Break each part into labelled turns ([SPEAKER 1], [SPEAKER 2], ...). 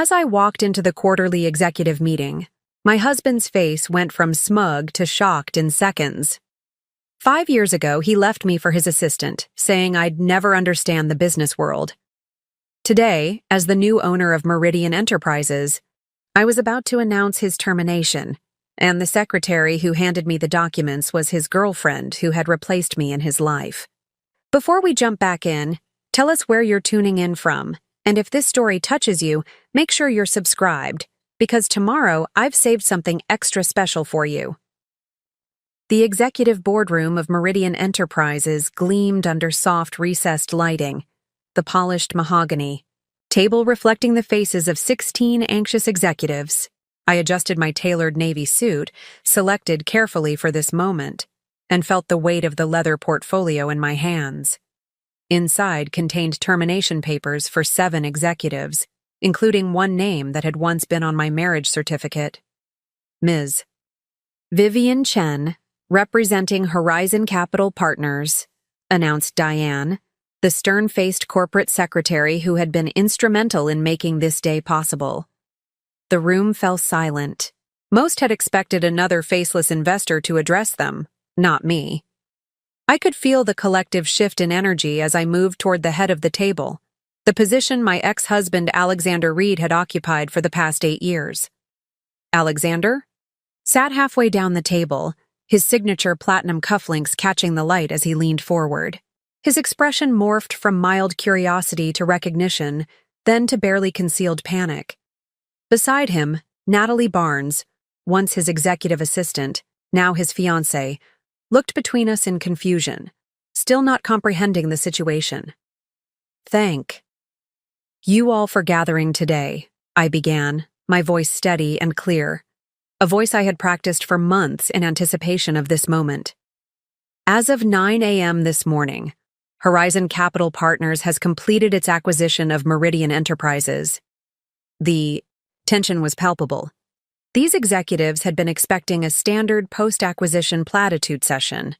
[SPEAKER 1] As I walked into the quarterly executive meeting, my husband's face went from smug to shocked in seconds. 5 years ago, he left me for his assistant, saying I'd never understand the business world. Today, as the new owner of Meridian Enterprises, I was about to announce his termination, and the secretary who handed me the documents was his girlfriend who had replaced me in his life. Before we jump back in, tell us where you're tuning in from, and if this story touches you, make sure you're subscribed, because tomorrow I've saved something extra special for you. The executive boardroom of Meridian Enterprises gleamed under soft recessed lighting, the polished mahogany, table reflecting the faces of 16 anxious executives. I adjusted my tailored navy suit, selected carefully for this moment, and felt the weight of the leather portfolio in my hands. Inside contained termination papers for 7 executives, including one name that had once been on my marriage certificate. Ms. Vivian Chen, representing Horizon Capital Partners, announced Diane, the stern-faced corporate secretary who had been instrumental in making this day possible. The room fell silent. Most had expected another faceless investor to address them, not me. I could feel the collective shift in energy as I moved toward the head of the table, the position my ex-husband Alexander Reed had occupied for the past 8 years. Alexander sat halfway down the table, his signature platinum cufflinks catching the light as he leaned forward. His expression morphed from mild curiosity to recognition, then to barely concealed panic. Beside him, Natalie Barnes, once his executive assistant, now his fiancée, looked between us in confusion, still not comprehending the situation. "Thank you all for gathering today," I began, my voice steady and clear, a voice I had practiced for months in anticipation of this moment. As of 9 a.m. this morning, Horizon Capital Partners has completed its acquisition of Meridian Enterprises. The tension was palpable. These executives had been expecting a standard post-acquisition platitude session,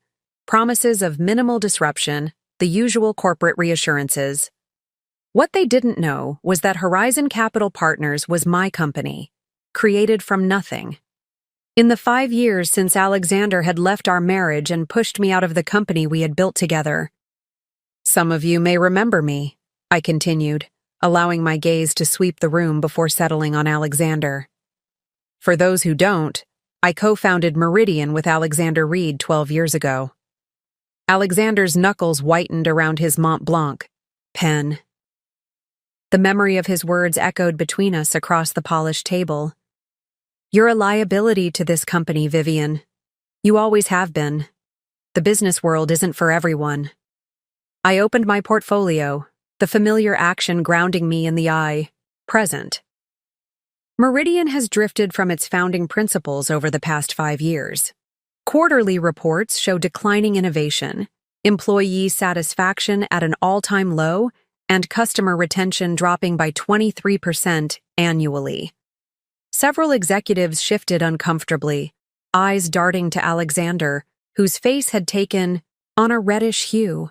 [SPEAKER 1] promises of minimal disruption, the usual corporate reassurances. What they didn't know was that Horizon Capital Partners was my company, created from nothing. In the 5 years since Alexander had left our marriage and pushed me out of the company we had built together. "Some of you may remember me," I continued, allowing my gaze to sweep the room before settling on Alexander. "For those who don't, I co-founded Meridian with Alexander Reed 12 years ago." Alexander's knuckles whitened around his Mont Blanc pen. The memory of his words echoed between us across the polished table. "You're a liability to this company, Vivian. You always have been. The business world isn't for everyone." I opened my portfolio, the familiar action grounding me in the eye, present. Meridian has drifted from its founding principles over the past 5 years. Quarterly reports show declining innovation, employee satisfaction at an all-time low, and customer retention dropping by 23% annually. Several executives shifted uncomfortably, eyes darting to Alexander, whose face had taken on a reddish hue.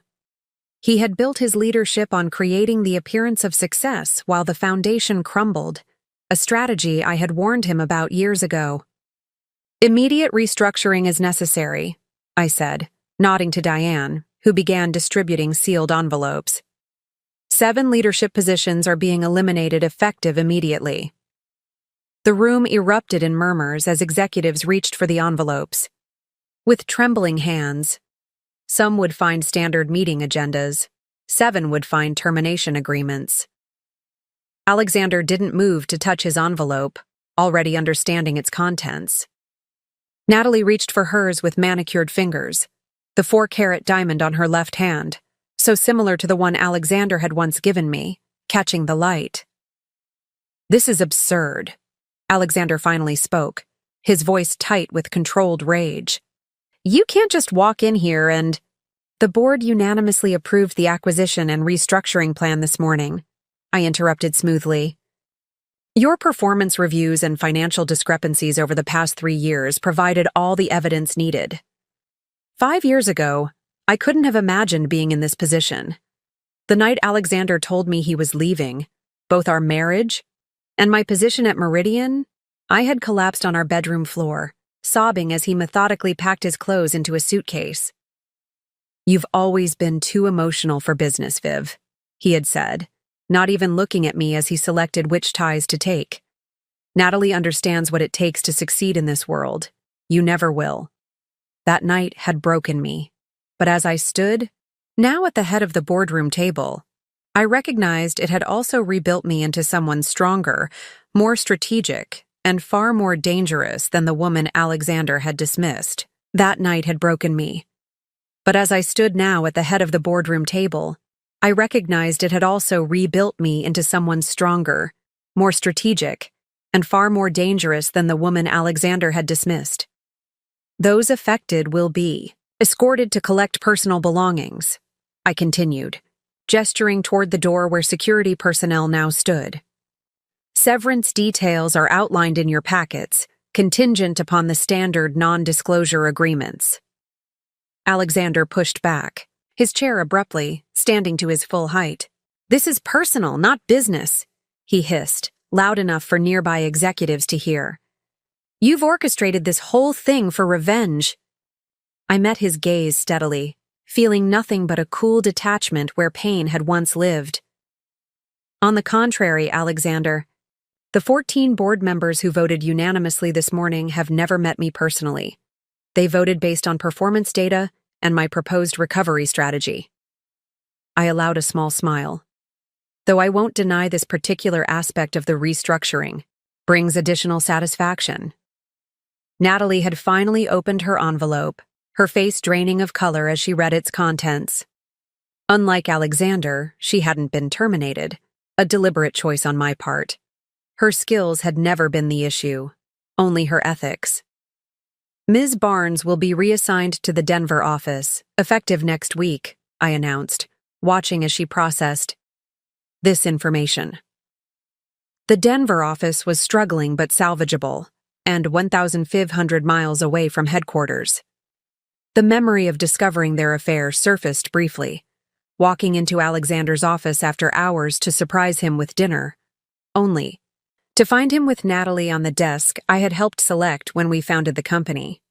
[SPEAKER 1] He had built his leadership on creating the appearance of success while the foundation crumbled, a strategy I had warned him about years ago. "Immediate restructuring is necessary," I said, nodding to Diane, who began distributing sealed envelopes. 7 leadership positions are being eliminated effective immediately. The room erupted in murmurs as executives reached for the envelopes. With trembling hands, some would find standard meeting agendas, 7 would find termination agreements. Alexander didn't move to touch his envelope, already understanding its contents. Natalie reached for hers with manicured fingers, the 4-carat diamond on her left hand, so similar to the one Alexander had once given me, catching the light. "This is absurd," Alexander finally spoke, his voice tight with controlled rage. "You can't just walk in here and—" "The board unanimously approved the acquisition and restructuring plan this morning," I interrupted smoothly. "Your performance reviews and financial discrepancies over the past 3 years provided all the evidence needed. 5 years ago, I couldn't have imagined being in this position. The night Alexander told me he was leaving, both our marriage And my position at Meridian? I had collapsed on our bedroom floor, sobbing as he methodically packed his clothes into a suitcase. "You've always been too emotional for business, Viv," he had said, not even looking at me as he selected which ties to take. "Natalie understands what it takes to succeed in this world. You never will." That night had broken me, but as I stood, now at the head of the boardroom table, I recognized it had also rebuilt me into someone stronger, more strategic, and far more dangerous than the woman Alexander had dismissed. That night had broken me. But as I stood now at the head of the boardroom table, I recognized it had also rebuilt me into someone stronger, more strategic, and far more dangerous than the woman Alexander had dismissed. "Those affected will be escorted to collect personal belongings," I continued, gesturing toward the door where security personnel now stood. "Severance details are outlined in your packets, contingent upon the standard non-disclosure agreements." Alexander pushed back, his chair abruptly, standing to his full height. "This is personal, not business," he hissed, loud enough for nearby executives to hear. "You've orchestrated this whole thing for revenge." I met his gaze steadily, feeling nothing but a cool detachment where pain had once lived. "On the contrary, Alexander, the 14 board members who voted unanimously this morning have never met me personally. They voted based on performance data and my proposed recovery strategy." I allowed a small smile. "Though I won't deny this particular aspect of the restructuring brings additional satisfaction." Natalie had finally opened her envelope, her face draining of color as she read its contents. Unlike Alexander, she hadn't been terminated, a deliberate choice on my part. Her skills had never been the issue, only her ethics. "Ms. Barnes will be reassigned to the Denver office, effective next week," I announced, watching as she processed this information. The Denver office was struggling but salvageable, and 1,500 miles away from headquarters. The memory of discovering their affair surfaced briefly, walking into Alexander's office after hours to surprise him with dinner, only to find him with Natalie on the desk I had helped select when we founded the company.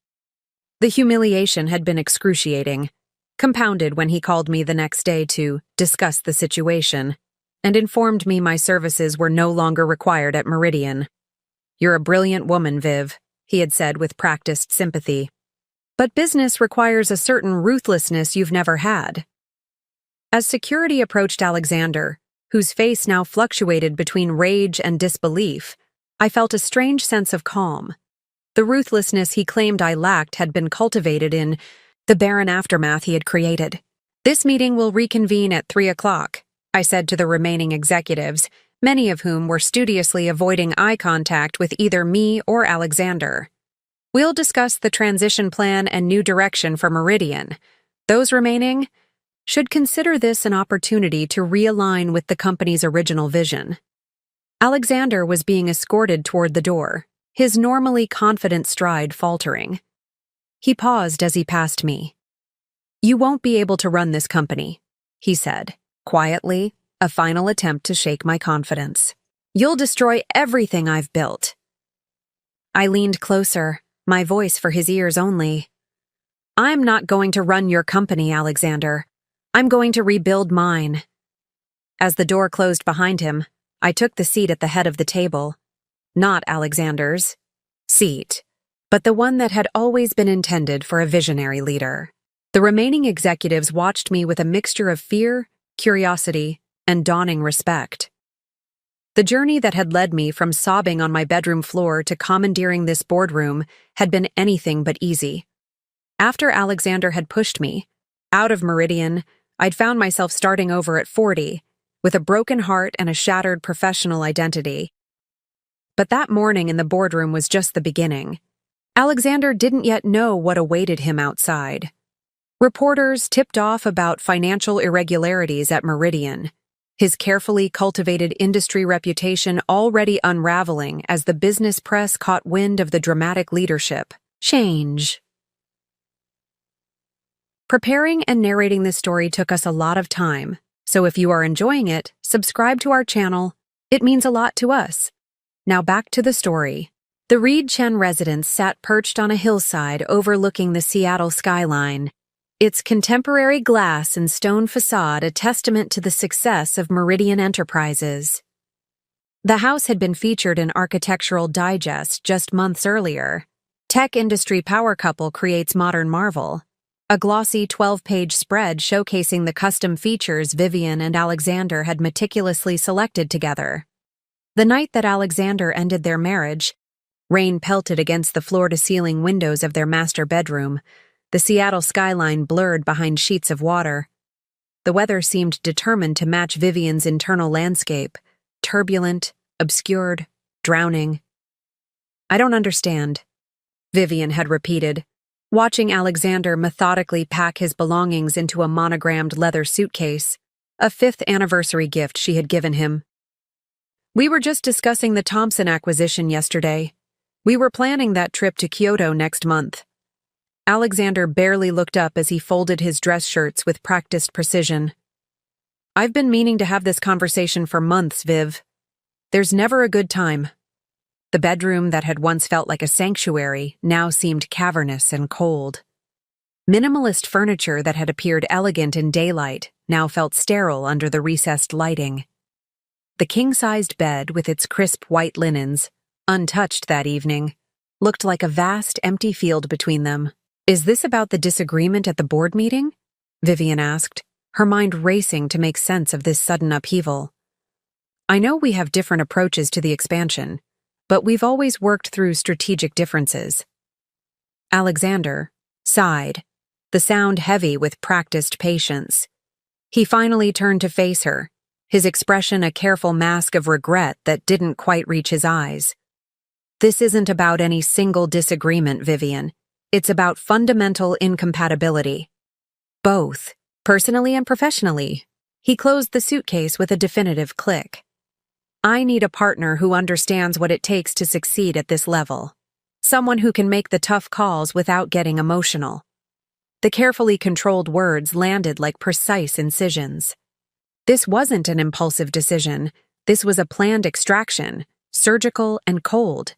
[SPEAKER 1] The humiliation had been excruciating, compounded when he called me the next day to discuss the situation and informed me my services were no longer required at Meridian. "You're a brilliant woman, Viv," he had said with practiced sympathy. "But business requires a certain ruthlessness you've never had." As security approached Alexander, whose face now fluctuated between rage and disbelief, I felt a strange sense of calm. The ruthlessness he claimed I lacked had been cultivated in the barren aftermath he had created. "This meeting will reconvene at 3 o'clock, I said to the remaining executives, many of whom were studiously avoiding eye contact with either me or Alexander. "We'll discuss the transition plan and new direction for Meridian. Those remaining should consider this an opportunity to realign with the company's original vision." Alexander was being escorted toward the door, his normally confident stride faltering. He paused as he passed me. "You won't be able to run this company," he said, quietly, a final attempt to shake my confidence. "You'll destroy everything I've built." I leaned closer, my voice for his ears only. "I'm not going to run your company, Alexander. I'm going to rebuild mine." As the door closed behind him, I took the seat at the head of the table. Not Alexander's seat, but the one that had always been intended for a visionary leader. The remaining executives watched me with a mixture of fear, curiosity, and dawning respect. The journey that had led me from sobbing on my bedroom floor to commandeering this boardroom had been anything but easy. After Alexander had pushed me out of Meridian, I'd found myself starting over at 40, with a broken heart and a shattered professional identity. But that morning in the boardroom was just the beginning. Alexander didn't yet know what awaited him outside. Reporters tipped off about financial irregularities at Meridian, his carefully cultivated industry reputation already unraveling as the business press caught wind of the dramatic leadership change. Preparing and narrating this story took us a lot of time, so if you are enjoying it, subscribe to our channel. It means a lot to us. Now back to the story. The Reed Chen residence sat perched on a hillside overlooking the Seattle skyline, its contemporary glass and stone facade a testament to the success of Meridian Enterprises. The house had been featured in Architectural Digest just months earlier. Tech industry power couple creates modern marvel. A glossy 12-page spread showcasing the custom features Vivian and Alexander had meticulously selected together. The night that Alexander ended their marriage, rain pelted against the floor-to-ceiling windows of their master bedroom, the Seattle skyline blurred behind sheets of water. The weather seemed determined to match Vivian's internal landscape, turbulent, obscured, drowning. "I don't understand," Vivian had repeated, watching Alexander methodically pack his belongings into a monogrammed leather suitcase, a 5th anniversary gift she had given him. "We were just discussing the Thompson acquisition yesterday. We were planning that trip to Kyoto next month." Alexander barely looked up as he folded his dress shirts with practiced precision. "I've been meaning to have this conversation for months, Viv. There's never a good time." The bedroom that had once felt like a sanctuary now seemed cavernous and cold. Minimalist furniture that had appeared elegant in daylight now felt sterile under the recessed lighting. The king-sized bed with its crisp white linens, untouched that evening, looked like a vast empty field between them. "Is this about the disagreement at the board meeting?" Vivian asked, her mind racing to make sense of this sudden upheaval. "I know we have different approaches to the expansion, but we've always worked through strategic differences." Alexander sighed, the sound heavy with practiced patience. He finally turned to face her, his expression a careful mask of regret that didn't quite reach his eyes. "This isn't about any single disagreement, Vivian. It's about fundamental incompatibility. Both, personally and professionally." He closed the suitcase with a definitive click. "I need a partner who understands what it takes to succeed at this level. Someone who can make the tough calls without getting emotional." The carefully controlled words landed like precise incisions. This wasn't an impulsive decision. This was a planned extraction, surgical and cold.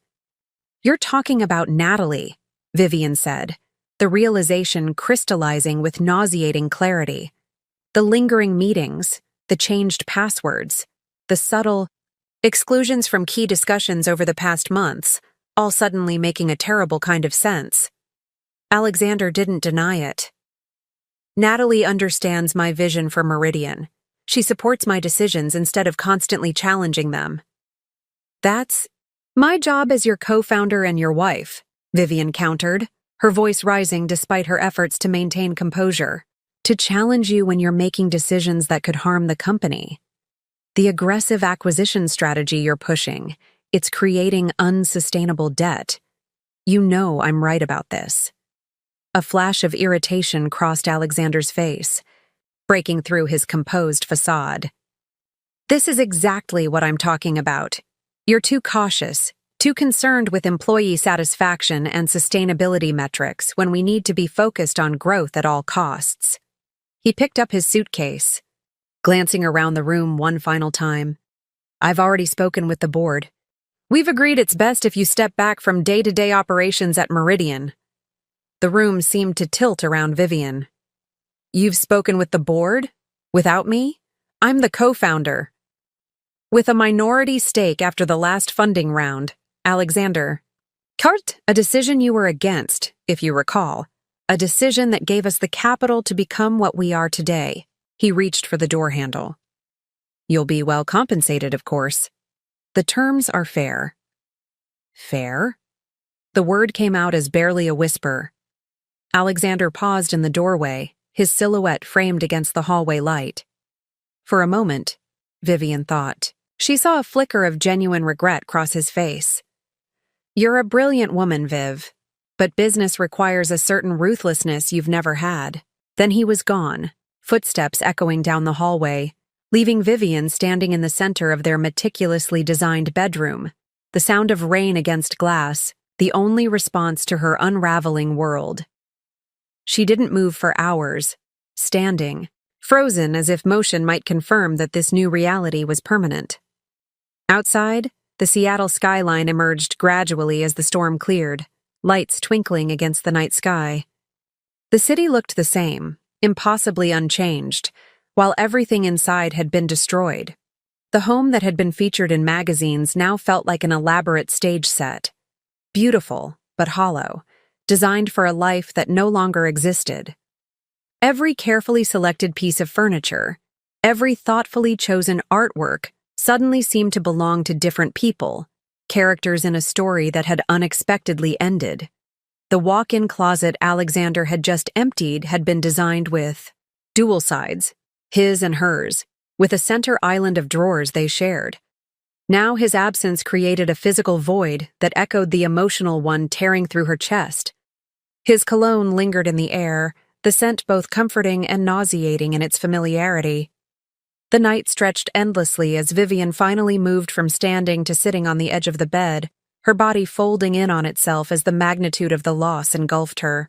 [SPEAKER 1] "You're talking about Natalie," Vivian said, the realization crystallizing with nauseating clarity. The lingering meetings, the changed passwords, the subtle exclusions from key discussions over the past months, all suddenly making a terrible kind of sense. Alexander didn't deny it. "Natalie understands my vision for Meridian. She supports my decisions instead of constantly challenging them." "That's my job as your co-founder and your wife," Vivian countered, her voice rising despite her efforts to maintain composure. "To challenge you when you're making decisions that could harm the company. The aggressive acquisition strategy you're pushing, it's creating unsustainable debt. You know I'm right about this." A flash of irritation crossed Alexander's face, breaking through his composed facade. "This is exactly what I'm talking about. You're too cautious, too concerned with employee satisfaction and sustainability metrics when we need to be focused on growth at all costs." He picked up his suitcase, glancing around the room one final time. "I've already spoken with the board. We've agreed it's best if you step back from day-to-day operations at Meridian." The room seemed to tilt around Vivian. "You've spoken with the board? Without me? I'm the co-founder." "With a minority stake after the last funding round, Alexander. Kurt, a decision you were against, if you recall. A decision that gave us the capital to become what we are today." He reached for the door handle. "You'll be well compensated, of course. The terms are fair." "Fair?" The word came out as barely a whisper. Alexander paused in the doorway, his silhouette framed against the hallway light. For a moment, Vivian thought. She saw a flicker of genuine regret cross his face. "You're a brilliant woman, Viv, but business requires a certain ruthlessness you've never had." Then he was gone, footsteps echoing down the hallway, leaving Vivian standing in the center of their meticulously designed bedroom, the sound of rain against glass, the only response to her unraveling world. She didn't move for hours, standing, frozen as if motion might confirm that this new reality was permanent. Outside, The Seattle skyline emerged gradually as the storm cleared, lights twinkling against the night sky. The city looked the same, impossibly unchanged, while everything inside had been destroyed. The home that had been featured in magazines now felt like an elaborate stage set. Beautiful, but hollow, designed for a life that no longer existed. Every carefully selected piece of furniture, every thoughtfully chosen artwork suddenly seemed to belong to different people, characters in a story that had unexpectedly ended. The walk-in closet Alexander had just emptied had been designed with dual sides, his and hers, with a center island of drawers they shared. Now his absence created a physical void that echoed the emotional one tearing through her chest. His cologne lingered in the air, the scent both comforting and nauseating in its familiarity. The night stretched endlessly as Vivian finally moved from standing to sitting on the edge of the bed, her body folding in on itself as the magnitude of the loss engulfed her.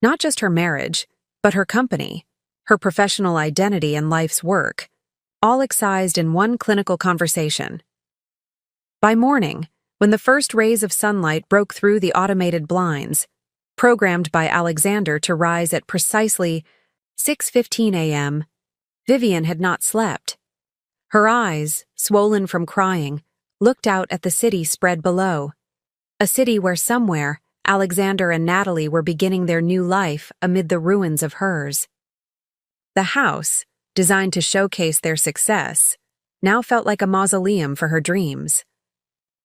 [SPEAKER 1] Not just her marriage, but her company, her professional identity and life's work, all excised in one clinical conversation. By morning, when the first rays of sunlight broke through the automated blinds, programmed by Alexander to rise at precisely 6:15 a.m., Vivian had not slept. Her eyes, swollen from crying, looked out at the city spread below. A city where somewhere Alexander and Natalie were beginning their new life amid the ruins of hers. The house, designed to showcase their success, now felt like a mausoleum for her dreams.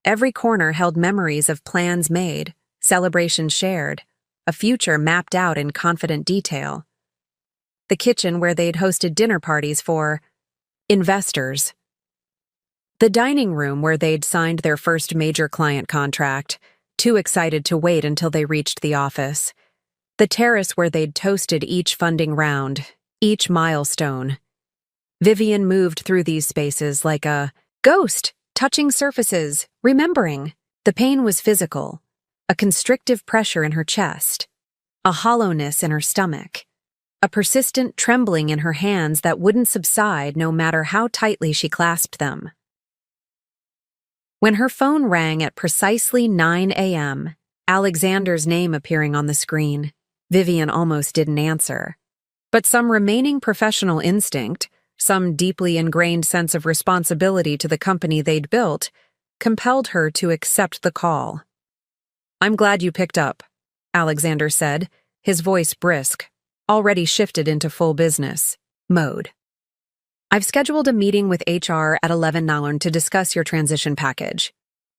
[SPEAKER 1] Every corner held memories of plans made, celebrations shared, a future mapped out in confident detail. The kitchen where they'd hosted dinner parties for investors. The dining room where they'd signed their first major client contract, too excited to wait until they reached the office. The terrace where they'd toasted each funding round, each milestone. Vivian moved through these spaces like a ghost, touching surfaces, remembering. The pain was physical, a constrictive pressure in her chest, a hollowness in her stomach, a persistent trembling in her hands that wouldn't subside no matter how tightly she clasped them. When her phone rang at precisely 9 a.m., Alexander's name appearing on the screen, Vivian almost didn't answer. But some remaining professional instinct, some deeply ingrained sense of responsibility to the company they'd built, compelled her to accept the call. "I'm glad you picked up," Alexander said, his voice brisk, already shifted into full business mode. "I've scheduled a meeting with HR at 11 noon to discuss your transition package.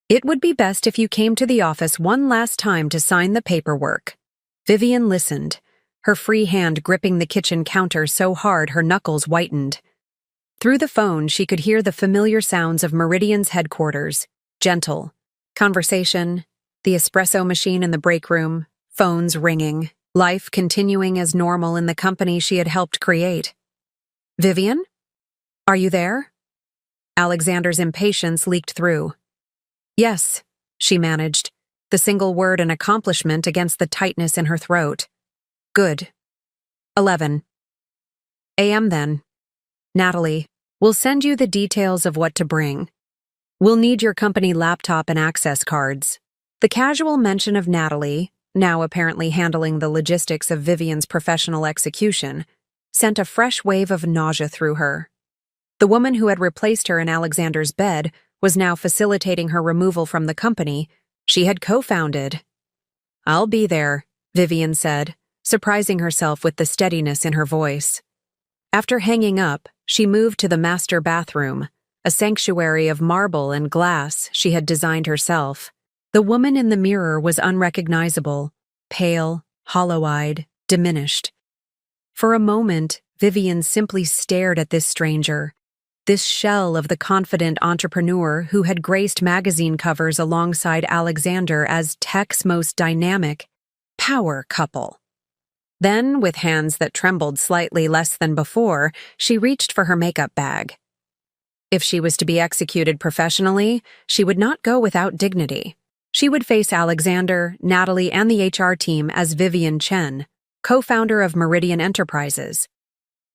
[SPEAKER 1] It would be best if you came to the office one last time to sign the paperwork." Vivian listened, her free hand gripping the kitchen counter so hard her knuckles whitened. Through the phone, she could hear the familiar sounds of Meridian's headquarters, gentle. Conversation, the espresso machine in the break room, phones ringing, life continuing as normal in the company she had helped create. "Vivian? Are you there?" Alexander's impatience leaked through. "Yes," she managed, the single word an accomplishment against the tightness in her throat. "Good. 11 a.m. then. Natalie, we'll send you the details of what to bring. We'll need your company laptop and access cards." The casual mention of Natalie, now apparently handling the logistics of Vivian's professional execution, sent a fresh wave of nausea through her. The woman who had replaced her in Alexander's bed was now facilitating her removal from the company she had co-founded. "I'll be there," Vivian said, surprising herself with the steadiness in her voice. After hanging up, she moved to the master bathroom, a sanctuary of marble and glass she had designed herself. The woman in the mirror was unrecognizable, pale, hollow-eyed, diminished. For a moment, Vivian simply stared at this stranger, this shell of the confident entrepreneur who had graced magazine covers alongside Alexander as tech's most dynamic power couple. Then, with hands that trembled slightly less than before, she reached for her makeup bag. If she was to be executed professionally, she would not go without dignity. She would face Alexander, Natalie, and the HR team as Vivian Chen, co-founder of Meridian Enterprises,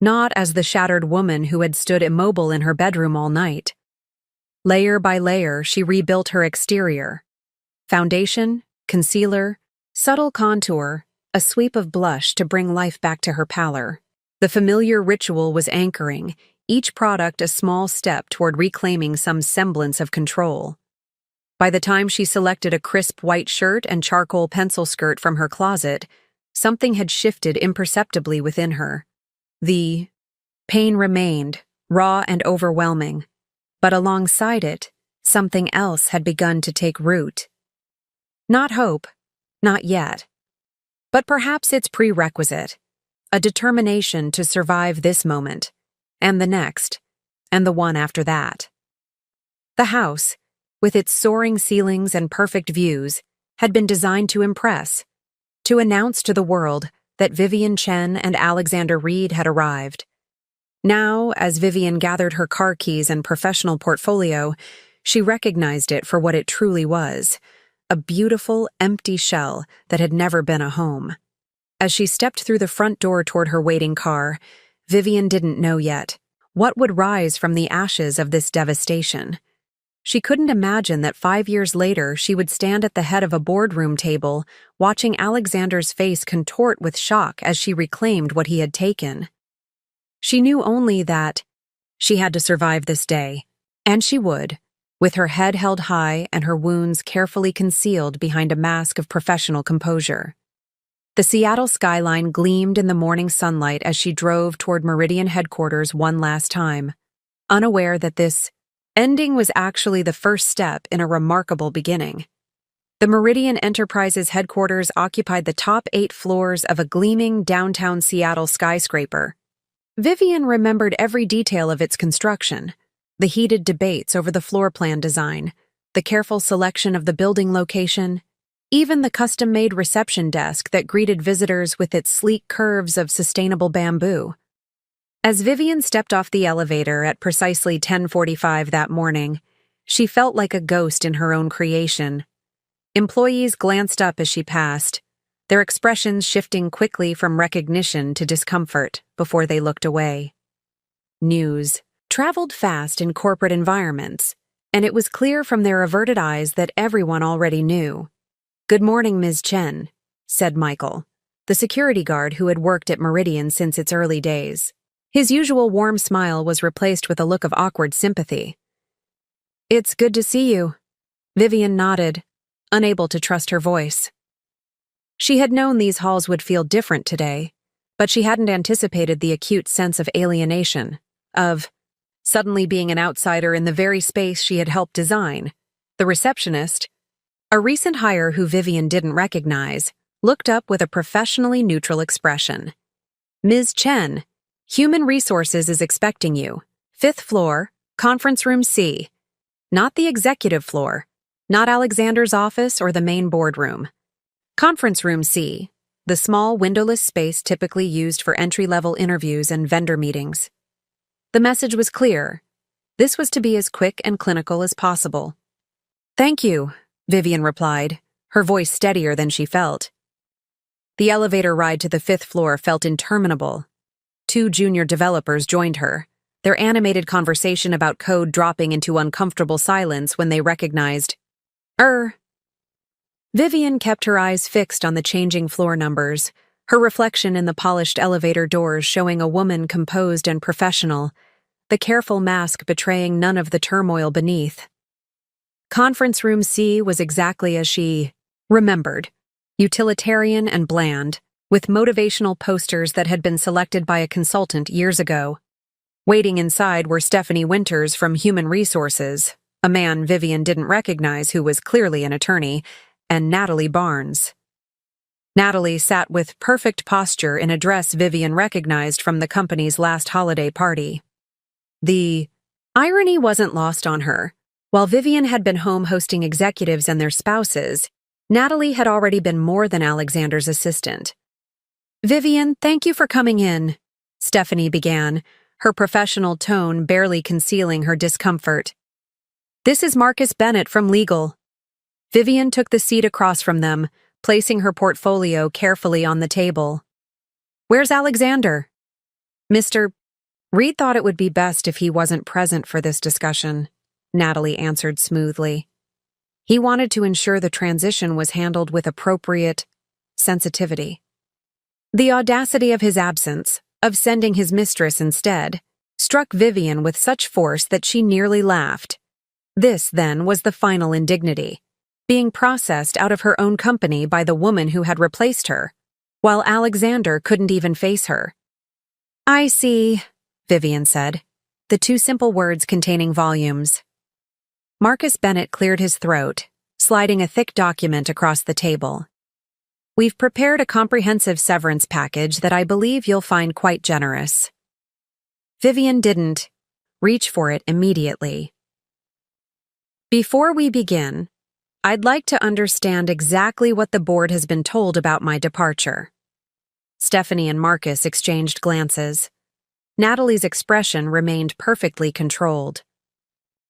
[SPEAKER 1] not as the shattered woman who had stood immobile in her bedroom all night. Layer by layer, she rebuilt her exterior. Foundation, concealer, subtle contour, a sweep of blush to bring life back to her pallor. The familiar ritual was anchoring, each product a small step toward reclaiming some semblance of control. By the time she selected a crisp white shirt and charcoal pencil skirt from her closet, something had shifted imperceptibly within her. The pain remained, raw and overwhelming, but alongside it, something else had begun to take root. Not hope, not yet, but perhaps its prerequisite, a determination to survive this moment, and the next, and the one after that. The house, with its soaring ceilings and perfect views, had been designed to impress, to announce to the world that Vivian Chen and Alexander Reed had arrived. Now, as Vivian gathered her car keys and professional portfolio, she recognized it for what it truly was, a beautiful, empty shell that had never been a home. As she stepped through the front door toward her waiting car, Vivian didn't know yet what would rise from the ashes of this devastation. She couldn't imagine that 5 years later she would stand at the head of a boardroom table, watching Alexander's face contort with shock as she reclaimed what he had taken. She knew only that she had to survive this day, and she would, with her head held high and her wounds carefully concealed behind a mask of professional composure. The Seattle skyline gleamed in the morning sunlight as she drove toward Meridian headquarters one last time, unaware that this ending was actually the first step in a remarkable beginning. The Meridian Enterprises headquarters occupied the top 8 floors of a gleaming downtown Seattle skyscraper. Vivian remembered every detail of its construction, the heated debates over the floor plan design, the careful selection of the building location, even the custom-made reception desk that greeted visitors with its sleek curves of sustainable bamboo. As Vivian stepped off the elevator at precisely 10:45 that morning, she felt like a ghost in her own creation. Employees glanced up as she passed, their expressions shifting quickly from recognition to discomfort before they looked away. News traveled fast in corporate environments, and it was clear from their averted eyes that everyone already knew. "Good morning, Ms. Chen," said Michael, the security guard who had worked at Meridian since its early days. His usual warm smile was replaced with a look of awkward sympathy. "It's good to see you." Vivian nodded, unable to trust her voice. She had known these halls would feel different today, but she hadn't anticipated the acute sense of alienation, of suddenly being an outsider in the very space she had helped design. The receptionist, a recent hire who Vivian didn't recognize, looked up with a professionally neutral expression. "Ms. Chen, Human Resources is expecting you. 5th floor, conference room C. Not the executive floor, not Alexander's office or the main boardroom. Conference room C, the small windowless space typically used for entry-level interviews and vendor meetings." The message was clear. This was to be as quick and clinical as possible. "Thank you," Vivian replied, her voice steadier than she felt. The elevator ride to the 5th floor felt interminable. 2 junior developers joined her, their animated conversation about code dropping into uncomfortable silence when they recognized, Vivian kept her eyes fixed on the changing floor numbers, her reflection in the polished elevator doors showing a woman composed and professional, the careful mask betraying none of the turmoil beneath. Conference room C was exactly as she remembered, utilitarian and bland, with motivational posters that had been selected by a consultant years ago. Waiting inside were Stephanie Winters from Human Resources, a man Vivian didn't recognize who was clearly an attorney, and Natalie Barnes. Natalie sat with perfect posture in a dress Vivian recognized from the company's last holiday party. The irony wasn't lost on her. While Vivian had been home hosting executives and their spouses, Natalie had already been more than Alexander's assistant. "Vivian, thank you for coming in," Stephanie began, her professional tone barely concealing her discomfort. "This is Marcus Bennett from Legal." Vivian took the seat across from them, placing her portfolio carefully on the table. "Where's Alexander?" Mr. Reed thought it would be best if he wasn't present for this discussion. Natalie answered smoothly. He wanted to ensure the transition was handled with appropriate sensitivity. The audacity of his absence, of sending his mistress instead, struck Vivian with such force that she nearly laughed. This, then, was the final indignity, being processed out of her own company by the woman who had replaced her, while Alexander couldn't even face her. "I see," Vivian said, the two simple words containing volumes. Marcus Bennett cleared his throat, sliding a thick document across the table. "We've prepared a comprehensive severance package that I believe you'll find quite generous." Vivian didn't reach for it immediately. "Before we begin, I'd like to understand exactly what the board has been told about my departure." Stephanie and Marcus exchanged glances. Natalie's expression remained perfectly controlled.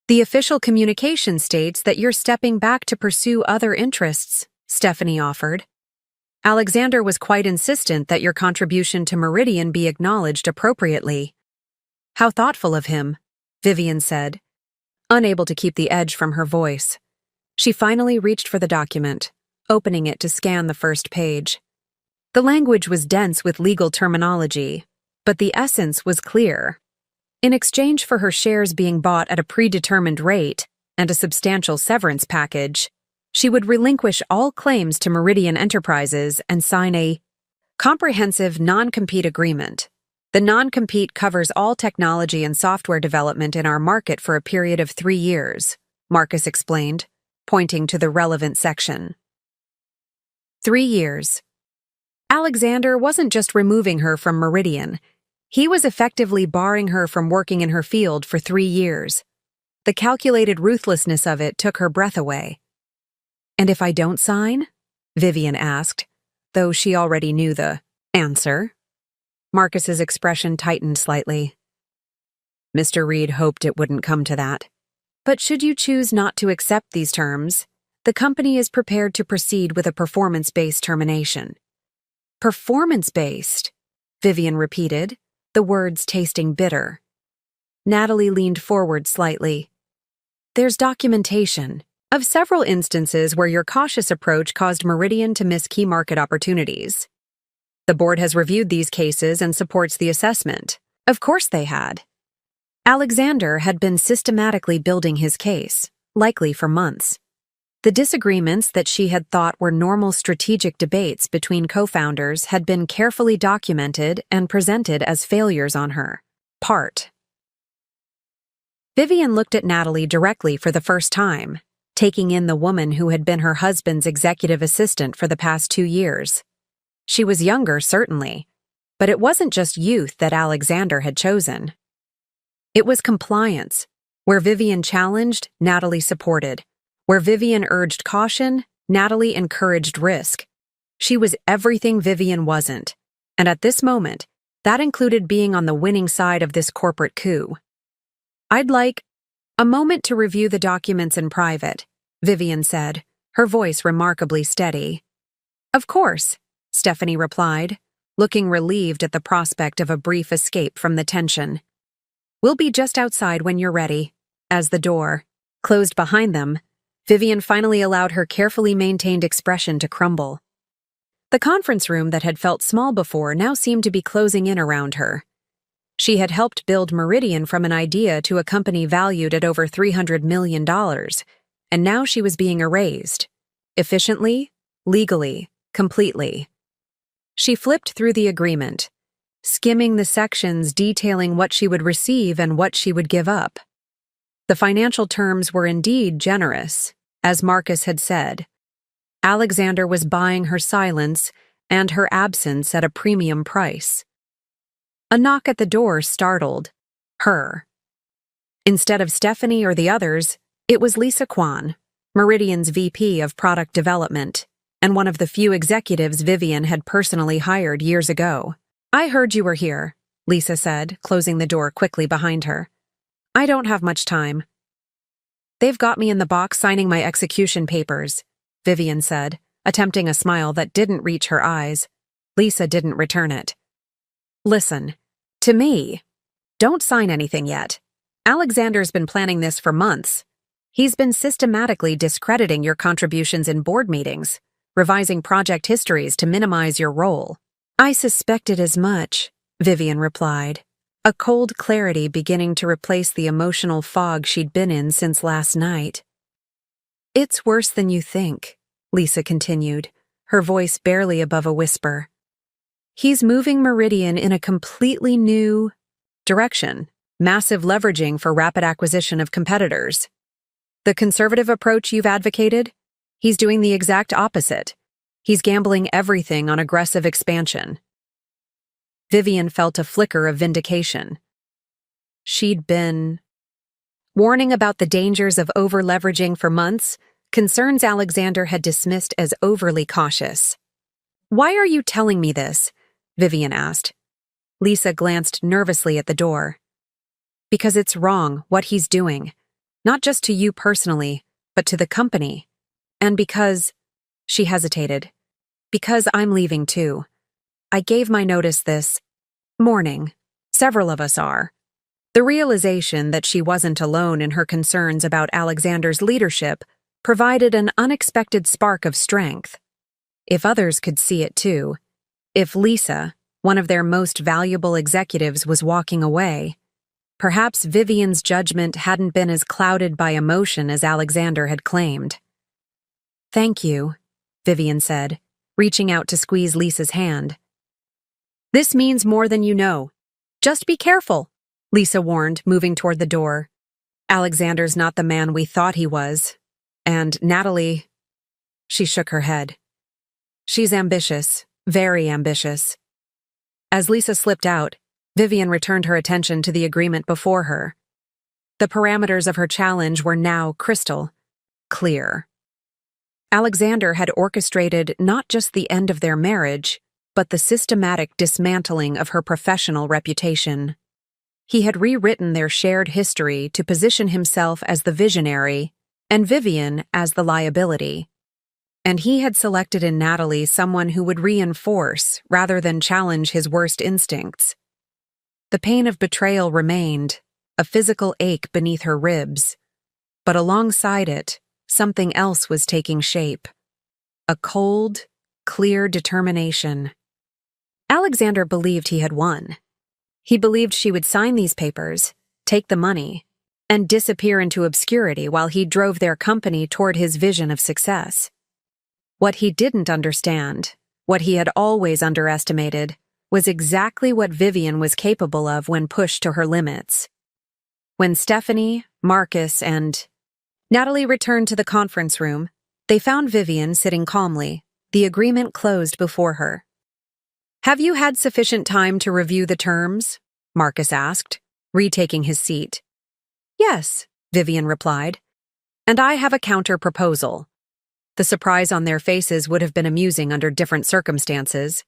[SPEAKER 1] "The official communication states that you're stepping back to pursue other interests," Stephanie offered. "Alexander was quite insistent that your contribution to Meridian be acknowledged appropriately." "How thoughtful of him," Vivian said, unable to keep the edge from her voice. She finally reached for the document, opening it to scan the first page. The language was dense with legal terminology, but the essence was clear. In exchange for her shares being bought at a predetermined rate and a substantial severance package, she would relinquish all claims to Meridian Enterprises and sign a comprehensive non-compete agreement. The non-compete covers all technology and software development in our market for a period of 3 years, Marcus explained, pointing to the relevant section. 3 years. Alexander wasn't just removing her from Meridian. He was effectively barring her from working in her field for 3 years. The calculated ruthlessness of it took her breath away. "And if I don't sign?" Vivian asked, though she already knew the answer. Marcus's expression tightened slightly. "Mr. Reed hoped it wouldn't come to that. But should you choose not to accept these terms, the company is prepared to proceed with a performance-based termination." "Performance-based?" Vivian repeated, the words tasting bitter. Natalie leaned forward slightly. "There's documentation of several instances where your cautious approach caused Meridian to miss key market opportunities. The board has reviewed these cases and supports the assessment." Of course they had. Alexander had been systematically building his case, likely for months. The disagreements that she had thought were normal strategic debates between co-founders had been carefully documented and presented as failures on her part. Vivian looked at Natalie directly for the first time, taking in the woman who had been her husband's executive assistant for the past 2 years. She was younger, certainly, but it wasn't just youth that Alexander had chosen. It was compliance. Where Vivian challenged, Natalie supported. Where Vivian urged caution, Natalie encouraged risk. She was everything Vivian wasn't, and at this moment, that included being on the winning side of this corporate coup. "I'd like a moment to review the documents in private," Vivian said, her voice remarkably steady. "Of course," Stephanie replied, looking relieved at the prospect of a brief escape from the tension. "We'll be just outside when you're ready." As the door closed behind them, Vivian finally allowed her carefully maintained expression to crumble. The conference room that had felt small before now seemed to be closing in around her. She had helped build Meridian from an idea to a company valued at over $300 million, and now she was being erased. Efficiently, legally, completely. She flipped through the agreement, skimming the sections detailing what she would receive and what she would give up. The financial terms were indeed generous, as Marcus had said. Alexander was buying her silence and her absence at a premium price. A knock at the door startled her. Instead of Stephanie or the others, it was Lisa Kwan, Meridian's VP of Product Development, and one of the few executives Vivian had personally hired years ago. "I heard you were here," Lisa said, closing the door quickly behind her. "I don't have much time." "They've got me in the box signing my execution papers," Vivian said, attempting a smile that didn't reach her eyes. Lisa didn't return it. "Listen, to me, don't sign anything yet. Alexander's been planning this for months. He's been systematically discrediting your contributions in board meetings, revising project histories to minimize your role. I suspected as much, Vivian replied, a cold clarity beginning to replace the emotional fog she'd been in since last night. It's worse than you think, Lisa continued, her voice barely above a whisper. He's moving Meridian in a completely new direction, massive leveraging for rapid acquisition of competitors. The conservative approach you've advocated? He's doing the exact opposite. He's gambling everything on aggressive expansion. Vivian felt a flicker of vindication. She'd been warning about the dangers of over-leveraging for months, concerns Alexander had dismissed as overly cautious. Why are you telling me this? Vivian asked. Lisa glanced nervously at the door. Because it's wrong, what he's doing. Not just to you personally, but to the company. And because, she hesitated, because I'm leaving too. I gave my notice this morning. Several of us are. The realization that she wasn't alone in her concerns about Alexander's leadership provided an unexpected spark of strength. If others could see it too, if Lisa, one of their most valuable executives, was walking away, perhaps Vivian's judgment hadn't been as clouded by emotion as Alexander had claimed. Thank you, Vivian said, reaching out to squeeze Lisa's hand. This means more than you know. Just be careful, Lisa warned, moving toward the door. Alexander's not the man we thought he was. And Natalie, she shook her head. She's ambitious, very ambitious. As Lisa slipped out, Vivian returned her attention to the agreement before her. The parameters of her challenge were now crystal clear. Alexander had orchestrated not just the end of their marriage, but the systematic dismantling of her professional reputation. He had rewritten their shared history to position himself as the visionary and Vivian as the liability. And he had selected in Natalie someone who would reinforce rather than challenge his worst instincts. The pain of betrayal remained, a physical ache beneath her ribs. But alongside it, something else was taking shape. A cold, clear determination. Alexander believed he had won. He believed she would sign these papers, take the money, and disappear into obscurity while he drove their company toward his vision of success. What he didn't understand, what he had always underestimated, was exactly what Vivian was capable of when pushed to her limits. When Stephanie, Marcus, and Natalie returned to the conference room, they found Vivian sitting calmly, the agreement closed before her. Have you had sufficient time to review the terms? Marcus asked, retaking his seat. Yes, Vivian replied. And I have a counter-proposal. The surprise on their faces would have been amusing under different circumstances.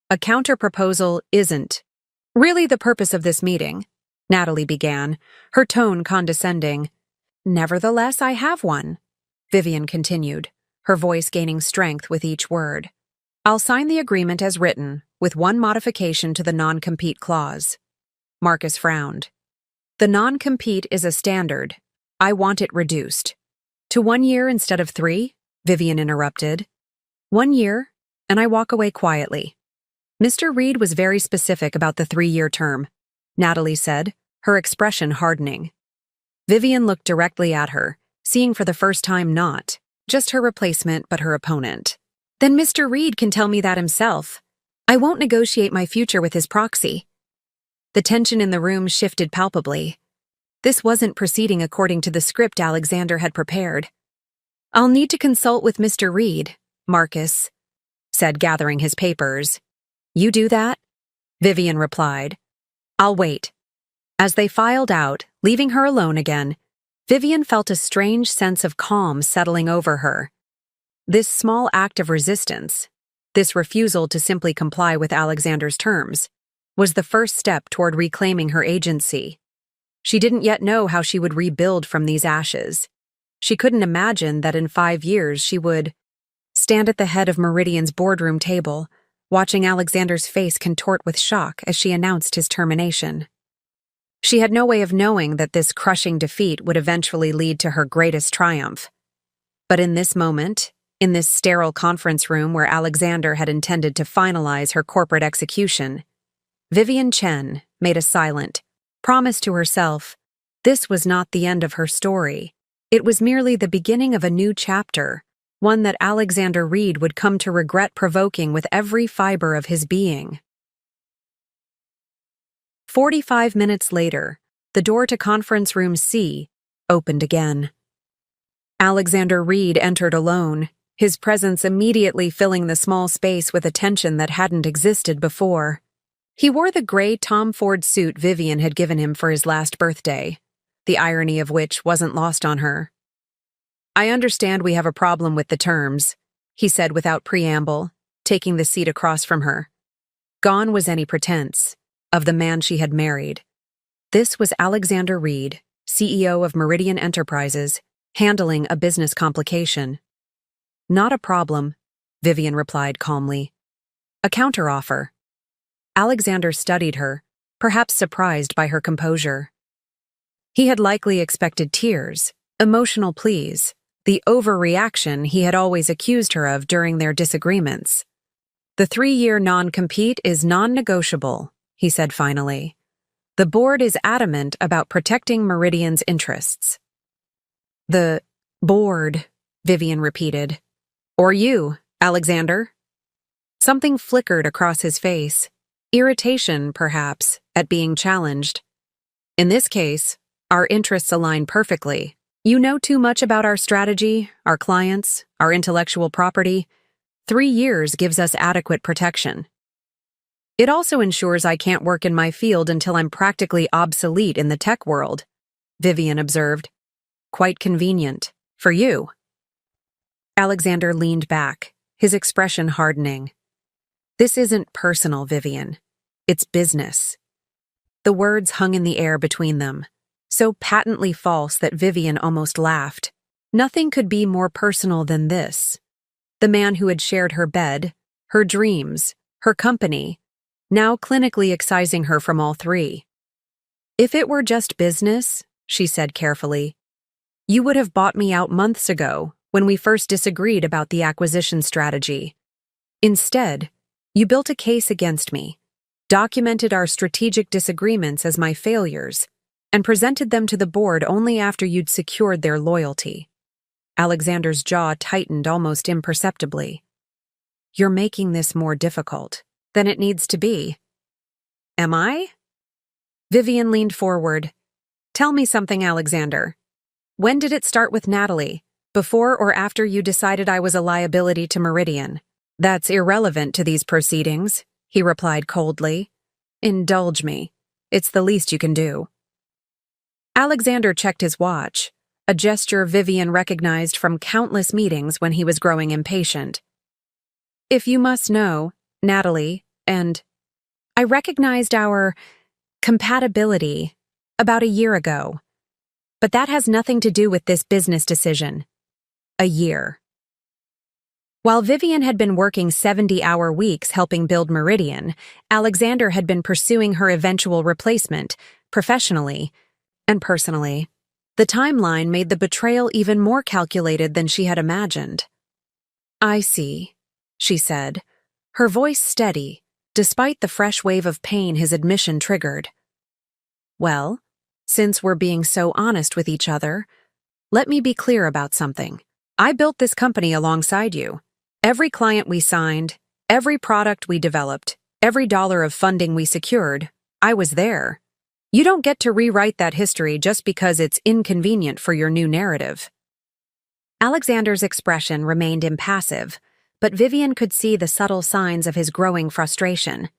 [SPEAKER 1] A counter-proposal isn't really the purpose of this meeting, Natalie began, her tone condescending. Nevertheless, I have one, Vivian continued, her voice gaining strength with each word. I'll sign the agreement as written, with one modification to the non-compete clause. Marcus frowned. The non-compete is a standard. I want it reduced. To 1 year instead of 3, Vivian interrupted. 1 year, and I walk away quietly. Mr. Reed was very specific about the 3-year term, Natalie said, her expression hardening. Vivian looked directly at her, seeing for the first time not just her replacement but her opponent. Then Mr. Reed can tell me that himself. I won't negotiate my future with his proxy. The tension in the room shifted palpably. This wasn't proceeding according to the script Alexander had prepared. I'll need to consult with Mr. Reed, Marcus said, gathering his papers. You do that? Vivian replied. I'll wait. As they filed out, leaving her alone again, Vivian felt a strange sense of calm settling over her. This small act of resistance, this refusal to simply comply with Alexander's terms, was the first step toward reclaiming her agency. She didn't yet know how she would rebuild from these ashes. She couldn't imagine that in 5 years she would stand at the head of Meridian's boardroom table, watching Alexander's face contort with shock as she announced his termination. She had no way of knowing that this crushing defeat would eventually lead to her greatest triumph. But in this moment, in this sterile conference room where Alexander had intended to finalize her corporate execution, Vivian Chen made a silent promise to herself. This was not the end of her story. It was merely the beginning of a new chapter, one that Alexander Reed would come to regret provoking with every fiber of his being. 45 minutes later, the door to conference room C opened again. Alexander Reed entered alone, his presence immediately filling the small space with a tension that hadn't existed before. He wore the gray Tom Ford suit Vivian had given him for his last birthday, the irony of which wasn't lost on her. "I understand we have a problem with the terms," he said without preamble, taking the seat across from her. Gone was any pretense of the man she had married. This was Alexander Reed, CEO of Meridian Enterprises, handling a business complication. "Not a problem," Vivian replied calmly. "A counteroffer." Alexander studied her, perhaps surprised by her composure. He had likely expected tears, emotional pleas, the overreaction he had always accused her of during their disagreements. "The 3-year non-compete is non-negotiable," he said finally. "The board is adamant about protecting Meridian's interests." "The board," Vivian repeated. "Or you, Alexander?" Something flickered across his face, irritation, perhaps, at being challenged. "In this case, our interests align perfectly. You know too much about our strategy, our clients, our intellectual property. 3 years gives us adequate protection. It also ensures I can't work in my field until I'm practically obsolete in the tech world," Vivian observed. "Quite convenient. For you." Alexander leaned back, his expression hardening. "This isn't personal, Vivian. It's business." The words hung in the air between them, so patently false that Vivian almost laughed. Nothing could be more personal than this. The man who had shared her bed, her dreams, her company, now clinically excising her from all three. "If it were just business," she said carefully, "you would have bought me out months ago when we first disagreed about the acquisition strategy. Instead, you built a case against me, documented our strategic disagreements as my failures, and presented them to the board only after you'd secured their loyalty." Alexander's jaw tightened almost imperceptibly. "You're making this more difficult than it needs to be." "Am I?" Vivian leaned forward. "Tell me something, Alexander. When did it start with Natalie? Before or after you decided I was a liability to Meridian?" "That's irrelevant to these proceedings," he replied coldly. "Indulge me. It's the least you can do." Alexander checked his watch, a gesture Vivian recognized from countless meetings when he was growing impatient. "If you must know, Natalie, and I recognized our compatibility about a year ago. But that has nothing to do with this business decision. A year." While Vivian had been working 70-hour weeks helping build Meridian, Alexander had been pursuing her eventual replacement, professionally and personally. The timeline made the betrayal even more calculated than she had imagined. "I see," she said, her voice steady, despite the fresh wave of pain his admission triggered. "Well, since we're being so honest with each other, let me be clear about something. I built this company alongside you. Every client we signed, every product we developed, every dollar of funding we secured, I was there. You don't get to rewrite that history just because it's inconvenient for your new narrative." Alexander's expression remained impassive, but Vivian could see the subtle signs of his growing frustration.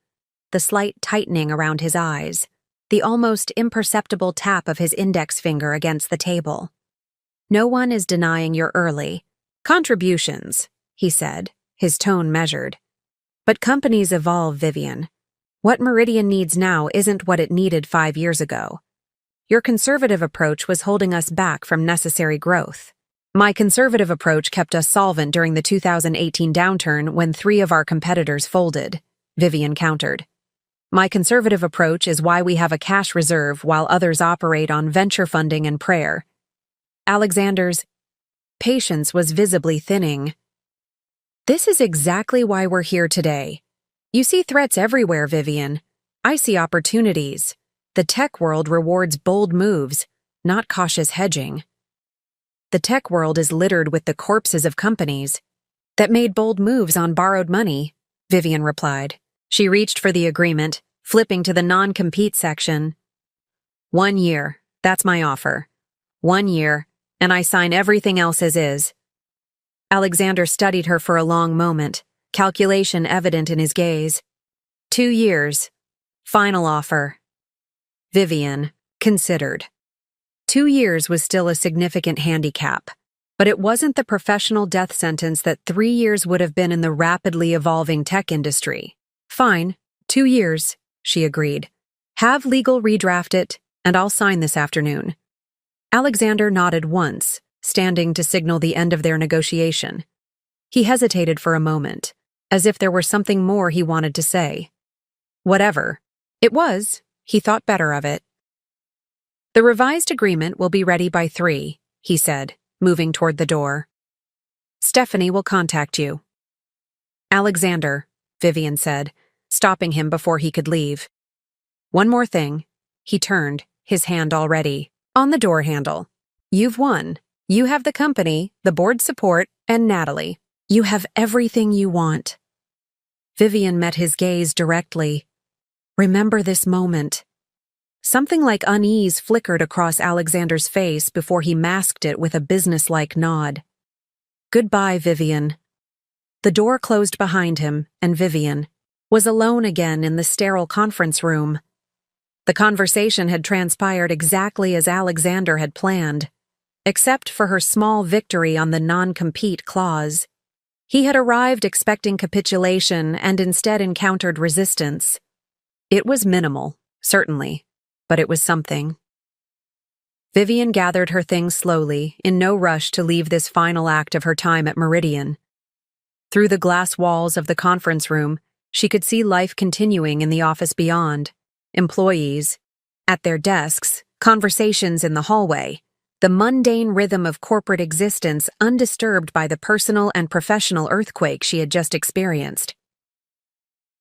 [SPEAKER 1] The slight tightening around his eyes, the almost imperceptible tap of his index finger against the table. "No one is denying your early contributions," he said, his tone measured. "But companies evolve, Vivian. What Meridian needs now isn't what it needed 5 years ago. Your conservative approach was holding us back from necessary growth. My conservative approach kept us solvent during the 2018 downturn when 3 of our competitors folded," Vivian countered. My conservative approach is why we have a cash reserve while others operate on venture funding and prayer. Alexander's patience was visibly thinning. This is exactly why we're here today. You see threats everywhere, Vivian. I see opportunities. The tech world rewards bold moves, not cautious hedging. The tech world is littered with the corpses of companies that made bold moves on borrowed money, Vivian replied. She reached for the agreement, flipping to the non-compete section. 1 year, that's my offer. 1 year, and I sign everything else as is. Alexander studied her for a long moment, calculation evident in his gaze. 2 years. Final offer. Vivian considered. 2 years was still a significant handicap, but it wasn't the professional death sentence that 3 years would have been in the rapidly evolving tech industry. Fine, 2 years, she agreed. Have legal redraft it, and I'll sign this afternoon. Alexander nodded once, standing to signal the end of their negotiation. He hesitated for a moment, as if there were something more he wanted to say. Whatever it was, he thought better of it. The revised agreement will be ready by 3, he said, moving toward the door. Stephanie will contact you. Alexander, Vivian said, stopping him before he could leave. One more thing. He turned, his hand already on the door handle. You've won. You have the company, the board support, and Natalie. You have everything you want. Vivian met his gaze directly. Remember this moment. Something like unease flickered across Alexander's face before he masked it with a businesslike nod. Goodbye, Vivian. The door closed behind him, and Vivian was alone again in the sterile conference room. The conversation had transpired exactly as Alexander had planned, except for her small victory on the non-compete clause. He had arrived expecting capitulation and instead encountered resistance. It was minimal, certainly, but it was something. Vivian gathered her things slowly, in no rush to leave this final act of her time at Meridian. Through the glass walls of the conference room, she could see life continuing in the office beyond. Employees, at their desks, conversations in the hallway, the mundane rhythm of corporate existence undisturbed by the personal and professional earthquake she had just experienced.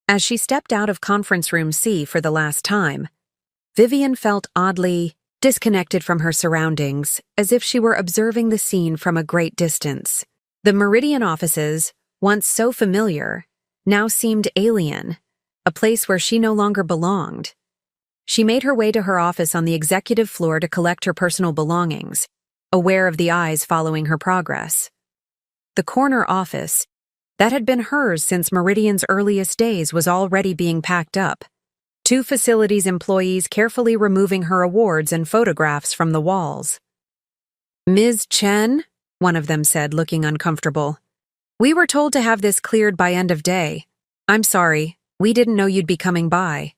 [SPEAKER 1] As she stepped out of conference room C for the last time, Vivian felt oddly disconnected from her surroundings, as if she were observing the scene from a great distance. The Meridian offices, once so familiar, now seemed alien, a place where she no longer belonged. She made her way to her office on the executive floor to collect her personal belongings, aware of the eyes following her progress. The corner office, that had been hers since Meridian's earliest days, was already being packed up. 2 facilities employees carefully removing her awards and photographs from the walls. Ms. Chen, one of them said, looking uncomfortable. We were told to have this cleared by end of day. I'm sorry, we didn't know you'd be coming by.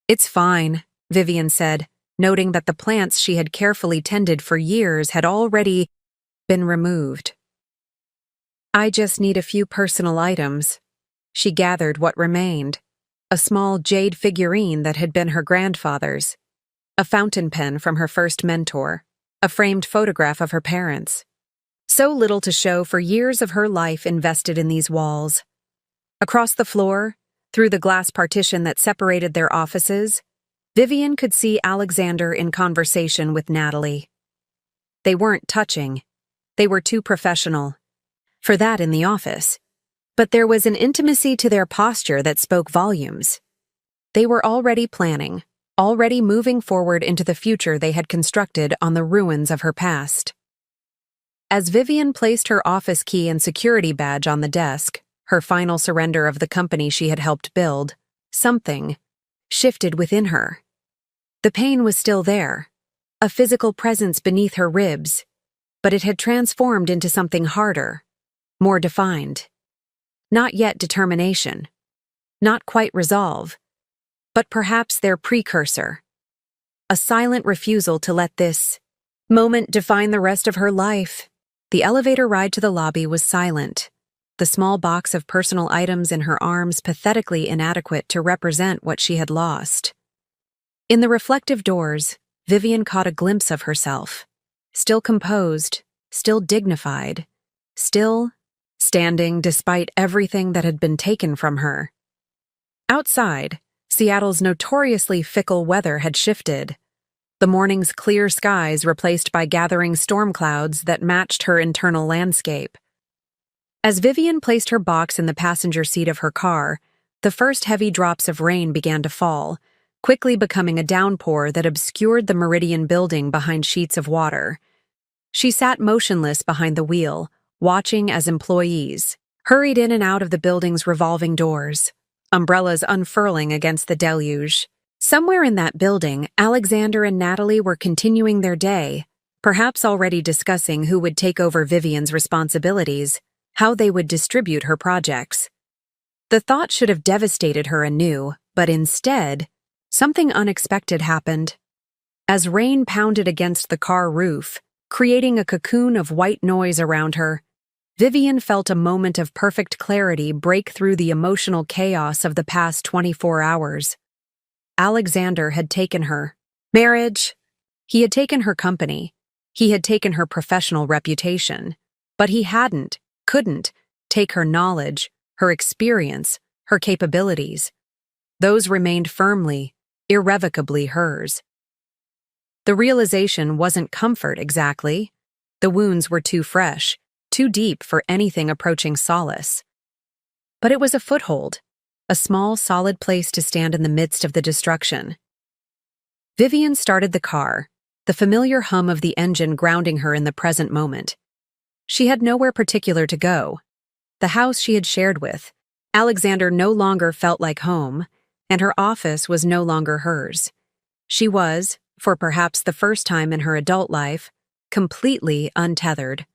[SPEAKER 1] It's fine, Vivian said, noting that the plants she had carefully tended for years had already been removed. I just need a few personal items. She gathered what remained. A small jade figurine that had been her grandfather's, a fountain pen from her first mentor, a framed photograph of her parents. So little to show for years of her life invested in these walls. Across the floor, through the glass partition that separated their offices, Vivian could see Alexander in conversation with Natalie. They weren't touching. They were too professional for that in the office. But there was an intimacy to their posture that spoke volumes. They were already planning, already moving forward into the future they had constructed on the ruins of her past. As Vivian placed her office key and security badge on the desk, her final surrender of the company she had helped build, something shifted within her. The pain was still there, a physical presence beneath her ribs, but it had transformed into something harder, more defined. Not yet determination, not quite resolve, but perhaps their precursor. A silent refusal to let this moment define the rest of her life. The elevator ride to the lobby was silent. the small box of personal items in her arms pathetically inadequate to represent what she had lost. In the reflective doors, Vivian caught a glimpse of herself, still composed, still dignified, still standing despite everything that had been taken from her. Outside, Seattle's notoriously fickle weather had shifted. The morning's clear skies replaced by gathering storm clouds that matched her internal landscape. As Vivian placed her box in the passenger seat of her car, the first heavy drops of rain began to fall, quickly becoming a downpour that obscured the Meridian building behind sheets of water. She sat motionless behind the wheel, watching as employees hurried in and out of the building's revolving doors, umbrellas unfurling against the deluge. Somewhere in that building, Alexander and Natalie were continuing their day, perhaps already discussing who would take over Vivian's responsibilities, how they would distribute her projects. The thought should have devastated her anew, but instead, something unexpected happened. As rain pounded against the car roof, creating a cocoon of white noise around her, Vivian felt a moment of perfect clarity break through the emotional chaos of the past 24 hours. Alexander had taken her marriage. He had taken her company. He had taken her professional reputation. But he couldn't take her knowledge, her experience, her capabilities. Those remained firmly, irrevocably hers. The realization wasn't comfort exactly. The wounds were too fresh, too deep for anything approaching solace. But it was a foothold, a small, solid place to stand in the midst of the destruction. Vivian started the car, the familiar hum of the engine grounding her in the present moment. She had nowhere particular to go. The house she had shared with Alexander no longer felt like home, and her office was no longer hers. She was, for perhaps the first time in her adult life, completely untethered.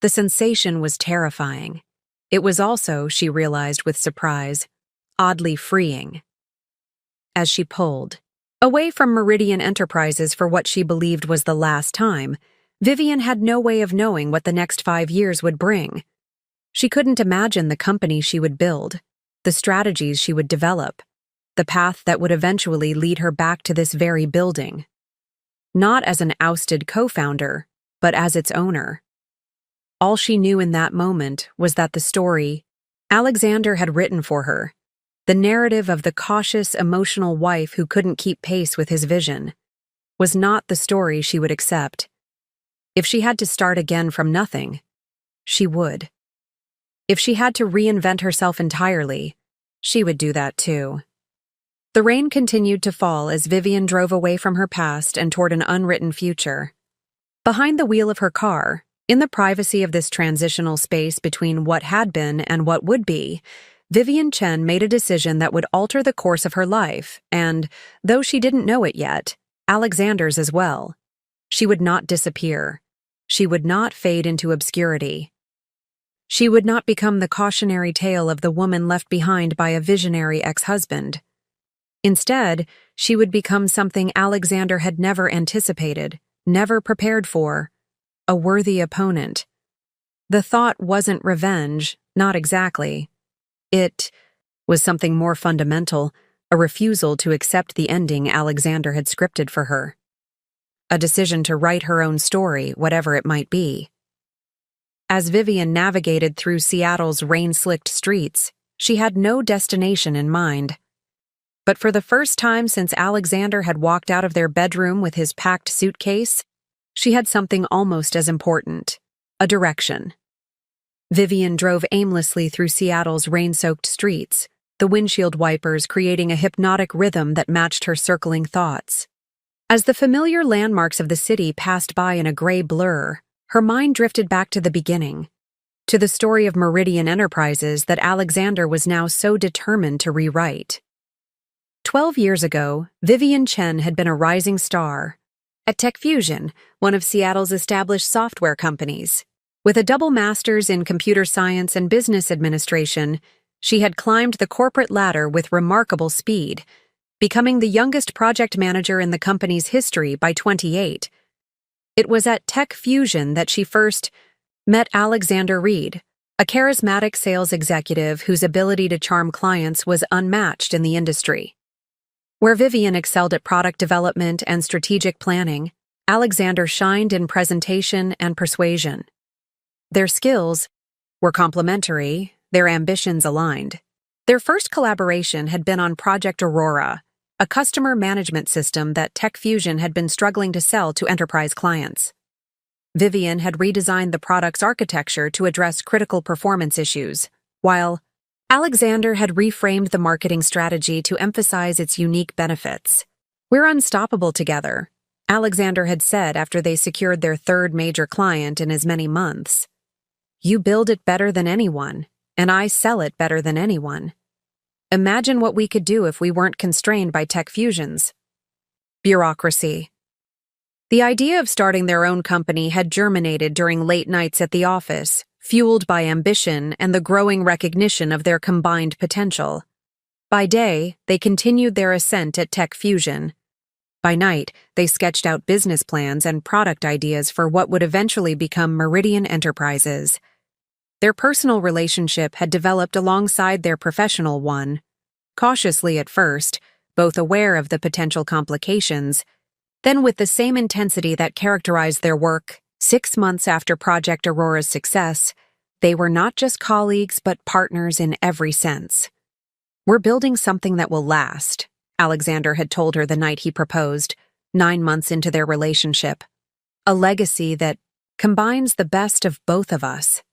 [SPEAKER 1] The sensation was terrifying. It was also, she realized with surprise, oddly freeing. As she pulled away from Meridian Enterprises for what she believed was the last time, Vivian had no way of knowing what the next 5 years would bring. She couldn't imagine the company she would build, the strategies she would develop, the path that would eventually lead her back to this very building. Not as an ousted co-founder, but as its owner. All she knew in that moment was that the story Alexander had written for her, the narrative of the cautious, emotional wife who couldn't keep pace with his vision, was not the story she would accept. If she had to start again from nothing, she would. If she had to reinvent herself entirely, she would do that too. The rain continued to fall as Vivian drove away from her past and toward an unwritten future. Behind the wheel of her car, in the privacy of this transitional space between what had been and what would be, Vivian Chen made a decision that would alter the course of her life and, though she didn't know it yet, Alexander's as well. She would not disappear. She would not fade into obscurity. She would not become the cautionary tale of the woman left behind by a visionary ex-husband. Instead, she would become something Alexander had never anticipated, never prepared for, a worthy opponent. The thought wasn't revenge, not exactly. It was something more fundamental, a refusal to accept the ending Alexander had scripted for her. A decision to write her own story, whatever it might be. As Vivian navigated through Seattle's rain-slicked streets, she had no destination in mind. But for the first time since Alexander had walked out of their bedroom with his packed suitcase, she had something almost as important, a direction. Vivian drove aimlessly through Seattle's rain-soaked streets, the windshield wipers creating a hypnotic rhythm that matched her circling thoughts. As the familiar landmarks of the city passed by in a gray blur, her mind drifted back to the beginning, to the story of Meridian Enterprises that Alexander was now so determined to rewrite. 12 years ago, Vivian Chen had been a rising star at TechFusion, one of Seattle's established software companies. With a double master's in computer science and business administration, she had climbed the corporate ladder with remarkable speed, becoming the youngest project manager in the company's history by 28. It was at TechFusion that she first met Alexander Reed, a charismatic sales executive whose ability to charm clients was unmatched in the industry. Where Vivian excelled at product development and strategic planning, Alexander shined in presentation and persuasion. Their skills were complementary, their ambitions aligned. Their first collaboration had been on Project Aurora, a customer management system that TechFusion had been struggling to sell to enterprise clients. Vivian had redesigned the product's architecture to address critical performance issues, while Alexander had reframed the marketing strategy to emphasize its unique benefits. "We're unstoppable together," Alexander had said after they secured their third major client in as many months. "You build it better than anyone, and I sell it better than anyone. Imagine what we could do if we weren't constrained by TechFusion's bureaucracy." The idea of starting their own company had germinated during late nights at the office, fueled by ambition and the growing recognition of their combined potential. By day, they continued their ascent at TechFusion. By night, they sketched out business plans and product ideas for what would eventually become Meridian Enterprises. Their personal relationship had developed alongside their professional one. Cautiously at first, both aware of the potential complications, then with the same intensity that characterized their work, 6 months after Project Aurora's success, they were not just colleagues but partners in every sense. "We're building something that will last," Alexander had told her the night he proposed, 9 months into their relationship. "A legacy that combines the best of both of us."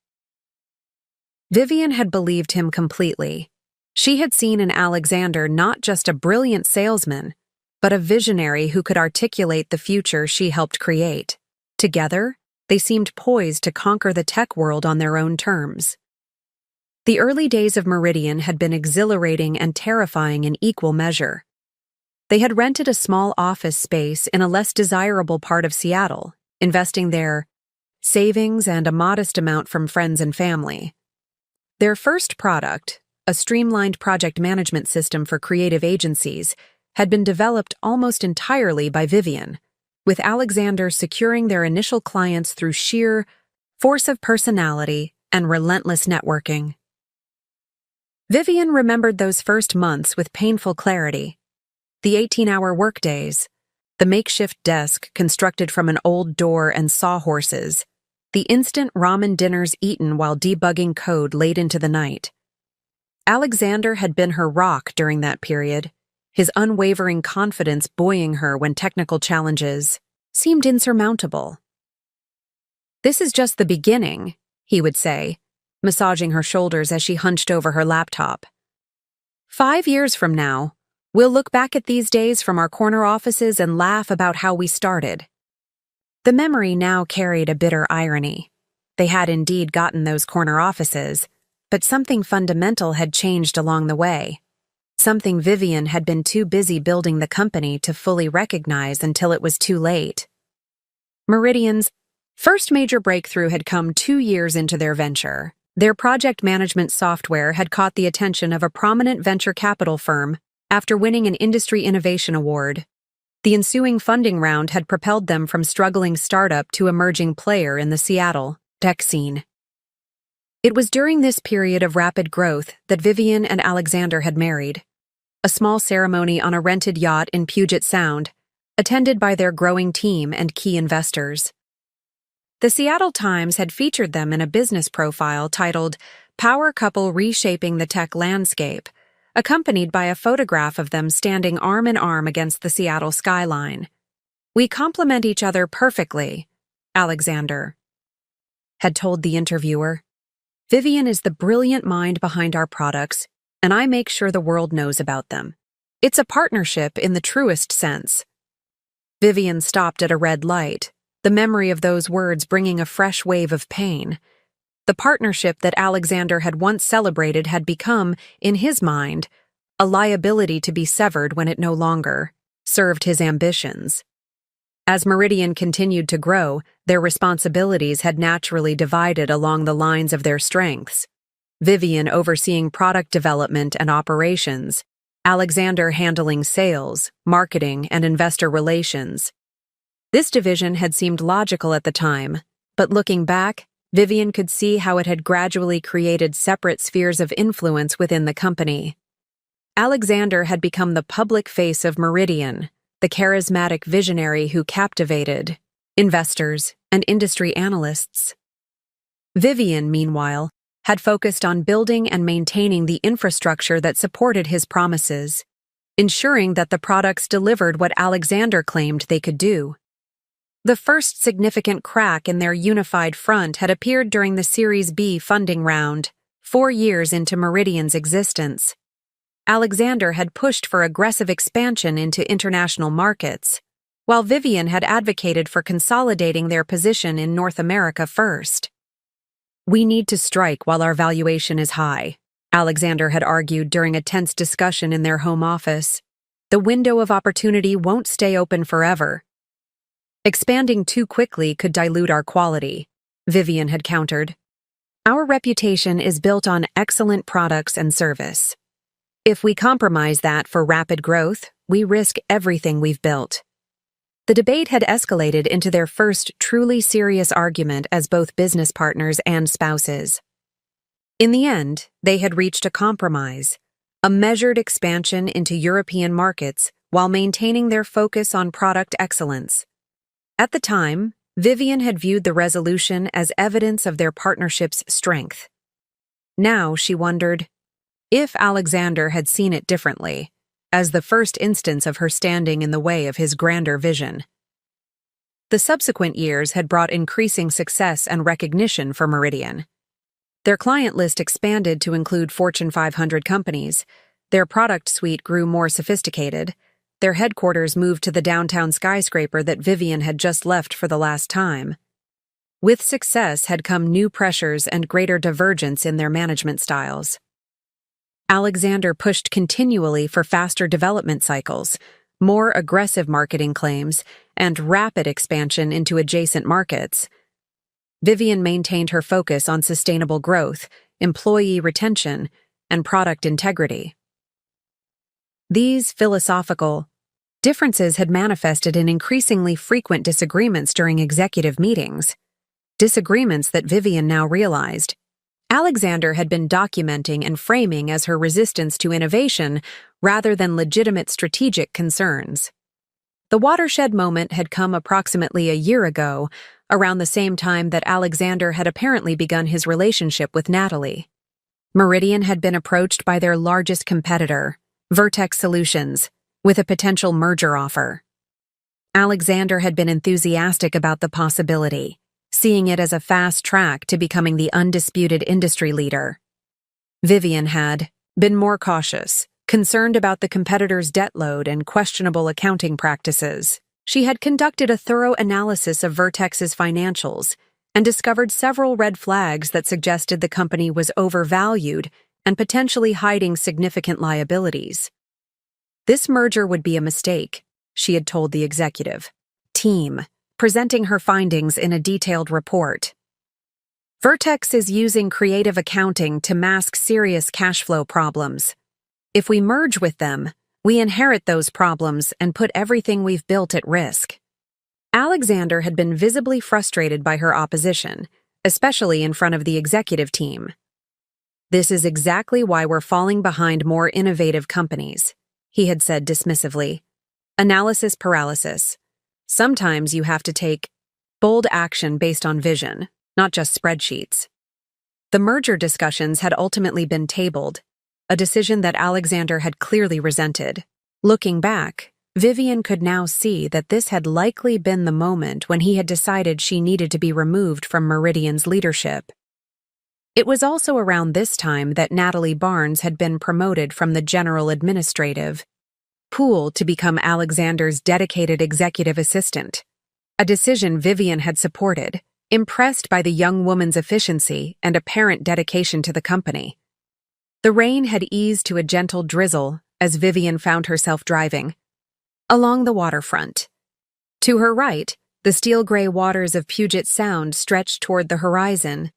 [SPEAKER 1] Vivian had believed him completely. She had seen in Alexander not just a brilliant salesman, but a visionary who could articulate the future she helped create. Together, they seemed poised to conquer the tech world on their own terms. The early days of Meridian had been exhilarating and terrifying in equal measure. They had rented a small office space in a less desirable part of Seattle, investing their savings and a modest amount from friends and family. Their first product, a streamlined project management system for creative agencies, had been developed almost entirely by Vivian, with Alexander securing their initial clients through sheer force of personality and relentless networking. Vivian remembered those first months with painful clarity. The 18-hour workdays, the makeshift desk constructed from an old door and sawhorses, the instant ramen dinners eaten while debugging code late into the night. Alexander had been her rock during that period, his unwavering confidence buoying her when technical challenges seemed insurmountable. "This is just the beginning," he would say, massaging her shoulders as she hunched over her laptop. "5 years from now, we'll look back at these days from our corner offices and laugh about how we started." The memory now carried a bitter irony. They had indeed gotten those corner offices, but something fundamental had changed along the way. Something Vivian had been too busy building the company to fully recognize until it was too late. Meridian's first major breakthrough had come 2 years into their venture. Their project management software had caught the attention of a prominent venture capital firm after winning an Industry Innovation Award. The ensuing funding round had propelled them from struggling startup to emerging player in the Seattle tech scene. It was during this period of rapid growth that Vivian and Alexander had married. A small ceremony on a rented yacht in Puget Sound, attended by their growing team and key investors. The Seattle Times had featured them in a business profile titled "Power Couple Reshaping the Tech Landscape," accompanied by a photograph of them standing arm in arm against the Seattle skyline. "We complement each other perfectly," Alexander had told the interviewer. "Vivian is the brilliant mind behind our products, and I make sure the world knows about them. It's a partnership in the truest sense." Vivian stopped at a red light, the memory of those words bringing a fresh wave of pain. The partnership that Alexander had once celebrated had become, in his mind, a liability to be severed when it no longer served his ambitions. As Meridian continued to grow, their responsibilities had naturally divided along the lines of their strengths. Vivian overseeing product development and operations, Alexander handling sales, marketing, and investor relations. This division had seemed logical at the time, but looking back, Vivian could see how it had gradually created separate spheres of influence within the company. Alexander had become the public face of Meridian, the charismatic visionary who captivated investors and industry analysts. Vivian, meanwhile, had focused on building and maintaining the infrastructure that supported his promises, ensuring that the products delivered what Alexander claimed they could do. The first significant crack in their unified front had appeared during the Series B funding round, 4 years into Meridian's existence. Alexander had pushed for aggressive expansion into international markets, while Vivian had advocated for consolidating their position in North America first. "We need to strike while our valuation is high," Alexander had argued during a tense discussion in their home office. "The window of opportunity won't stay open forever." "Expanding too quickly could dilute our quality," Vivian had countered. "Our reputation is built on excellent products and service. If we compromise that for rapid growth, we risk everything we've built." The debate had escalated into their first truly serious argument as both business partners and spouses. In the end, they had reached a compromise, a measured expansion into European markets while maintaining their focus on product excellence. At the time, Vivian had viewed the resolution as evidence of their partnership's strength. Now she wondered if Alexander had seen it differently, as the first instance of her standing in the way of his grander vision. The subsequent years had brought increasing success and recognition for Meridian. Their client list expanded to include Fortune 500 companies, their product suite grew more sophisticated, their headquarters moved to the downtown skyscraper that Vivian had just left for the last time. With success had come new pressures and greater divergence in their management styles. Alexander pushed continually for faster development cycles, more aggressive marketing claims, and rapid expansion into adjacent markets. Vivian maintained her focus on sustainable growth, employee retention, and product integrity. These philosophical differences had manifested in increasingly frequent disagreements during executive meetings, disagreements that Vivian now realized Alexander had been documenting and framing as her resistance to innovation rather than legitimate strategic concerns. The watershed moment had come approximately a year ago, around the same time that Alexander had apparently begun his relationship with Natalie. Meridian had been approached by their largest competitor, Vertex Solutions, with a potential merger offer. Alexander had been enthusiastic about the possibility, seeing it as a fast track to becoming the undisputed industry leader. Vivian had been more cautious, concerned about the competitor's debt load and questionable accounting practices. She had conducted a thorough analysis of Vertex's financials and discovered several red flags that suggested the company was overvalued and potentially hiding significant liabilities. This merger would be a mistake, she had told the executive team, presenting her findings in a detailed report. Vertex is using creative accounting to mask serious cash flow problems. If we merge with them, we inherit those problems and put everything we've built at risk. Alexander had been visibly frustrated by her opposition, especially in front of the executive team. "This is exactly why we're falling behind more innovative companies," he had said dismissively. "Analysis paralysis. Sometimes you have to take bold action based on vision, not just spreadsheets." The merger discussions had ultimately been tabled, a decision that Alexander had clearly resented. Looking back, Vivian could now see that this had likely been the moment when he had decided she needed to be removed from Meridian's leadership. It was also around this time that Natalie Barnes had been promoted from the general administrative pool to become Alexander's dedicated executive assistant, a decision Vivian had supported, impressed by the young woman's efficiency and apparent dedication to the company. The rain had eased to a gentle drizzle as Vivian found herself driving along the waterfront. To her right, the steel-gray waters of Puget Sound stretched toward the horizon.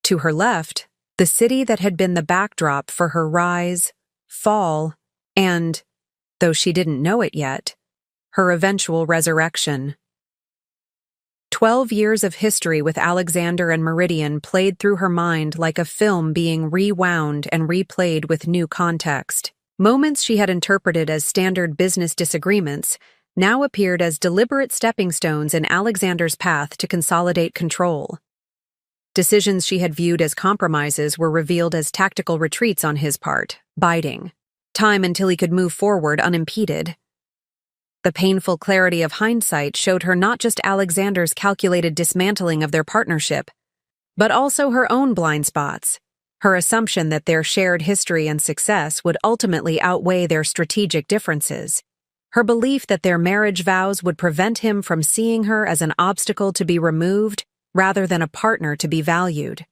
[SPEAKER 1] To her left, the city that had been the backdrop for her rise, fall, and, though she didn't know it yet, her eventual resurrection. 12 years of history with Alexander and Meridian played through her mind like a film being rewound and replayed with new context. Moments she had interpreted as standard business disagreements now appeared as deliberate stepping stones in Alexander's path to consolidate control. Decisions she had viewed as compromises were revealed as tactical retreats on his part, biding time until he could move forward unimpeded. The painful clarity of hindsight showed her not just Alexander's calculated dismantling of their partnership, but also her own blind spots, her assumption that their shared history and success would ultimately outweigh their strategic differences, her belief that their marriage vows would prevent him from seeing her as an obstacle to be removed rather than a partner to be valued.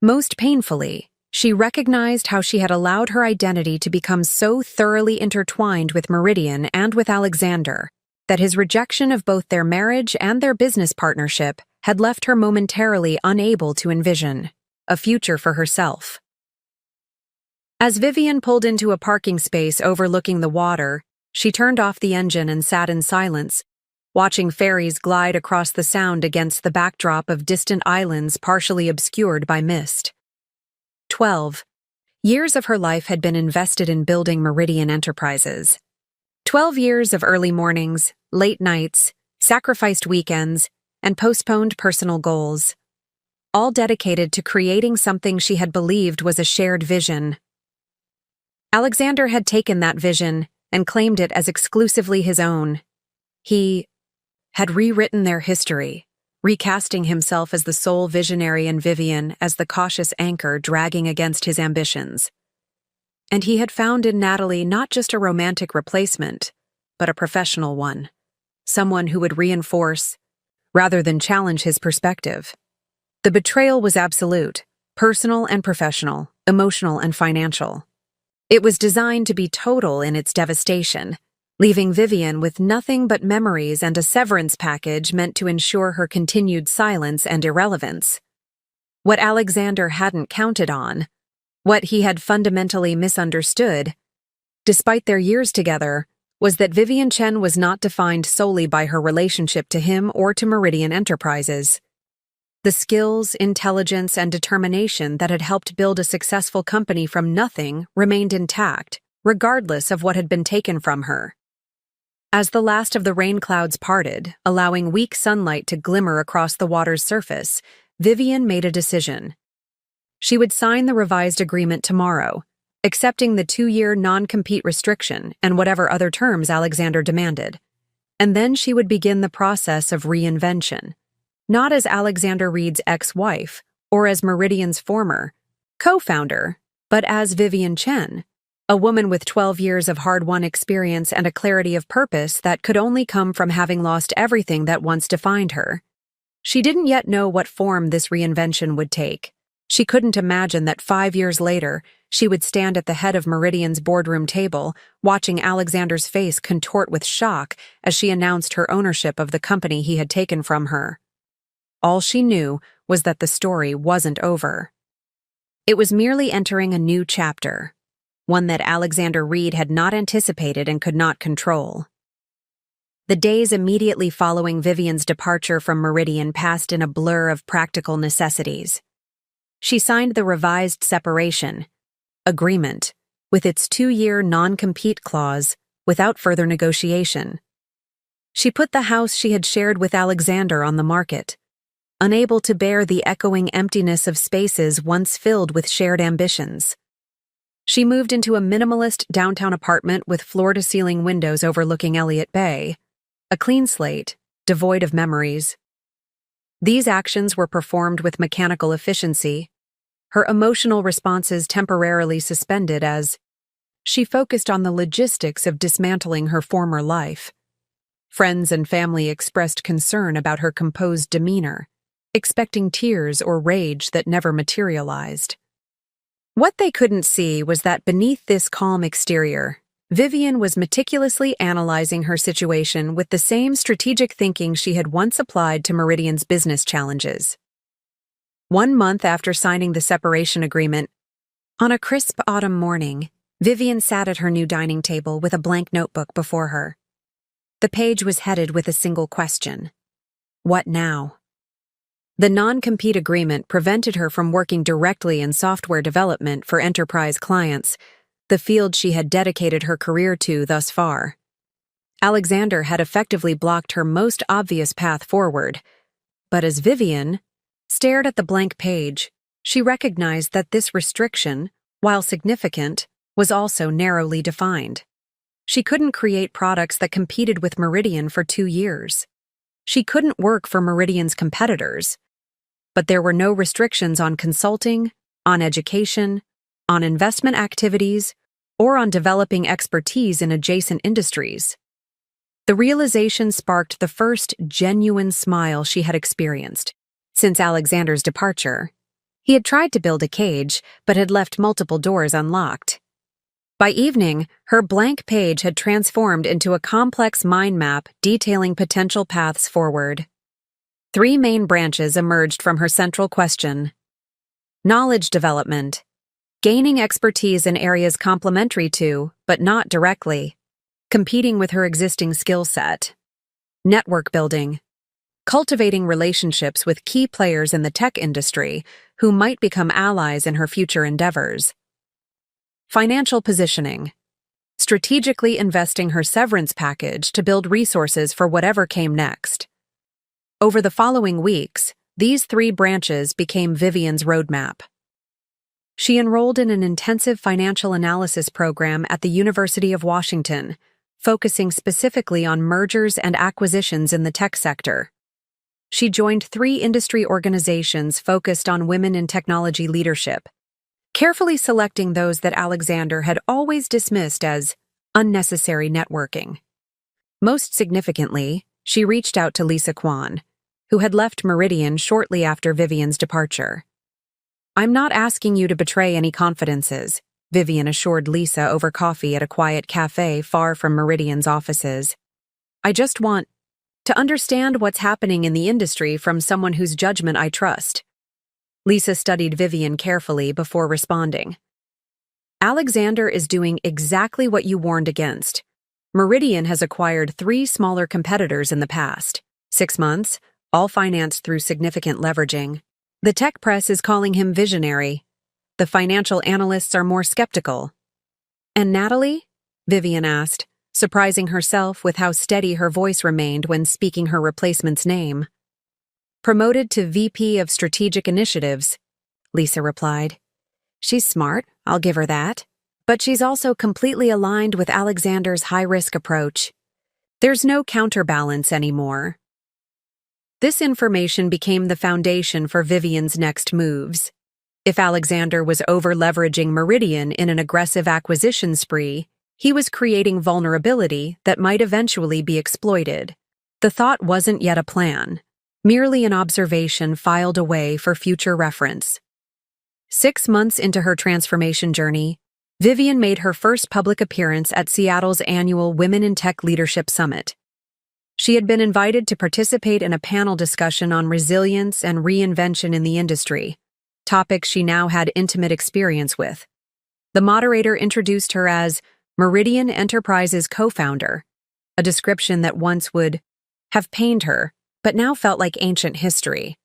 [SPEAKER 1] Most painfully, she recognized how she had allowed her identity to become so thoroughly intertwined with Meridian and with Alexander that his rejection of both their marriage and their business partnership had left her momentarily unable to envision a future for herself. As Vivian pulled into a parking space overlooking the water, she turned off the engine and sat in silence, watching ferries glide across the Sound against the backdrop of distant islands partially obscured by mist. 12 years of her life had been invested in building Meridian Enterprises. 12 years of early mornings, late nights, sacrificed weekends, and postponed personal goals, all dedicated to creating something she had believed was a shared vision. Alexander had taken that vision and claimed it as exclusively his own. He had rewritten their history, recasting himself as the sole visionary and Vivian as the cautious anchor dragging against his ambitions. And he had found in Natalie not just a romantic replacement, but a professional one, someone who would reinforce, rather than challenge his perspective. The betrayal was absolute, personal and professional, emotional and financial. It was designed to be total in its devastation, leaving Vivian with nothing but memories and a severance package meant to ensure her continued silence and irrelevance. What Alexander hadn't counted on, what he had fundamentally misunderstood, despite their years together, was that Vivian Chen was not defined solely by her relationship to him or to Meridian Enterprises. The skills, intelligence, and determination that had helped build a successful company from nothing remained intact, regardless of what had been taken from her. As the last of the rain clouds parted, allowing weak sunlight to glimmer across the water's surface, Vivian made a decision. She would sign the revised agreement tomorrow, accepting the 2-year non-compete restriction and whatever other terms Alexander demanded. And then she would begin the process of reinvention, not as Alexander Reed's ex-wife or as Meridian's former co-founder, but as Vivian Chen, a woman with 12 years of hard-won experience and a clarity of purpose that could only come from having lost everything that once defined her. She didn't yet know what form this reinvention would take. She couldn't imagine that 5 years later, she would stand at the head of Meridian's boardroom table, watching Alexander's face contort with shock as she announced her ownership of the company he had taken from her. All she knew was that the story wasn't over. It was merely entering a new chapter, one that Alexander Reed had not anticipated and could not control. The days immediately following Vivian's departure from Meridian passed in a blur of practical necessities. She signed the revised separation agreement, with its 2-year non-compete clause, without further negotiation. She put the house she had shared with Alexander on the market, unable to bear the echoing emptiness of spaces once filled with shared ambitions. She moved into a minimalist downtown apartment with floor-to-ceiling windows overlooking Elliott Bay, a clean slate, devoid of memories. These actions were performed with mechanical efficiency, her emotional responses temporarily suspended as she focused on the logistics of dismantling her former life. Friends and family expressed concern about her composed demeanor, expecting tears or rage that never materialized. What they couldn't see was that beneath this calm exterior, Vivian was meticulously analyzing her situation with the same strategic thinking she had once applied to Meridian's business challenges. 1 month after signing the separation agreement, on a crisp autumn morning, Vivian sat at her new dining table with a blank notebook before her. The page was headed with a single question. What now? The non-compete agreement prevented her from working directly in software development for enterprise clients, the field she had dedicated her career to thus far. Alexander had effectively blocked her most obvious path forward, but as Vivian stared at the blank page, she recognized that this restriction, while significant, was also narrowly defined. She couldn't create products that competed with Meridian for 2 years. She couldn't work for Meridian's competitors. But there were no restrictions on consulting, on education, on investment activities, or on developing expertise in adjacent industries. The realization sparked the first genuine smile she had experienced since Alexander's departure. He had tried to build a cage, but had left multiple doors unlocked. By evening, her blank page had transformed into a complex mind map detailing potential paths forward. 3 main branches emerged from her central question: knowledge development, gaining expertise in areas complementary to, but not directly, competing with her existing skill set; network building, cultivating relationships with key players in the tech industry who might become allies in her future endeavors; financial positioning, strategically investing her severance package to build resources for whatever came next. Over the following weeks, these 3 branches became Vivian's roadmap. She enrolled in an intensive financial analysis program at the University of Washington, focusing specifically on mergers and acquisitions in the tech sector. She joined 3 industry organizations focused on women in technology leadership, carefully selecting those that Alexander had always dismissed as unnecessary networking. Most significantly, she reached out to Lisa Kwan, who had left Meridian shortly after Vivian's departure. "I'm not asking you to betray any confidences," Vivian assured Lisa over coffee at a quiet cafe far from Meridian's offices. "I just want to understand what's happening in the industry from someone whose judgment I trust." Lisa studied Vivian carefully before responding. "Alexander is doing exactly what you warned against. Meridian has acquired 3 smaller competitors in the past 6 months, all financed through significant leveraging. The tech press is calling him visionary. The financial analysts are more skeptical." "And Natalie?" Vivian asked, surprising herself with how steady her voice remained when speaking her replacement's name. "Promoted to VP of Strategic Initiatives," Lisa replied. "She's smart, I'll give her that. But she's also completely aligned with Alexander's high-risk approach. There's no counterbalance anymore." This information became the foundation for Vivian's next moves. If Alexander was over-leveraging Meridian in an aggressive acquisition spree, he was creating vulnerability that might eventually be exploited. The thought wasn't yet a plan, merely an observation filed away for future reference. 6 months into her transformation journey, Vivian made her first public appearance at Seattle's annual Women in Tech Leadership Summit. She had been invited to participate in a panel discussion on resilience and reinvention in the industry, topics she now had intimate experience with. The moderator introduced her as Meridian Enterprises co-founder, a description that once would have pained her, but now felt like ancient history.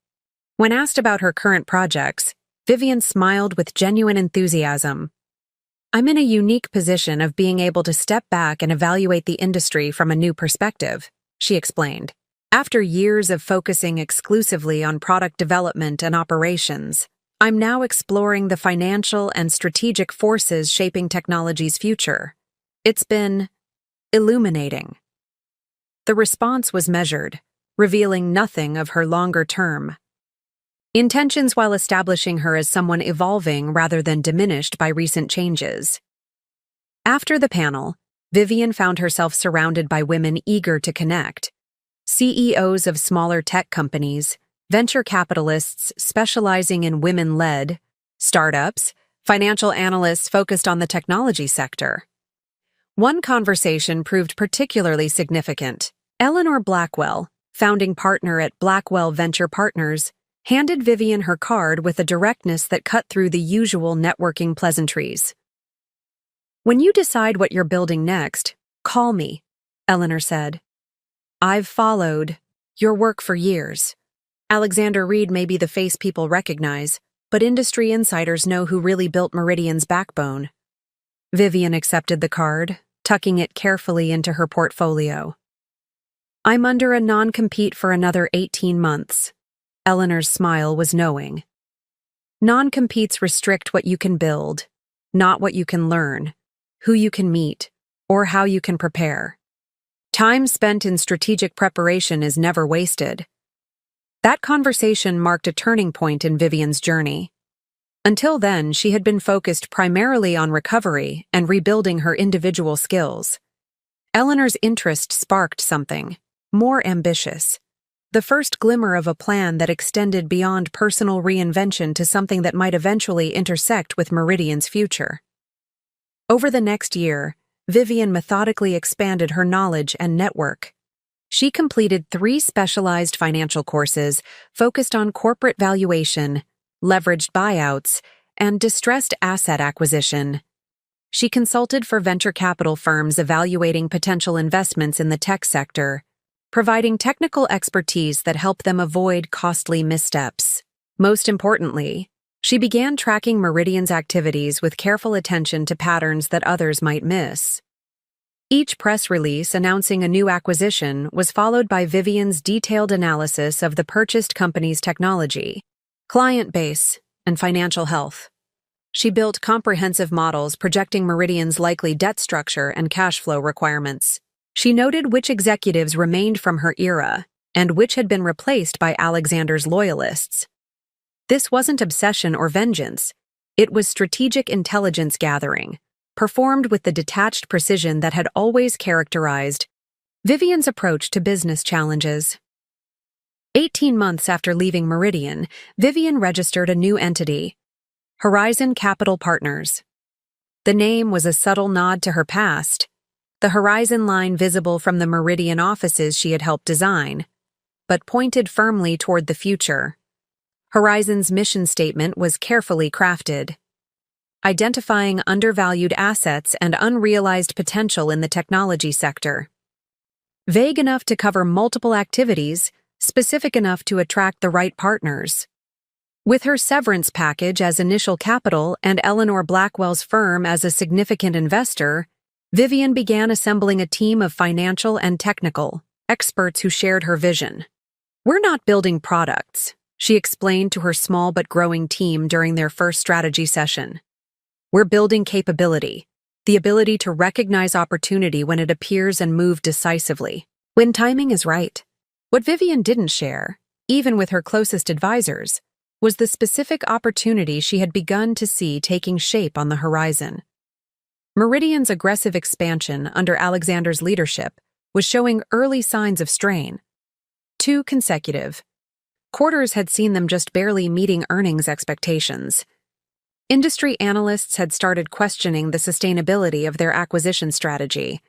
[SPEAKER 1] When asked about her current projects, Vivian smiled with genuine enthusiasm. "I'm in a unique position of being able to step back and evaluate the industry from a new perspective," she explained. "After years of focusing exclusively on product development and operations, I'm now exploring the financial and strategic forces shaping technology's future. It's been illuminating." The response was measured, revealing nothing of her longer-term intentions while establishing her as someone evolving rather than diminished by recent changes. After the panel, Vivian found herself surrounded by women eager to connect. CEOs of smaller tech companies, venture capitalists specializing in women-led startups, financial analysts focused on the technology sector. One conversation proved particularly significant. Eleanor Blackwell, founding partner at Blackwell Venture Partners, handed Vivian her card with a directness that cut through the usual networking pleasantries. "When you decide what you're building next, call me," Eleanor said. "I've followed Your work for years. Alexander Reed may be the face people recognize, but industry insiders know who really built Meridian's backbone. Vivian accepted the card, tucking it carefully into her portfolio. I'm under a non-compete for another 18 months. Eleanor's smile was knowing. Non-competes restrict what you can build, not what you can learn, who you can meet, or how you can prepare. Time spent in strategic preparation is never wasted. That conversation marked a turning point in Vivian's journey. Until then, she had been focused primarily on recovery and rebuilding her individual skills. Eleanor's interest sparked something more ambitious. The first glimmer of a plan that extended beyond personal reinvention to something that might eventually intersect with Meridian's future. Over the next year, Vivian methodically expanded her knowledge and network. She completed 3 specialized financial courses focused on corporate valuation, leveraged buyouts, and distressed asset acquisition. She consulted for venture capital firms evaluating potential investments in the tech sector, providing technical expertise that helped them avoid costly missteps. Most importantly, she began tracking Meridian's activities with careful attention to patterns that others might miss. Each press release announcing a new acquisition was followed by Vivian's detailed analysis of the purchased company's technology, client base, and financial health. She built comprehensive models projecting Meridian's likely debt structure and cash flow requirements. She noted which executives remained from her era and which had been replaced by Alexander's loyalists. This wasn't obsession or vengeance. It was strategic intelligence gathering, performed with the detached precision that had always characterized Vivian's approach to business challenges. 18 months after leaving Meridian, Vivian registered a new entity, Horizon Capital Partners. The name was a subtle nod to her past, the horizon line visible from the Meridian offices she had helped design, but pointed firmly toward the future. Horizon's mission statement was carefully crafted, identifying undervalued assets and unrealized potential in the technology sector. Vague enough to cover multiple activities, specific enough to attract the right partners. With her severance package as initial capital and Eleanor Blackwell's firm as a significant investor, Vivian began assembling a team of financial and technical experts who shared her vision. We're not building products, she explained to her small but growing team during their first strategy session. We're building capability, the ability to recognize opportunity when it appears and move decisively, when timing is right. What Vivian didn't share, even with her closest advisors, was the specific opportunity she had begun to see taking shape on the horizon. Meridian's aggressive expansion under Alexander's leadership was showing early signs of strain. 2 consecutive quarters had seen them just barely meeting earnings expectations. Industry analysts had started questioning the sustainability of their acquisition strategy.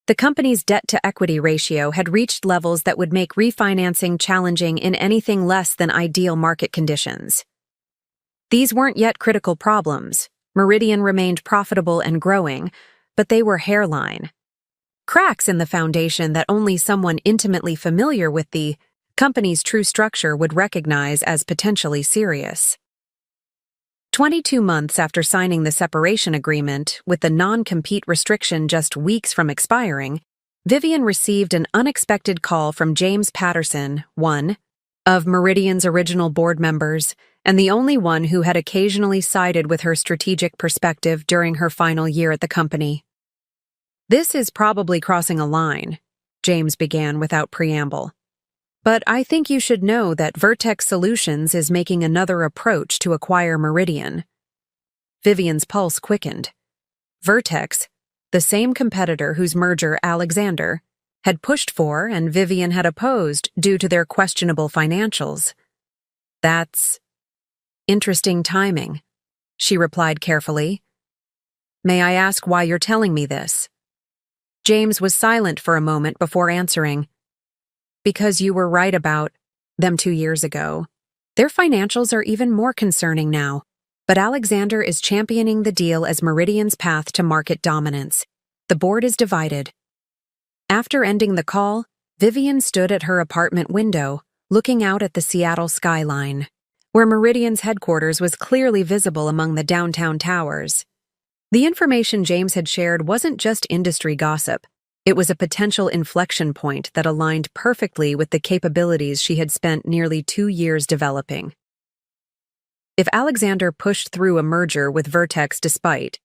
[SPEAKER 1] The company's debt-to-equity ratio had reached levels that would make refinancing challenging in anything less than ideal market conditions. These weren't yet critical problems. Meridian remained profitable and growing, but they were hairline. Cracks in the foundation that only someone intimately familiar with the company's true structure would recognize as potentially serious. 22 months after signing the separation agreement, with the non-compete restriction just weeks from expiring, Vivian received an unexpected call from James Patterson, one of Meridian's original board members, and the only one who had occasionally sided with her strategic perspective during her final year at the company. This is probably crossing a line, James began without preamble. But I think you should know that Vertex Solutions is making another approach to acquire Meridian. Vivian's pulse quickened. Vertex, the same competitor whose merger Alexander had pushed for and Vivian had opposed due to their questionable financials. That's interesting timing, she replied carefully. May I ask why you're telling me this? James was silent for a moment before answering. Because you were right about them 2 years ago. Their financials are even more concerning now, but Alexander is championing the deal as Meridian's path to market dominance. The board is divided. After ending the call, Vivian stood at her apartment window, looking out at the Seattle skyline, where Meridian's headquarters was clearly visible among the downtown towers. The information James had shared wasn't just industry gossip. It was a potential inflection point that aligned perfectly with the capabilities she had spent nearly 2 years developing. If Alexander pushed through a merger with Vertex despite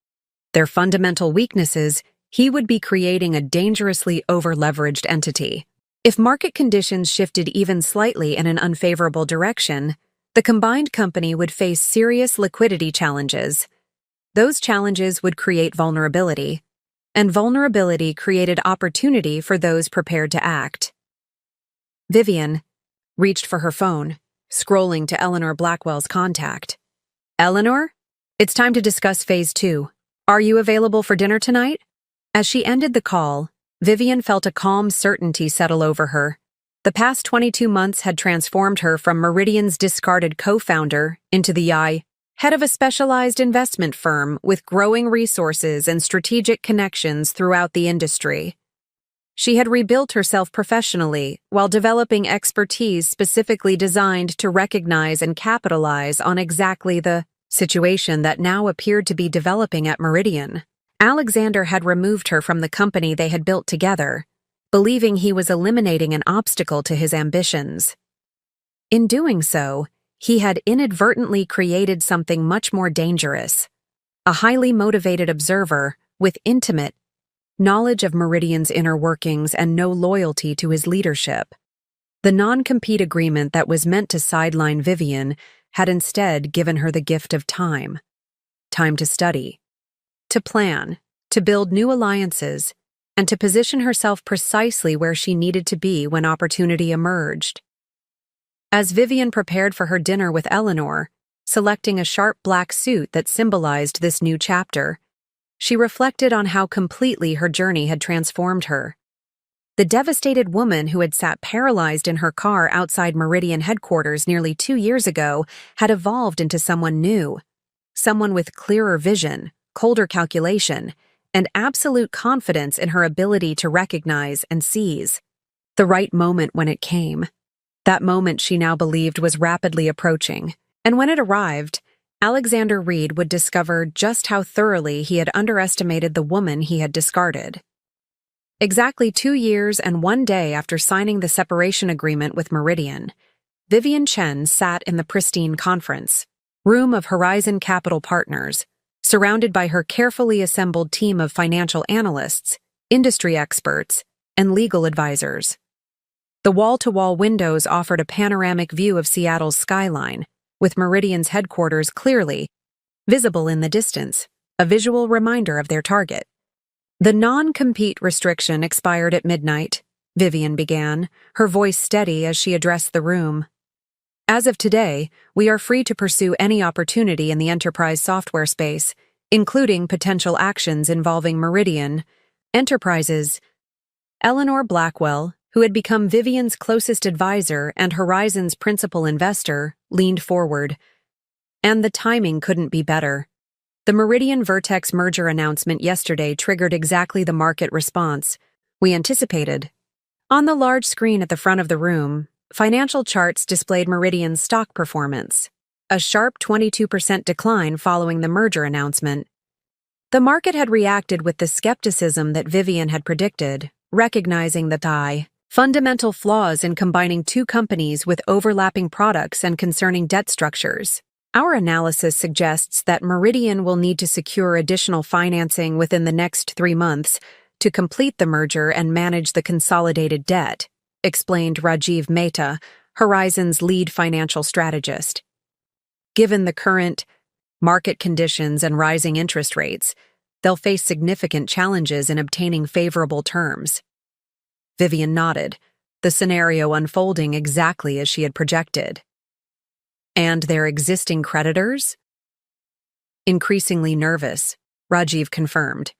[SPEAKER 1] their fundamental weaknesses, he would be creating a dangerously over-leveraged entity. If market conditions shifted even slightly in an unfavorable direction, the combined company would face serious liquidity challenges. Those challenges would create vulnerability, and vulnerability created opportunity for those prepared to act. Vivian reached for her phone, scrolling to Eleanor Blackwell's contact. "Eleanor? It's time to discuss Phase 2. Are you available for dinner tonight?" As she ended the call, Vivian felt a calm certainty settle over her. The past 22 months had transformed her from Meridian's discarded co-founder into the head of a specialized investment firm with growing resources and strategic connections throughout the industry. She had rebuilt herself professionally while developing expertise specifically designed to recognize and capitalize on exactly the situation that now appeared to be developing at Meridian. Alexander had removed her from the company they had built together, believing he was eliminating an obstacle to his ambitions. In doing so, he had inadvertently created something much more dangerous: a highly motivated observer with intimate knowledge of Meridian's inner workings and no loyalty to his leadership. The non-compete agreement that was meant to sideline Vivian had instead given her the gift of time. Time to study, to plan, to build new alliances, and to position herself precisely where she needed to be when opportunity emerged. As Vivian prepared for her dinner with Eleanor, selecting a sharp black suit that symbolized this new chapter, she reflected on how completely her journey had transformed her. The devastated woman who had sat paralyzed in her car outside Meridian headquarters nearly 2 years ago had evolved into someone new, someone with clearer vision, colder calculation, and absolute confidence in her ability to recognize and seize the right moment when it came. That moment she now believed was rapidly approaching, and when it arrived, Alexander Reed would discover just how thoroughly he had underestimated the woman he had discarded. Exactly 2 years and 1 day after signing the separation agreement with Meridian, Vivian Chen sat in the pristine conference room of Horizon Capital Partners, surrounded by her carefully assembled team of financial analysts, industry experts, and legal advisors. The wall-to-wall windows offered a panoramic view of Seattle's skyline, with Meridian's headquarters clearly visible in the distance, a visual reminder of their target. "The non-compete restriction expired at midnight," Vivian began, her voice steady as she addressed the room. "As of today, we are free to pursue any opportunity in the enterprise software space, including potential actions involving Meridian Enterprises." Eleanor Blackwell, who had become Vivian's closest advisor and Horizon's principal investor, leaned forward. "And the timing couldn't be better. The Meridian-Vertex merger announcement yesterday triggered exactly the market response we anticipated." On the large screen at the front of the room, financial charts displayed Meridian's stock performance, a sharp 22% decline following the merger announcement. The market had reacted with the skepticism that Vivian had predicted, recognizing the fundamental flaws in combining two companies with overlapping products and concerning debt structures. "Our analysis suggests that Meridian will need to secure additional financing within the next 3 months to complete the merger and manage the consolidated debt," explained Rajiv Mehta, Horizon's lead financial strategist. "Given the current market conditions and rising interest rates, they'll face significant challenges in obtaining favorable terms." Vivian nodded, the scenario unfolding exactly as she had projected. "And their existing creditors?" Increasingly nervous, Rajiv confirmed.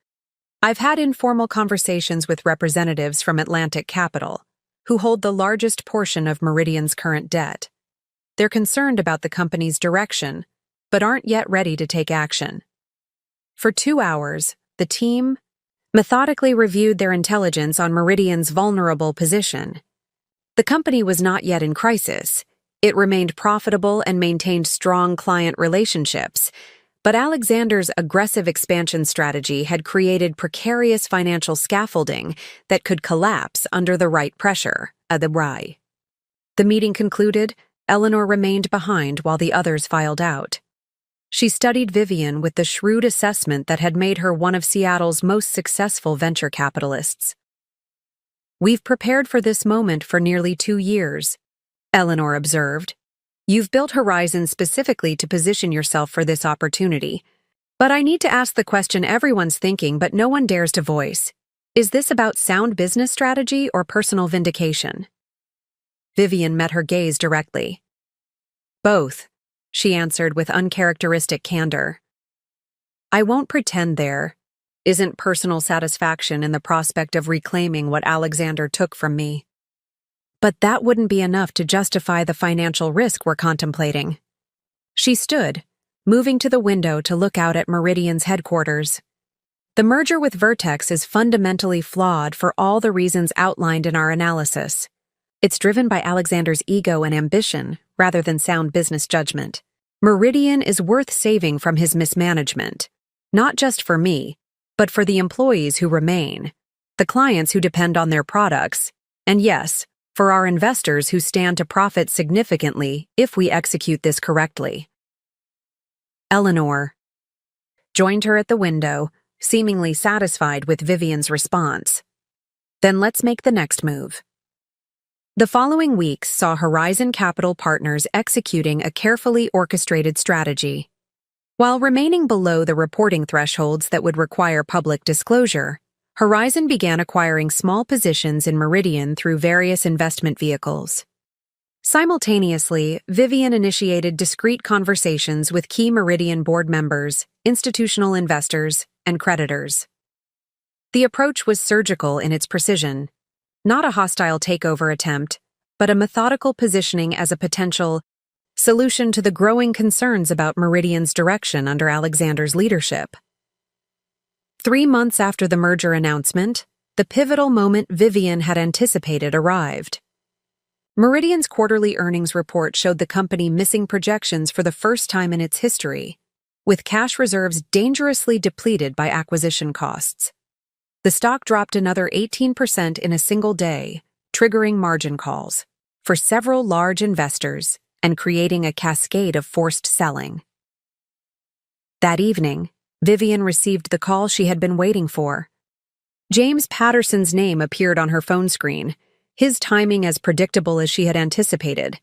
[SPEAKER 1] "I've had informal conversations with representatives from Atlantic Capital, who hold the largest portion of Meridian's current debt. They're concerned about the company's direction, but aren't yet ready to take action." For 2 hours, the team methodically reviewed their intelligence on Meridian's vulnerable position. The company was not yet in crisis. It remained profitable and maintained strong client relationships, but Alexander's aggressive expansion strategy had created precarious financial scaffolding that could collapse under the right pressure. The meeting concluded. Eleanor remained behind while the others filed out. She studied Vivian with the shrewd assessment that had made her one of Seattle's most successful venture capitalists. "We've prepared for this moment for nearly 2 years," Eleanor observed. "You've built Horizon specifically to position yourself for this opportunity. But I need to ask the question everyone's thinking but no one dares to voice. Is this about sound business strategy or personal vindication?" Vivian met her gaze directly. "Both," she answered with uncharacteristic candor. "I won't pretend there isn't personal satisfaction in the prospect of reclaiming what Alexander took from me. But that wouldn't be enough to justify the financial risk we're contemplating." She stood, moving to the window to look out at Meridian's headquarters. "The merger with Vertex is fundamentally flawed for all the reasons outlined in our analysis. It's driven by Alexander's ego and ambition, rather than sound business judgment. Meridian is worth saving from his mismanagement, not just for me, but for the employees who remain, the clients who depend on their products, and yes, for our investors who stand to profit significantly if we execute this correctly." Eleanor joined her at the window, seemingly satisfied with Vivian's response. "Then let's make the next move." The following weeks saw Horizon Capital Partners executing a carefully orchestrated strategy. While remaining below the reporting thresholds that would require public disclosure, Horizon began acquiring small positions in Meridian through various investment vehicles. Simultaneously, Vivian initiated discreet conversations with key Meridian board members, institutional investors, and creditors. The approach was surgical in its precision. Not a hostile takeover attempt, but a methodical positioning as a potential solution to the growing concerns about Meridian's direction under Alexander's leadership. 3 months after the merger announcement, the pivotal moment Vivian had anticipated arrived. Meridian's quarterly earnings report showed the company missing projections for the first time in its history, with cash reserves dangerously depleted by acquisition costs. The stock dropped another 18% in a single day, triggering margin calls for several large investors and creating a cascade of forced selling. That evening, Vivian received the call she had been waiting for. James Patterson's name appeared on her phone screen, his timing as predictable as she had anticipated.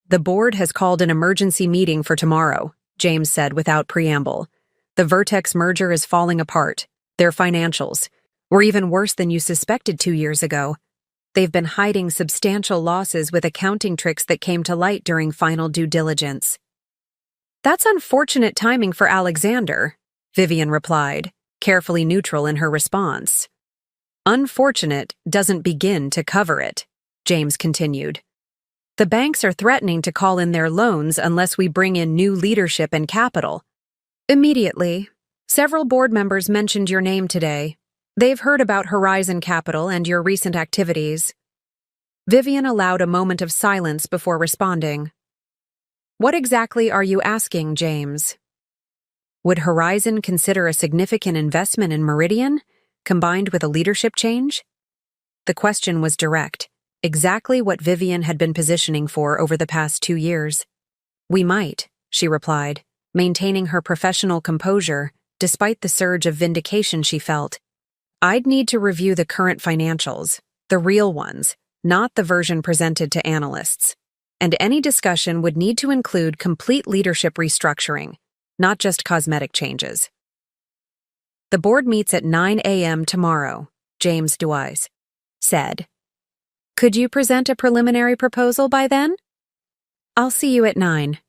[SPEAKER 1] "The board has called an emergency meeting for tomorrow," James said without preamble. "The Vertex merger is falling apart. Their financials were even worse than you suspected 2 years ago. They've been hiding substantial losses with accounting tricks that came to light during final due diligence." "That's unfortunate timing for Alexander," Vivian replied, carefully neutral in her response. "Unfortunate doesn't begin to cover it," James continued. "The banks are threatening to call in their loans unless we bring in new leadership and capital. Immediately, several board members mentioned your name today. They've heard about Horizon Capital and your recent activities." Vivian allowed a moment of silence before responding. "What exactly are you asking, James?" Would Horizon consider a significant investment in Meridian, combined with a leadership change? The question was direct, exactly what Vivian had been positioning for over the past 2 years. "We might," she replied, maintaining her professional composure despite the surge of vindication she felt. "I'd need to review the current financials, the real ones, not the version presented to analysts. And any discussion would need to include complete leadership restructuring, not just cosmetic changes." "The board meets at 9 a.m. tomorrow," James Dewise said. "Could you present a preliminary proposal by then?" "I'll see you at 9,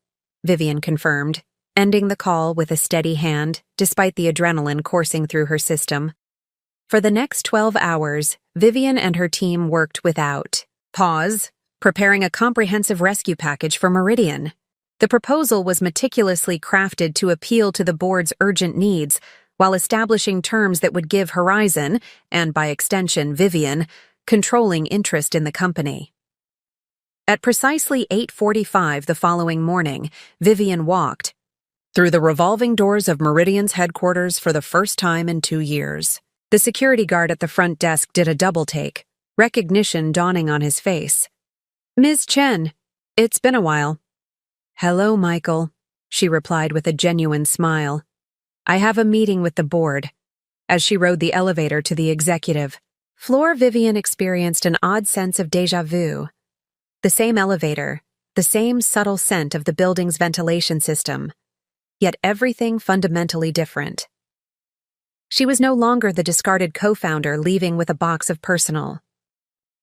[SPEAKER 1] Vivian confirmed, ending the call with a steady hand, despite the adrenaline coursing through her system. For the next 12 hours, Vivian and her team worked without pause, preparing a comprehensive rescue package for Meridian. The proposal was meticulously crafted to appeal to the board's urgent needs, while establishing terms that would give Horizon, and by extension Vivian, controlling interest in the company. At precisely 8:45 the following morning, Vivian walked through the revolving doors of Meridian's headquarters for the first time in 2 years. The security guard at the front desk did a double-take, recognition dawning on his face. "Ms. Chen, it's been a while." "Hello, Michael," she replied with a genuine smile. "I have a meeting with the board." As she rode the elevator to the executive floor, Vivian experienced an odd sense of déjà vu. The same elevator, the same subtle scent of the building's ventilation system, yet everything fundamentally different. She was no longer the discarded co-founder leaving with a box of personal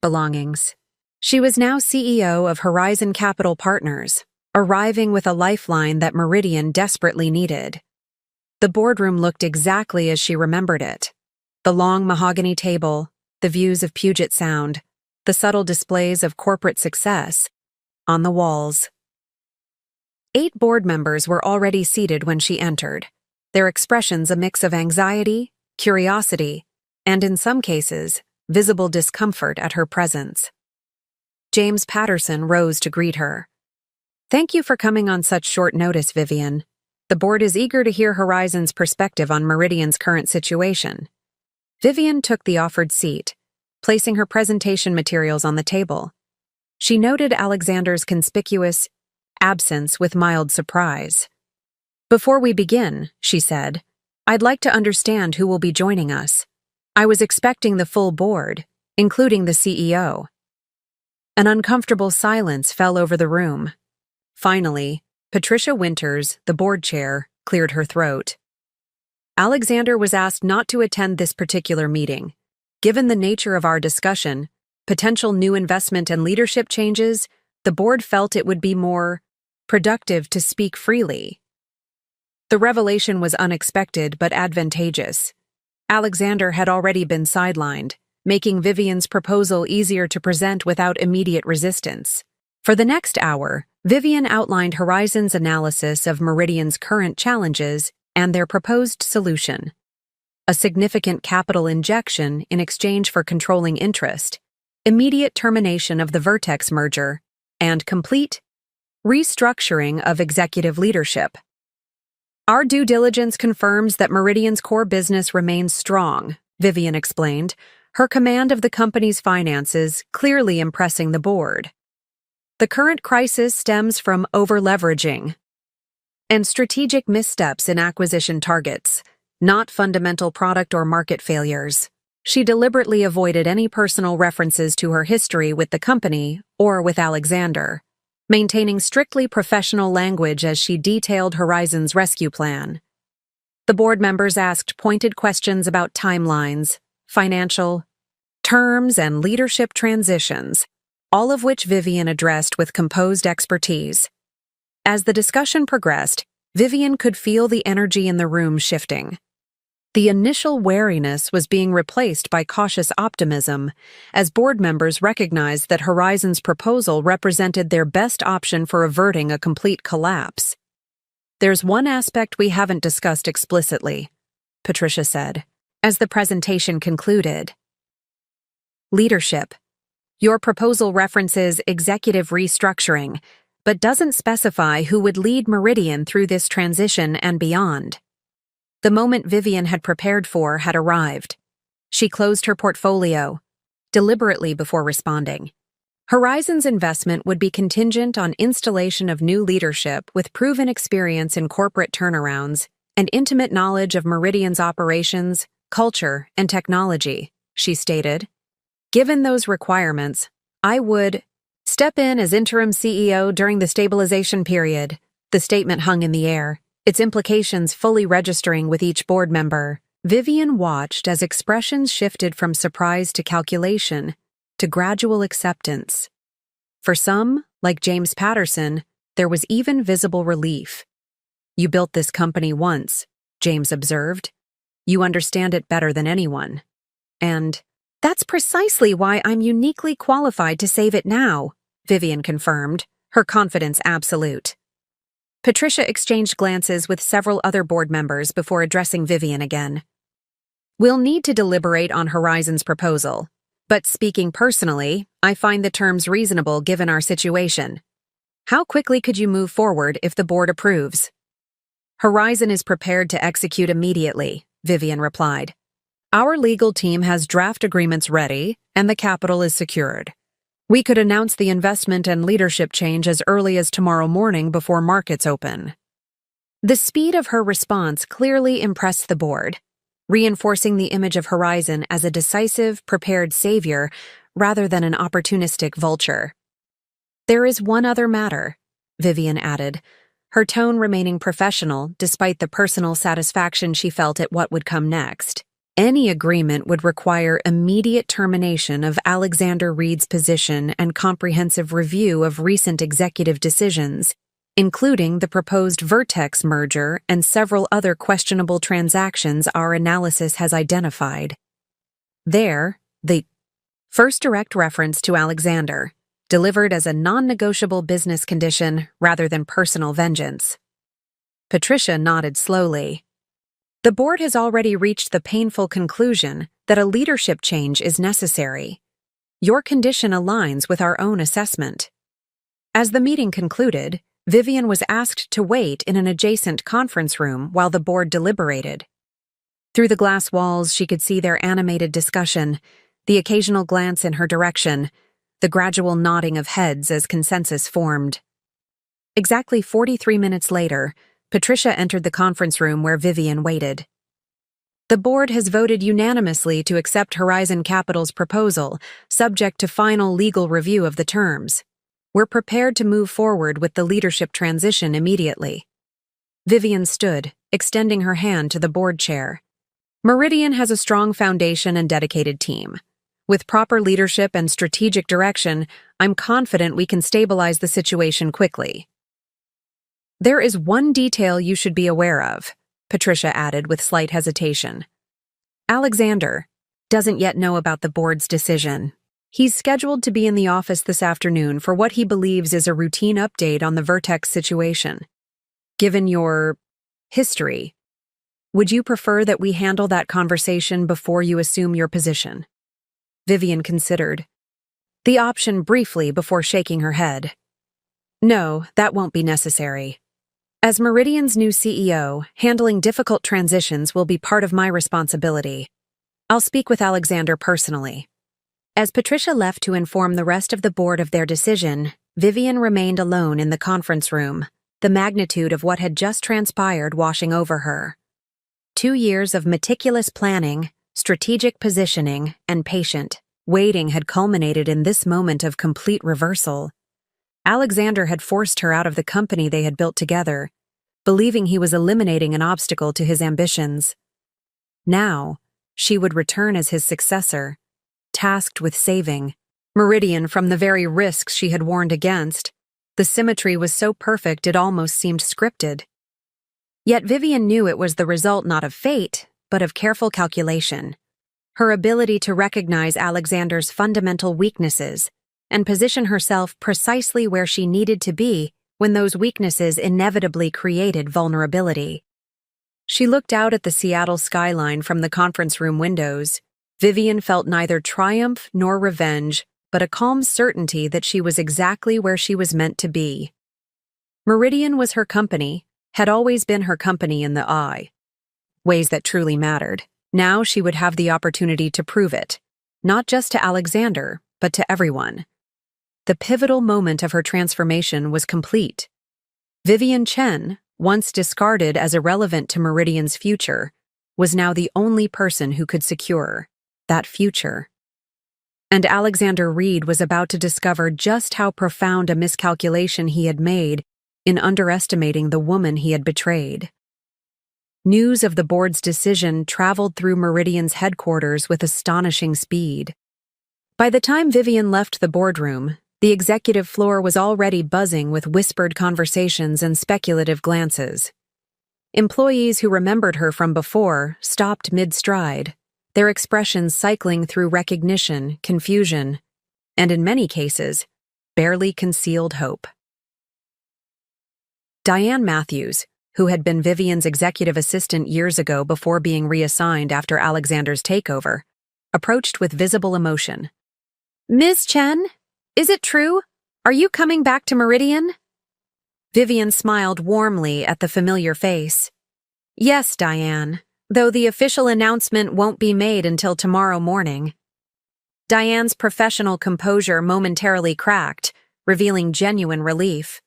[SPEAKER 1] belongings. She was now CEO of Horizon Capital Partners, arriving with a lifeline that Meridian desperately needed. The boardroom looked exactly as she remembered it. The long mahogany table, the views of Puget Sound, the subtle displays of corporate success on the walls. 8 board members were already seated when she entered, their expressions a mix of anxiety, curiosity, and in some cases, visible discomfort at her presence. James Patterson rose to greet her. "Thank you for coming on such short notice, Vivian. The board is eager to hear Horizon's perspective on Meridian's current situation." Vivian took the offered seat, placing her presentation materials on the table. She noted Alexander's conspicuous absence with mild surprise. "Before we begin," she said, "I'd like to understand who will be joining us. I was expecting the full board, including the CEO." An uncomfortable silence fell over the room. Finally, Patricia Winters, the board chair, cleared her throat. "Alexander was asked not to attend this particular meeting. Given the nature of our discussion, potential new investment and leadership changes, the board felt it would be more productive to speak freely." The revelation was unexpected but advantageous. Alexander had already been sidelined, making Vivian's proposal easier to present without immediate resistance. For the next hour, Vivian outlined Horizon's analysis of Meridian's current challenges and their proposed solution: a significant capital injection in exchange for controlling interest, immediate termination of the Vertex merger, and complete restructuring of executive leadership. "Our due diligence confirms that Meridian's core business remains strong," Vivian explained, her command of the company's finances clearly impressing the board. "The current crisis stems from over-leveraging and strategic missteps in acquisition targets, not fundamental product or market failures." She deliberately avoided any personal references to her history with the company or with Alexander, maintaining strictly professional language as she detailed Horizon's rescue plan. The board members asked pointed questions about timelines, financial terms, and leadership transitions, all of which Vivian addressed with composed expertise. As the discussion progressed, Vivian could feel the energy in the room shifting. The initial wariness was being replaced by cautious optimism, as board members recognized that Horizon's proposal represented their best option for averting a complete collapse. "There's one aspect we haven't discussed explicitly," Patricia said, as the presentation concluded. "Leadership. Your proposal references executive restructuring, but doesn't specify who would lead Meridian through this transition and beyond." The moment Vivian had prepared for had arrived. She closed her portfolio, deliberately before responding. Horizon's investment would be contingent on installation of new leadership with proven experience in corporate turnarounds and intimate knowledge of Meridian's operations, culture, and technology, she stated. "Given those requirements, I would step in as interim CEO during the stabilization period." The statement hung in the air, its implications fully registering with each board member. Vivian watched as expressions shifted from surprise to calculation to gradual acceptance. For some, like James Patterson, there was even visible relief. "You built this company once," James observed. "You understand it better than anyone. And that's precisely why I'm uniquely qualified to save it now," Vivian confirmed, her confidence absolute. Patricia exchanged glances with several other board members before addressing Vivian again. We'll need to deliberate on Horizon's proposal, but speaking personally, I find the terms reasonable given our situation. How quickly could you move forward if the board approves? Horizon is prepared to execute immediately, Vivian replied. Our legal team has draft agreements ready, and the capital is secured. We could announce the investment and leadership change as early as tomorrow morning before markets open. The speed of her response clearly impressed the board, reinforcing the image of Horizon as a decisive, prepared savior rather than an opportunistic vulture. There is one other matter, Vivian added, her tone remaining professional despite the personal satisfaction she felt at what would come next. Any agreement would require immediate termination of Alexander Reed's position and comprehensive review of recent executive decisions, including the proposed Vertex merger and several other questionable transactions our analysis has identified. There, the first direct reference to Alexander, delivered as a non-negotiable business condition rather than personal vengeance. Patricia nodded slowly. The board has already reached the painful conclusion that a leadership change is necessary. Your condition aligns with our own assessment. As the meeting concluded, Vivian was asked to wait in an adjacent conference room while the board deliberated. Through the glass walls, she could see their animated discussion, the occasional glance in her direction, the gradual nodding of heads as consensus formed. Exactly 43 minutes later, Patricia entered the conference room where Vivian waited. The board has voted unanimously to accept Horizon Capital's proposal, subject to final legal review of the terms. We're prepared to move forward with the leadership transition immediately. Vivian stood, extending her hand to the board chair. Meridian has a strong foundation and dedicated team. With proper leadership and strategic direction, I'm confident we can stabilize the situation quickly. There is one detail you should be aware of, Patricia added with slight hesitation. Alexander doesn't yet know about the board's decision. He's scheduled to be in the office this afternoon for what he believes is a routine update on the Vertex situation. Given your history, would you prefer that we handle that conversation before you assume your position? Vivian considered the option briefly before shaking her head. No, that won't be necessary. As Meridian's new CEO, handling difficult transitions will be part of my responsibility. I'll speak with Alexander personally. As Patricia left to inform the rest of the board of their decision, Vivian remained alone in the conference room, the magnitude of what had just transpired washing over her. 2 years of meticulous planning, strategic positioning, and patient waiting had culminated in this moment of complete reversal. Alexander had forced her out of the company they had built together, believing he was eliminating an obstacle to his ambitions. Now, she would return as his successor, tasked with saving Meridian from the very risks she had warned against. The symmetry was so perfect it almost seemed scripted. Yet Vivian knew it was the result not of fate, but of careful calculation. Her ability to recognize Alexander's fundamental weaknesses and position herself precisely where she needed to be when those weaknesses inevitably created vulnerability. She looked out at the Seattle skyline from the conference room windows. Vivian felt neither triumph nor revenge, but a calm certainty that she was exactly where she was meant to be. Meridian was her company, had always been her company in the eye. Ways that truly mattered. Now she would have the opportunity to prove it, not just to Alexander, but to everyone. The pivotal moment of her transformation was complete. Vivian Chen, once discarded as irrelevant to Meridian's future, was now the only person who could secure that future. And Alexander Reed was about to discover just how profound a miscalculation he had made in underestimating the woman he had betrayed. News of the board's decision traveled through Meridian's headquarters with astonishing speed. By the time Vivian left the boardroom, the executive floor was already buzzing with whispered conversations and speculative glances. Employees who remembered her from before stopped mid-stride, their expressions cycling through recognition, confusion, and in many cases, barely concealed hope. Diane Matthews, who had been Vivian's executive assistant years ago before being reassigned after Alexander's takeover, approached with visible emotion. "Ms. Chen, is it true? Are you coming back to Meridian?" Vivian smiled warmly at the familiar face. "Yes, Diane, though the official announcement won't be made until tomorrow morning." Diane's professional composure momentarily cracked, revealing genuine relief.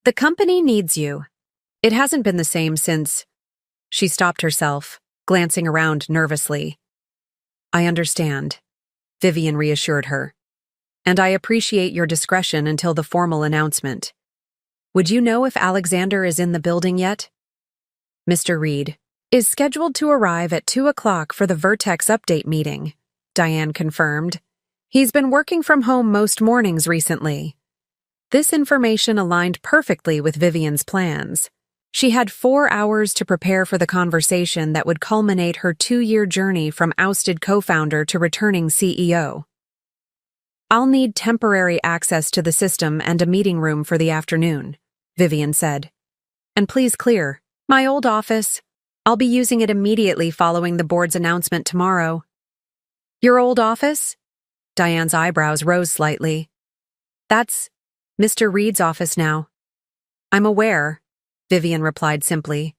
[SPEAKER 1] "The company needs you. It hasn't been the same since—" She stopped herself, glancing around nervously. "I understand," Vivian reassured her. "And I appreciate your discretion until the formal announcement. Would you know if Alexander is in the building yet?" "Mr. Reed is scheduled to arrive at 2 o'clock for the Vertex update meeting," Diane confirmed. "He's been working from home most mornings recently." This information aligned perfectly with Vivian's plans. She had 4 hours to prepare for the conversation that would culminate her 2-year journey from ousted co-founder to returning CEO. "I'll need temporary access to the system and a meeting room for the afternoon," Vivian said. "And please clear my old office. I'll be using it immediately following the board's announcement tomorrow." "Your old office?" Diane's eyebrows rose slightly. "That's Mr. Reed's office now." "I'm aware," Vivian replied simply.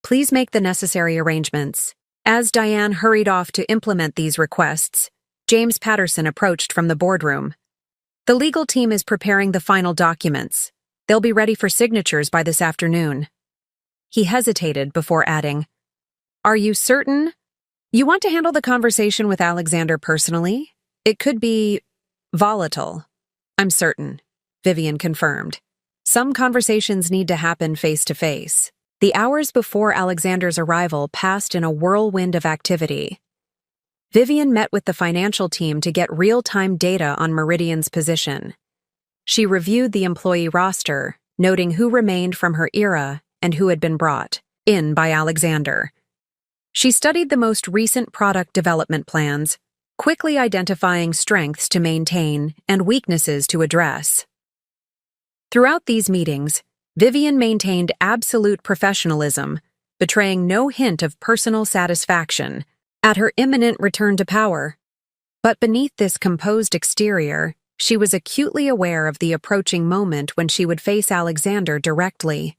[SPEAKER 1] "Please make the necessary arrangements." As Diane hurried off to implement these requests, James Patterson approached from the boardroom. "The legal team is preparing the final documents. They'll be ready for signatures by this afternoon." He hesitated before adding, "Are you certain? You want to handle the conversation with Alexander personally? It could be volatile." "I'm certain," Vivian confirmed. "Some conversations need to happen face-to-face." The hours before Alexander's arrival passed in a whirlwind of activity. Vivian met with the financial team to get real-time data on Meridian's position. She reviewed the employee roster, noting who remained from her era and who had been brought in by Alexander. She studied the most recent product development plans, quickly identifying strengths to maintain and weaknesses to address. Throughout these meetings, Vivian maintained absolute professionalism, betraying no hint of personal satisfaction at her imminent return to power. But beneath this composed exterior, she was acutely aware of the approaching moment when she would face Alexander directly,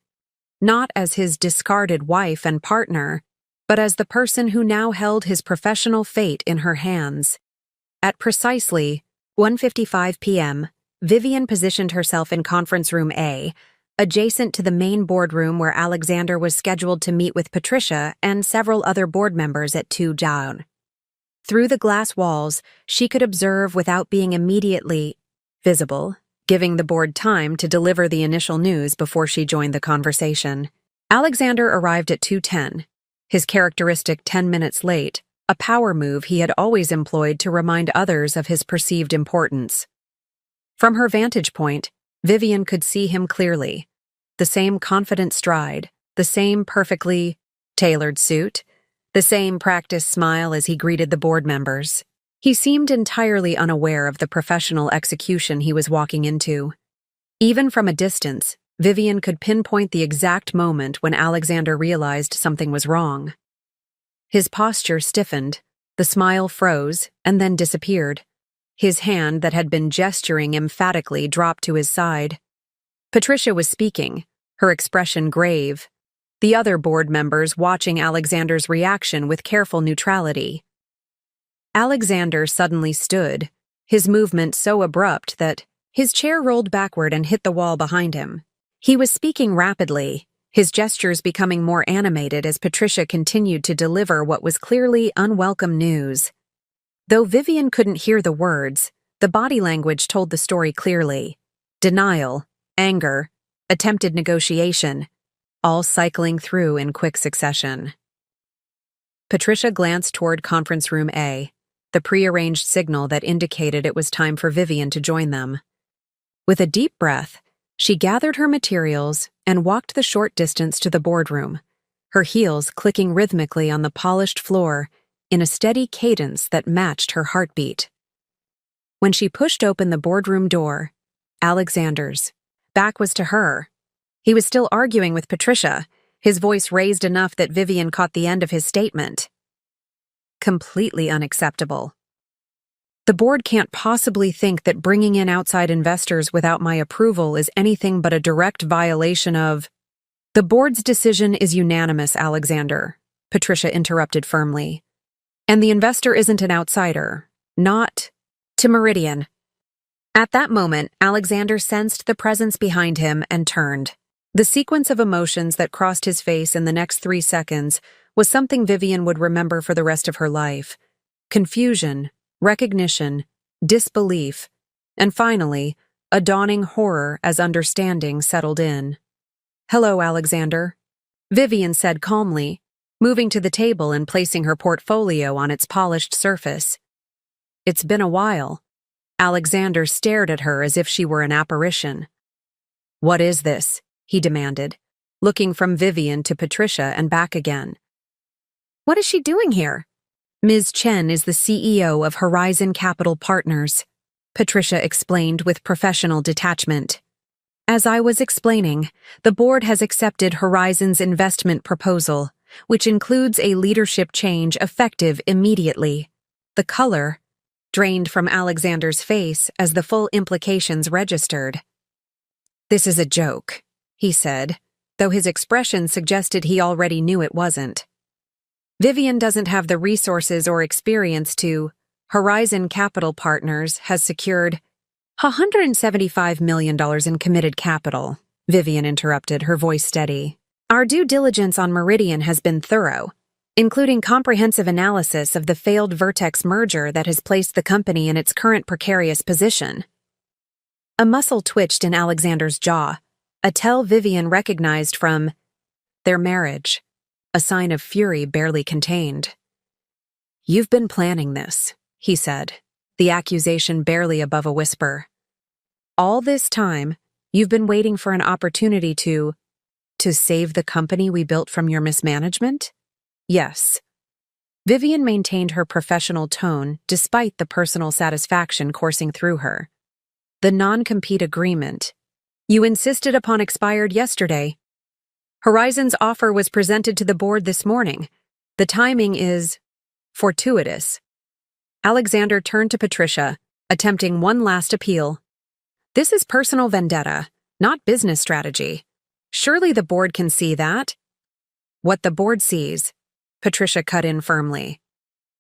[SPEAKER 1] not as his discarded wife and partner, but as the person who now held his professional fate in her hands. At precisely 1:55 p.m., Vivian positioned herself in Conference Room A, adjacent to the main boardroom where Alexander was scheduled to meet with Patricia and several other board members at 2 down. Through the glass walls, she could observe without being immediately visible, giving the board time to deliver the initial news before she joined the conversation. Alexander arrived at 2:10, his characteristic 10 minutes late, a power move he had always employed to remind others of his perceived importance. From her vantage point, Vivian could see him clearly. The same confident stride, the same perfectly tailored suit, the same practiced smile as he greeted the board members. He seemed entirely unaware of the professional execution he was walking into. Even from a distance, Vivian could pinpoint the exact moment when Alexander realized something was wrong. His posture stiffened, the smile froze, and then disappeared. His hand that had been gesturing emphatically dropped to his side. Patricia was speaking, her expression grave, the other board members watching Alexander's reaction with careful neutrality. Alexander suddenly stood, his movement so abrupt that his chair rolled backward and hit the wall behind him. He was speaking rapidly, his gestures becoming more animated as Patricia continued to deliver what was clearly unwelcome news. Though Vivian couldn't hear the words, the body language told the story clearly. Denial, anger, attempted negotiation, all cycling through in quick succession. Patricia glanced toward Conference Room A, the prearranged signal that indicated it was time for Vivian to join them. With a deep breath, she gathered her materials and walked the short distance to the boardroom, her heels clicking rhythmically on the polished floor in a steady cadence that matched her heartbeat. When she pushed open the boardroom door, Alexander's back was to her. He was still arguing with Patricia, his voice raised enough that Vivian caught the end of his statement. Completely unacceptable. The board can't possibly think that bringing in outside investors without my approval is anything but a direct violation of— The board's decision is unanimous, Alexander, Patricia interrupted firmly. And the investor isn't an outsider. Not to Meridian. At that moment, Alexander sensed the presence behind him and turned. The sequence of emotions that crossed his face in the next 3 seconds was something Vivian would remember for the rest of her life. Confusion, recognition, disbelief, and finally, a dawning horror as understanding settled in. "Hello, Alexander," Vivian said calmly, moving to the table and placing her portfolio on its polished surface. "It's been a while." Alexander stared at her as if she were an apparition. "What is this?" he demanded, looking from Vivian to Patricia and back again. "What is she doing here?" "Ms. Chen is the CEO of Horizon Capital Partners," Patricia explained with professional detachment. "As I was explaining, the board has accepted Horizon's investment proposal, which includes a leadership change effective immediately." The color drained from Alexander's face as the full implications registered. "This is a joke," he said, though his expression suggested he already knew it wasn't. "Vivian doesn't have the resources or experience to— Horizon Capital Partners has secured $175 million in committed capital," Vivian interrupted, her voice steady. "Our due diligence on Meridian has been thorough, including comprehensive analysis of the failed Vertex merger that has placed the company in its current precarious position." A muscle twitched in Alexander's jaw, a tell Vivian recognized from their marriage, a sign of fury barely contained. "You've been planning this," he said, the accusation barely above a whisper. "All this time, you've been waiting for an opportunity to save the company we built from your mismanagement?" "Yes." Vivian maintained her professional tone despite the personal satisfaction coursing through her. "The non-compete agreement. You insisted upon expired yesterday. Horizon's offer was presented to the board this morning. The timing is fortuitous." Alexander turned to Patricia, attempting one last appeal. "This is personal vendetta, not business strategy. Surely the board can see that." "What the board sees," Patricia cut in firmly,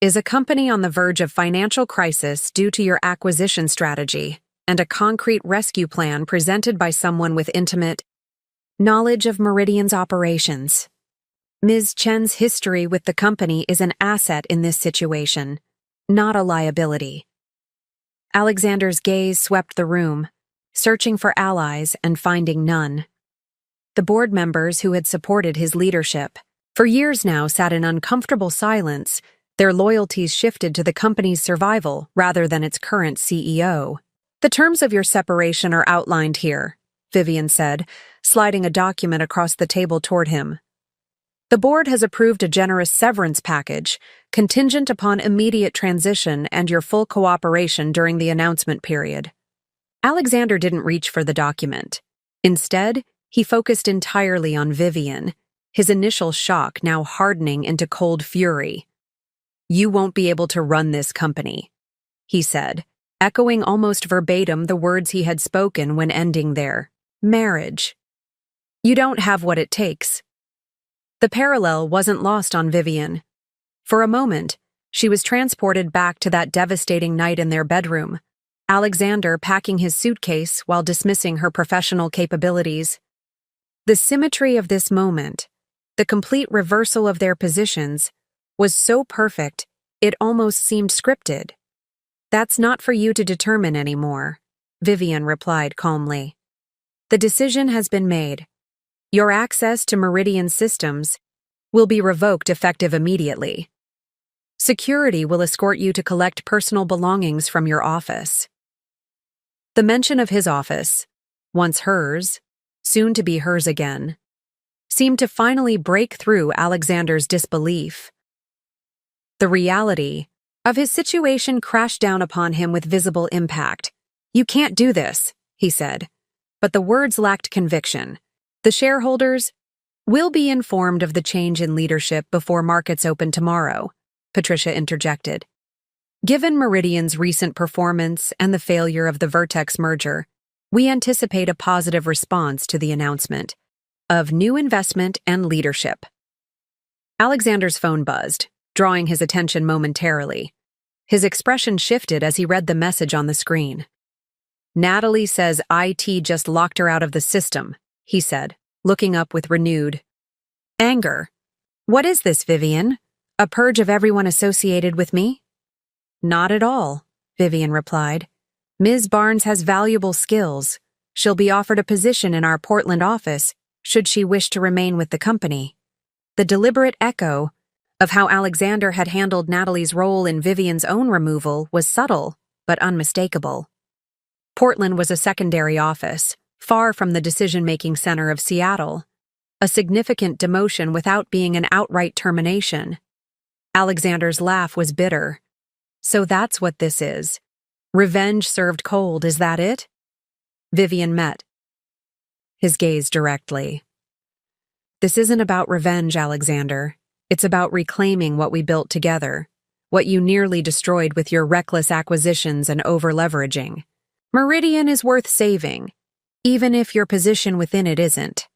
[SPEAKER 1] "is a company on the verge of financial crisis due to your acquisition strategy and a concrete rescue plan presented by someone with intimate knowledge of Meridian's operations. Ms. Chen's history with the company is an asset in this situation, not a liability." Alexander's gaze swept the room, searching for allies and finding none. The board members who had supported his leadership for years now sat in uncomfortable silence, their loyalties shifted to the company's survival rather than its current CEO. "The terms of your separation are outlined here," Vivian said, sliding a document across the table toward him. "The board has approved a generous severance package, contingent upon immediate transition and your full cooperation during the announcement period." Alexander didn't reach for the document. Instead, he focused entirely on Vivian, his initial shock now hardening into cold fury. "You won't be able to run this company," he said, echoing almost verbatim the words he had spoken when ending their marriage. "You don't have what it takes." The parallel wasn't lost on Vivian. For a moment, she was transported back to that devastating night in their bedroom, Alexander packing his suitcase while dismissing her professional capabilities. The symmetry of this moment, the complete reversal of their positions, was so perfect it almost seemed scripted. "That's not for you to determine anymore," Vivian replied calmly. "The decision has been made. Your access to Meridian systems will be revoked effective immediately. Security will escort you to collect personal belongings from your office." The mention of his office, once hers, soon to be hers again, seemed to finally break through Alexander's disbelief. The reality of his situation crashed down upon him with visible impact. "You can't do this," he said, but the words lacked conviction. The shareholders will be informed of the change in leadership before markets open tomorrow, Patricia interjected. Given Meridian's recent performance and the failure of the Vertex merger, we anticipate a positive response to the announcement of new investment and leadership. Alexander's phone buzzed, drawing his attention momentarily. His expression shifted as he read the message on the screen. Natalie says IT just locked her out of the system, he said, looking up with renewed anger. What is this, Vivian? A purge of everyone associated with me? Not at all, Vivian replied. Ms. Barnes has valuable skills. She'll be offered a position in our Portland office, should she wish to remain with the company. The deliberate echo of how Alexander had handled Natalie's role in Vivian's own removal was subtle, but unmistakable. Portland was a secondary office, far from the decision-making center of Seattle. A significant demotion without being an outright termination. Alexander's laugh was bitter. So that's what this is. Revenge served cold, is that it? Vivian met his gaze directly. This isn't about revenge, Alexander. It's about reclaiming what we built together, what you nearly destroyed with your reckless acquisitions and over-leveraging. Meridian is worth saving, even if your position within it isn't.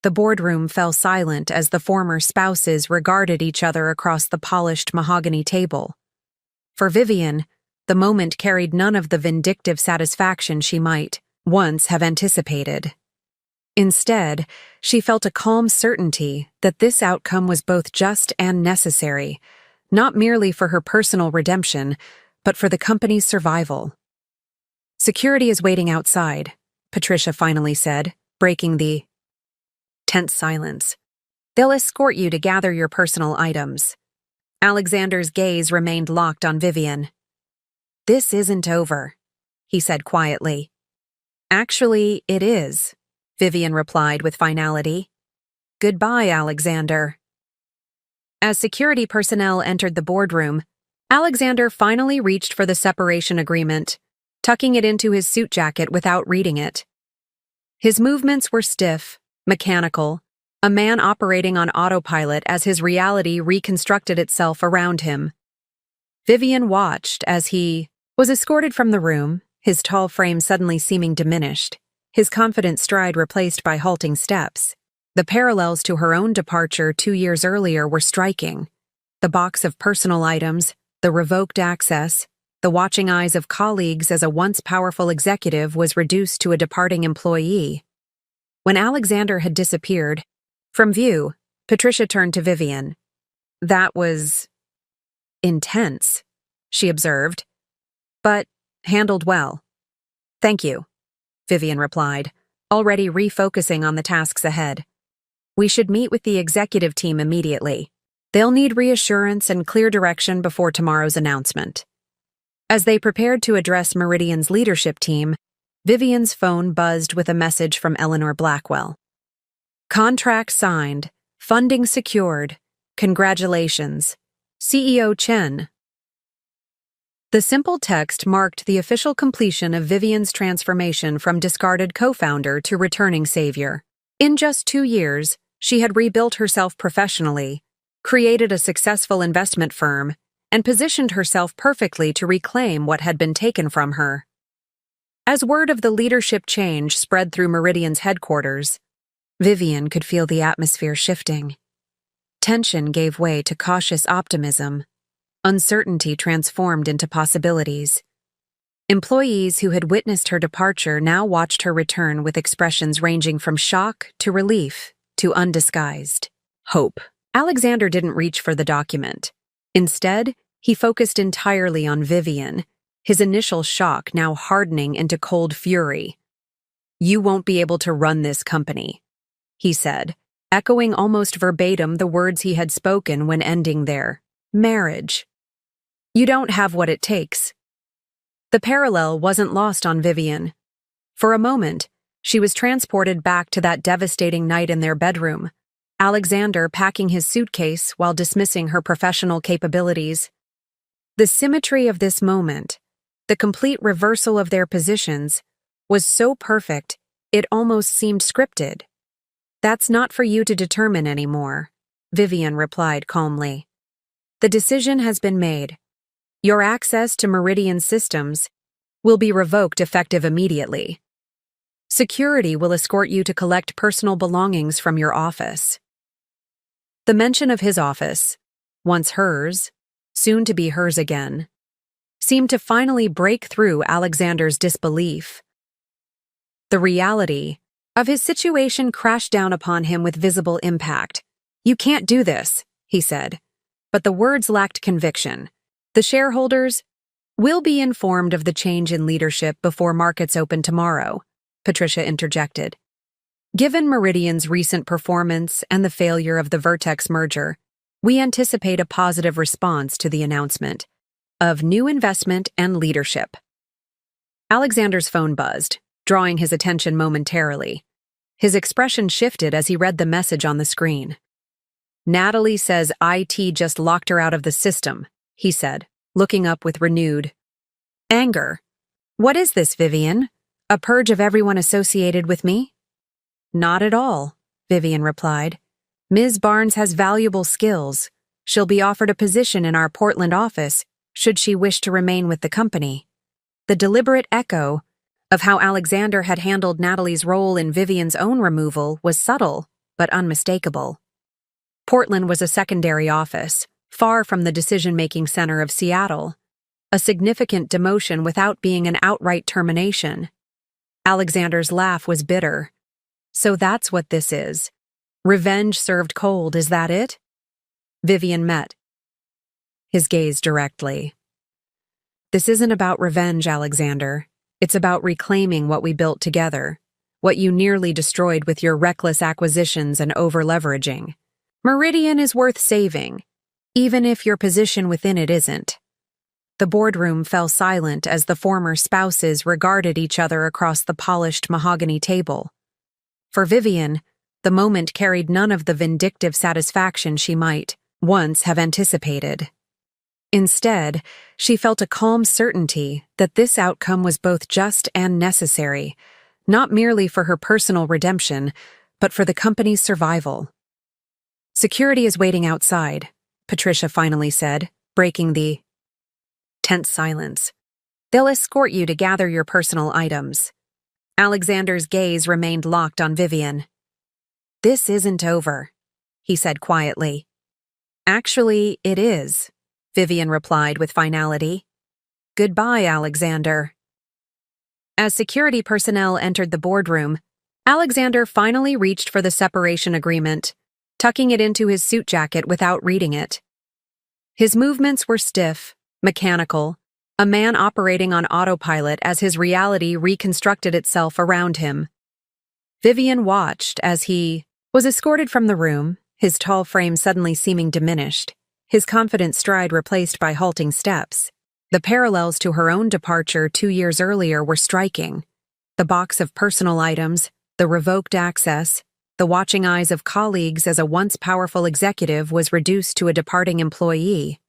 [SPEAKER 1] The boardroom fell silent as the former spouses regarded each other across the polished mahogany table. For Vivian, the moment carried none of the vindictive satisfaction she might once have anticipated. Instead, she felt a calm certainty that this outcome was both just and necessary, not merely for her personal redemption, but for the company's survival. Security is waiting outside, Patricia finally said, breaking the tense silence. They'll escort you to gather your personal items. Alexander's gaze remained locked on Vivian. This isn't over, he said quietly. Actually, it is, Vivian replied with finality. Goodbye, Alexander. As security personnel entered the boardroom, Alexander finally reached for the separation agreement, tucking it into his suit jacket without reading it. His movements were stiff, mechanical, a man operating on autopilot as his reality reconstructed itself around him. Vivian watched as he was escorted from the room, his tall frame suddenly seeming diminished, his confident stride replaced by halting steps. The parallels to her own departure 2 years earlier were striking. The box of personal items, the revoked access, the watching eyes of colleagues as a once powerful executive was reduced to a departing employee. When Alexander had disappeared from view, Patricia turned to Vivian. That was intense, she observed, but handled well. Thank you, Vivian replied, already refocusing on the tasks ahead. We should meet with the executive team immediately. They'll need reassurance and clear direction before tomorrow's announcement. As they prepared to address Meridian's leadership team, Vivian's phone buzzed with a message from Eleanor Blackwell. Contract signed. Funding secured. Congratulations. CEO Chen. The simple text marked the official completion of Vivian's transformation from discarded co-founder to returning savior. In just 2 years, she had rebuilt herself professionally, created a successful investment firm, and positioned herself perfectly to reclaim what had been taken from her. As word of the leadership change spread through Meridian's headquarters, Vivian could feel the atmosphere shifting. Tension gave way to cautious optimism. Uncertainty transformed into possibilities. Employees who had witnessed her departure now watched her return with expressions ranging from shock to relief to undisguised hope. Alexander didn't reach for the document. Instead, he focused entirely on Vivian, his initial shock now hardening into cold fury. You won't be able to run this company, he said, echoing almost verbatim the words he had spoken when ending their marriage. You don't have what it takes. The parallel wasn't lost on Vivian. For a moment, she was transported back to that devastating night in their bedroom, Alexander packing his suitcase while dismissing her professional capabilities. The symmetry of this moment, the complete reversal of their positions, was so perfect it almost seemed scripted. That's not for you to determine anymore, Vivian replied calmly. The decision has been made. Your access to Meridian systems will be revoked effective immediately. Security will escort you to collect personal belongings from your office. The mention of his office, once hers, soon to be hers again, seemed to finally break through Alexander's disbelief. The reality of his situation crashed down upon him with visible impact. You can't do this, he said. But the words lacked conviction. The shareholders will be informed of the change in leadership before markets open tomorrow, Patricia interjected. Given Meridian's recent performance and the failure of the Vertex merger, we anticipate a positive response to the announcement of new investment and leadership. Alexander's phone buzzed, drawing his attention momentarily. His expression shifted as he read the message on the screen. Natalie says IT just locked her out of the system, he said, looking up with renewed anger. What is this, Vivian? A purge of everyone associated with me? Not at all, Vivian replied. Ms. Barnes has valuable skills. She'll be offered a position in our Portland office should she wish to remain with the company. The deliberate echo of how Alexander had handled Natalie's role in Vivian's own removal was subtle but unmistakable. Portland was a secondary office, far from the decision-making center of Seattle, a significant demotion without being an outright termination. Alexander's laugh was bitter. So that's what this is. Revenge served cold, is that it? Vivian met his gaze directly. This isn't about revenge, Alexander. It's about reclaiming what we built together, what you nearly destroyed with your reckless acquisitions and over-leveraging. Meridian is worth saving, even if your position within it isn't. The boardroom fell silent as the former spouses regarded each other across the polished mahogany table. For Vivian, the moment carried none of the vindictive satisfaction she might once have anticipated. Instead, she felt a calm certainty that this outcome was both just and necessary, not merely for her personal redemption, but for the company's survival. Security is waiting outside, Patricia finally said, breaking the tense silence. They'll escort you to gather your personal items. Alexander's gaze remained locked on Vivian. This isn't over, he said quietly. Actually, it is, Vivian replied with finality. Goodbye, Alexander. As security personnel entered the boardroom, Alexander finally reached for the separation agreement, tucking it into his suit jacket without reading it. His movements were stiff, mechanical, a man operating on autopilot as his reality reconstructed itself around him. Vivian watched as he was escorted from the room, his tall frame suddenly seeming diminished, his confident stride replaced by halting steps. The parallels to her own departure 2 years earlier were striking. The box of personal items, the revoked access, the watching eyes of colleagues as a once powerful executive was reduced to a departing employee.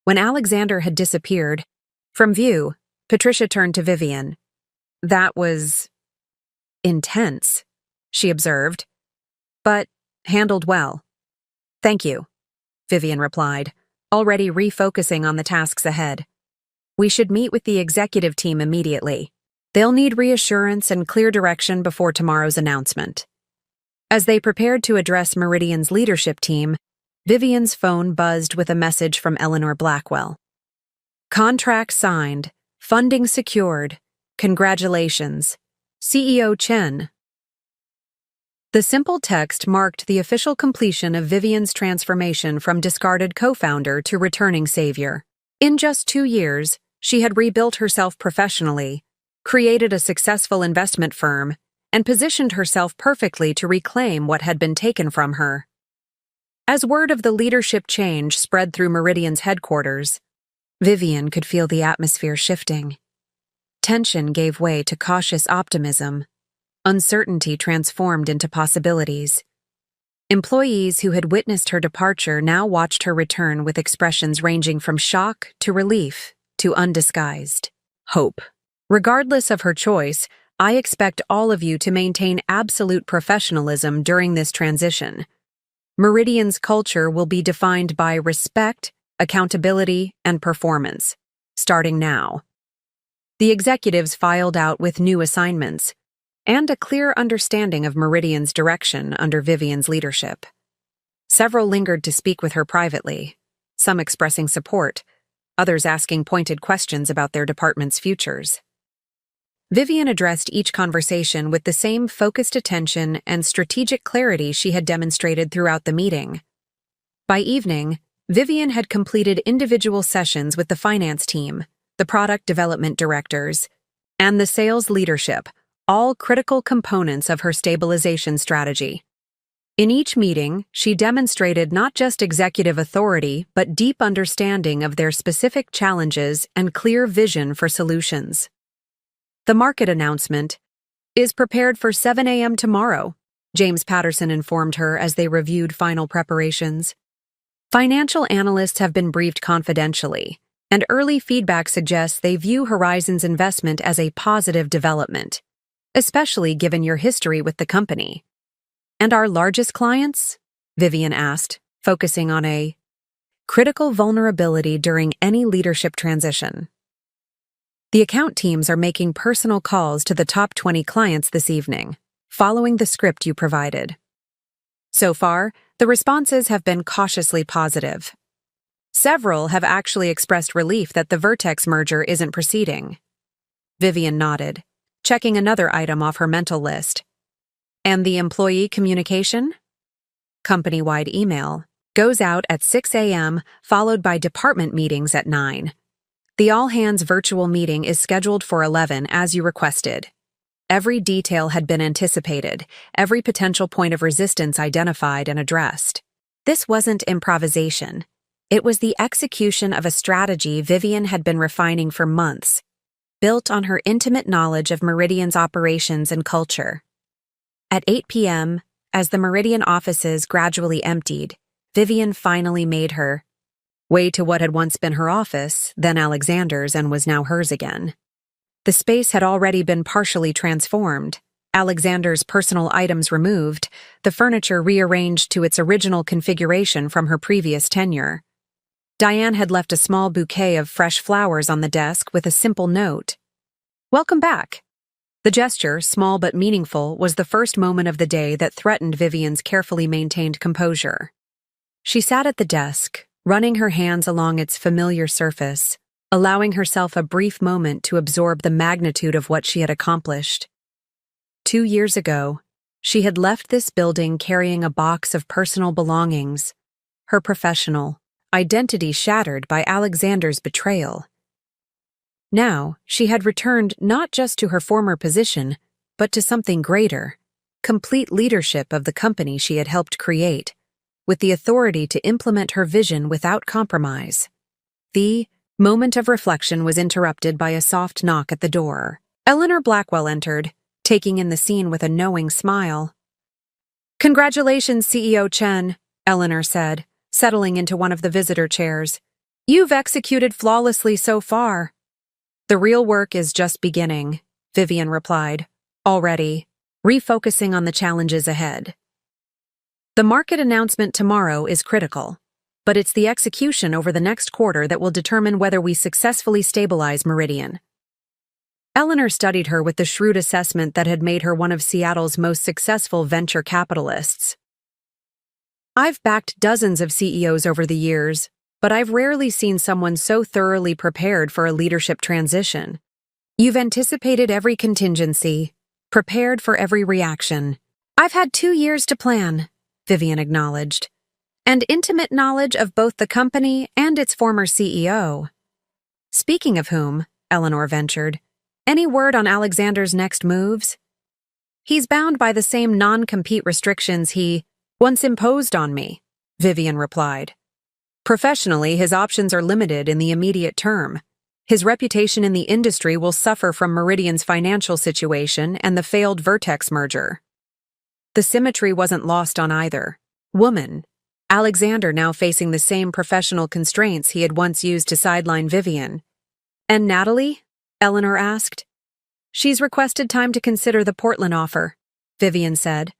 [SPEAKER 1] When Alexander had disappeared from view, Patricia turned to Vivian. That was intense, she observed, but handled well. Thank you, Vivian replied, already refocusing on the tasks ahead. We should meet with the executive team immediately. They'll need reassurance and clear direction before tomorrow's announcement. As they prepared to address Meridian's leadership team, Vivian's phone buzzed with a message from Eleanor Blackwell. Contract signed. Funding secured. Congratulations. CEO Chen. The simple text marked the official completion of Vivian's transformation from discarded co-founder to returning savior. In just 2 years, she had rebuilt herself professionally, created a successful investment firm, and positioned herself perfectly to reclaim what had been taken from her. As word of the leadership change spread through Meridian's headquarters, Vivian could feel the atmosphere shifting. Tension gave way to cautious optimism. Uncertainty transformed into possibilities. Employees who had witnessed her departure now watched her return with expressions ranging from shock to relief to undisguised hope. Regardless of her choice, I expect all of you to maintain absolute professionalism during this transition. Meridian's culture will be defined by respect, accountability, and performance, starting now. The executives filed out with new assignments and a clear understanding of Meridian's direction under Vivian's leadership. Several lingered to speak with her privately, some expressing support, others asking pointed questions about their department's futures. Vivian addressed each conversation with the same focused attention and strategic clarity she had demonstrated throughout the meeting. By evening, Vivian had completed individual sessions with the finance team, the product development directors, and the sales leadership, all critical components of her stabilization strategy. In each meeting, she demonstrated not just executive authority but deep understanding of their specific challenges and clear vision for solutions. The market announcement is prepared for 7 a.m. tomorrow, James Patterson informed her as they reviewed final preparations. Financial analysts have been briefed confidentially, and early feedback suggests they view Horizon's investment as a positive development, especially given your history with the company. And our largest clients? Vivian asked, focusing on a critical vulnerability during any leadership transition. The account teams are making personal calls to the top 20 clients this evening, following the script you provided. So far, the responses have been cautiously positive. Several have actually expressed relief that the Vertex merger isn't proceeding. Vivian nodded, checking another item off her mental list. And the employee communication? Company-wide email goes out at 6 a.m., followed by department meetings at 9. The all-hands virtual meeting is scheduled for 11 as you requested. Every detail had been anticipated, every potential point of resistance identified and addressed. This wasn't improvisation. It was the execution of a strategy Vivian had been refining for months, built on her intimate knowledge of Meridian's operations and culture. At 8 p.m., as the Meridian offices gradually emptied, Vivian finally made her way to what had once been her office, then Alexander's, and was now hers again. The space had already been partially transformed, Alexander's personal items removed, the furniture rearranged to its original configuration from her previous tenure. Diane had left a small bouquet of fresh flowers on the desk with a simple note. "Welcome back." The gesture, small but meaningful, was the first moment of the day that threatened Vivian's carefully maintained composure. She sat at the desk, running her hands along its familiar surface, allowing herself a brief moment to absorb the magnitude of what she had accomplished. 2 years ago, she had left this building carrying a box of personal belongings, her professional identity shattered by Alexander's betrayal. Now, she had returned not just to her former position, but to something greater, complete leadership of the company she had helped create, with the authority to implement her vision without compromise. The moment of reflection was interrupted by a soft knock at the door. Eleanor Blackwell entered, taking in the scene with a knowing smile. "Congratulations, CEO Chen," Eleanor said, settling into one of the visitor chairs. "You've executed flawlessly so far." "The real work is just beginning," Vivian replied, already refocusing on the challenges ahead. The market announcement tomorrow is critical, but it's the execution over the next quarter that will determine whether we successfully stabilize Meridian. Eleanor studied her with the shrewd assessment that had made her one of Seattle's most successful venture capitalists. "I've backed dozens of CEOs over the years, but I've rarely seen someone so thoroughly prepared for a leadership transition. You've anticipated every contingency, prepared for every reaction. I've had 2 years to plan," Vivian acknowledged, "and intimate knowledge of both the company and its former CEO. Speaking of whom," Eleanor ventured, "any word on Alexander's next moves?" "He's bound by the same non-compete restrictions he once imposed on me," Vivian replied. "Professionally, his options are limited in the immediate term. His reputation in the industry will suffer from Meridian's financial situation and the failed Vertex merger." The symmetry wasn't lost on either. Woman, Alexander now facing the same professional constraints he had once used to sideline Vivian. "And Natalie?" Eleanor asked. She's requested time to consider the Portland offer, Vivian said.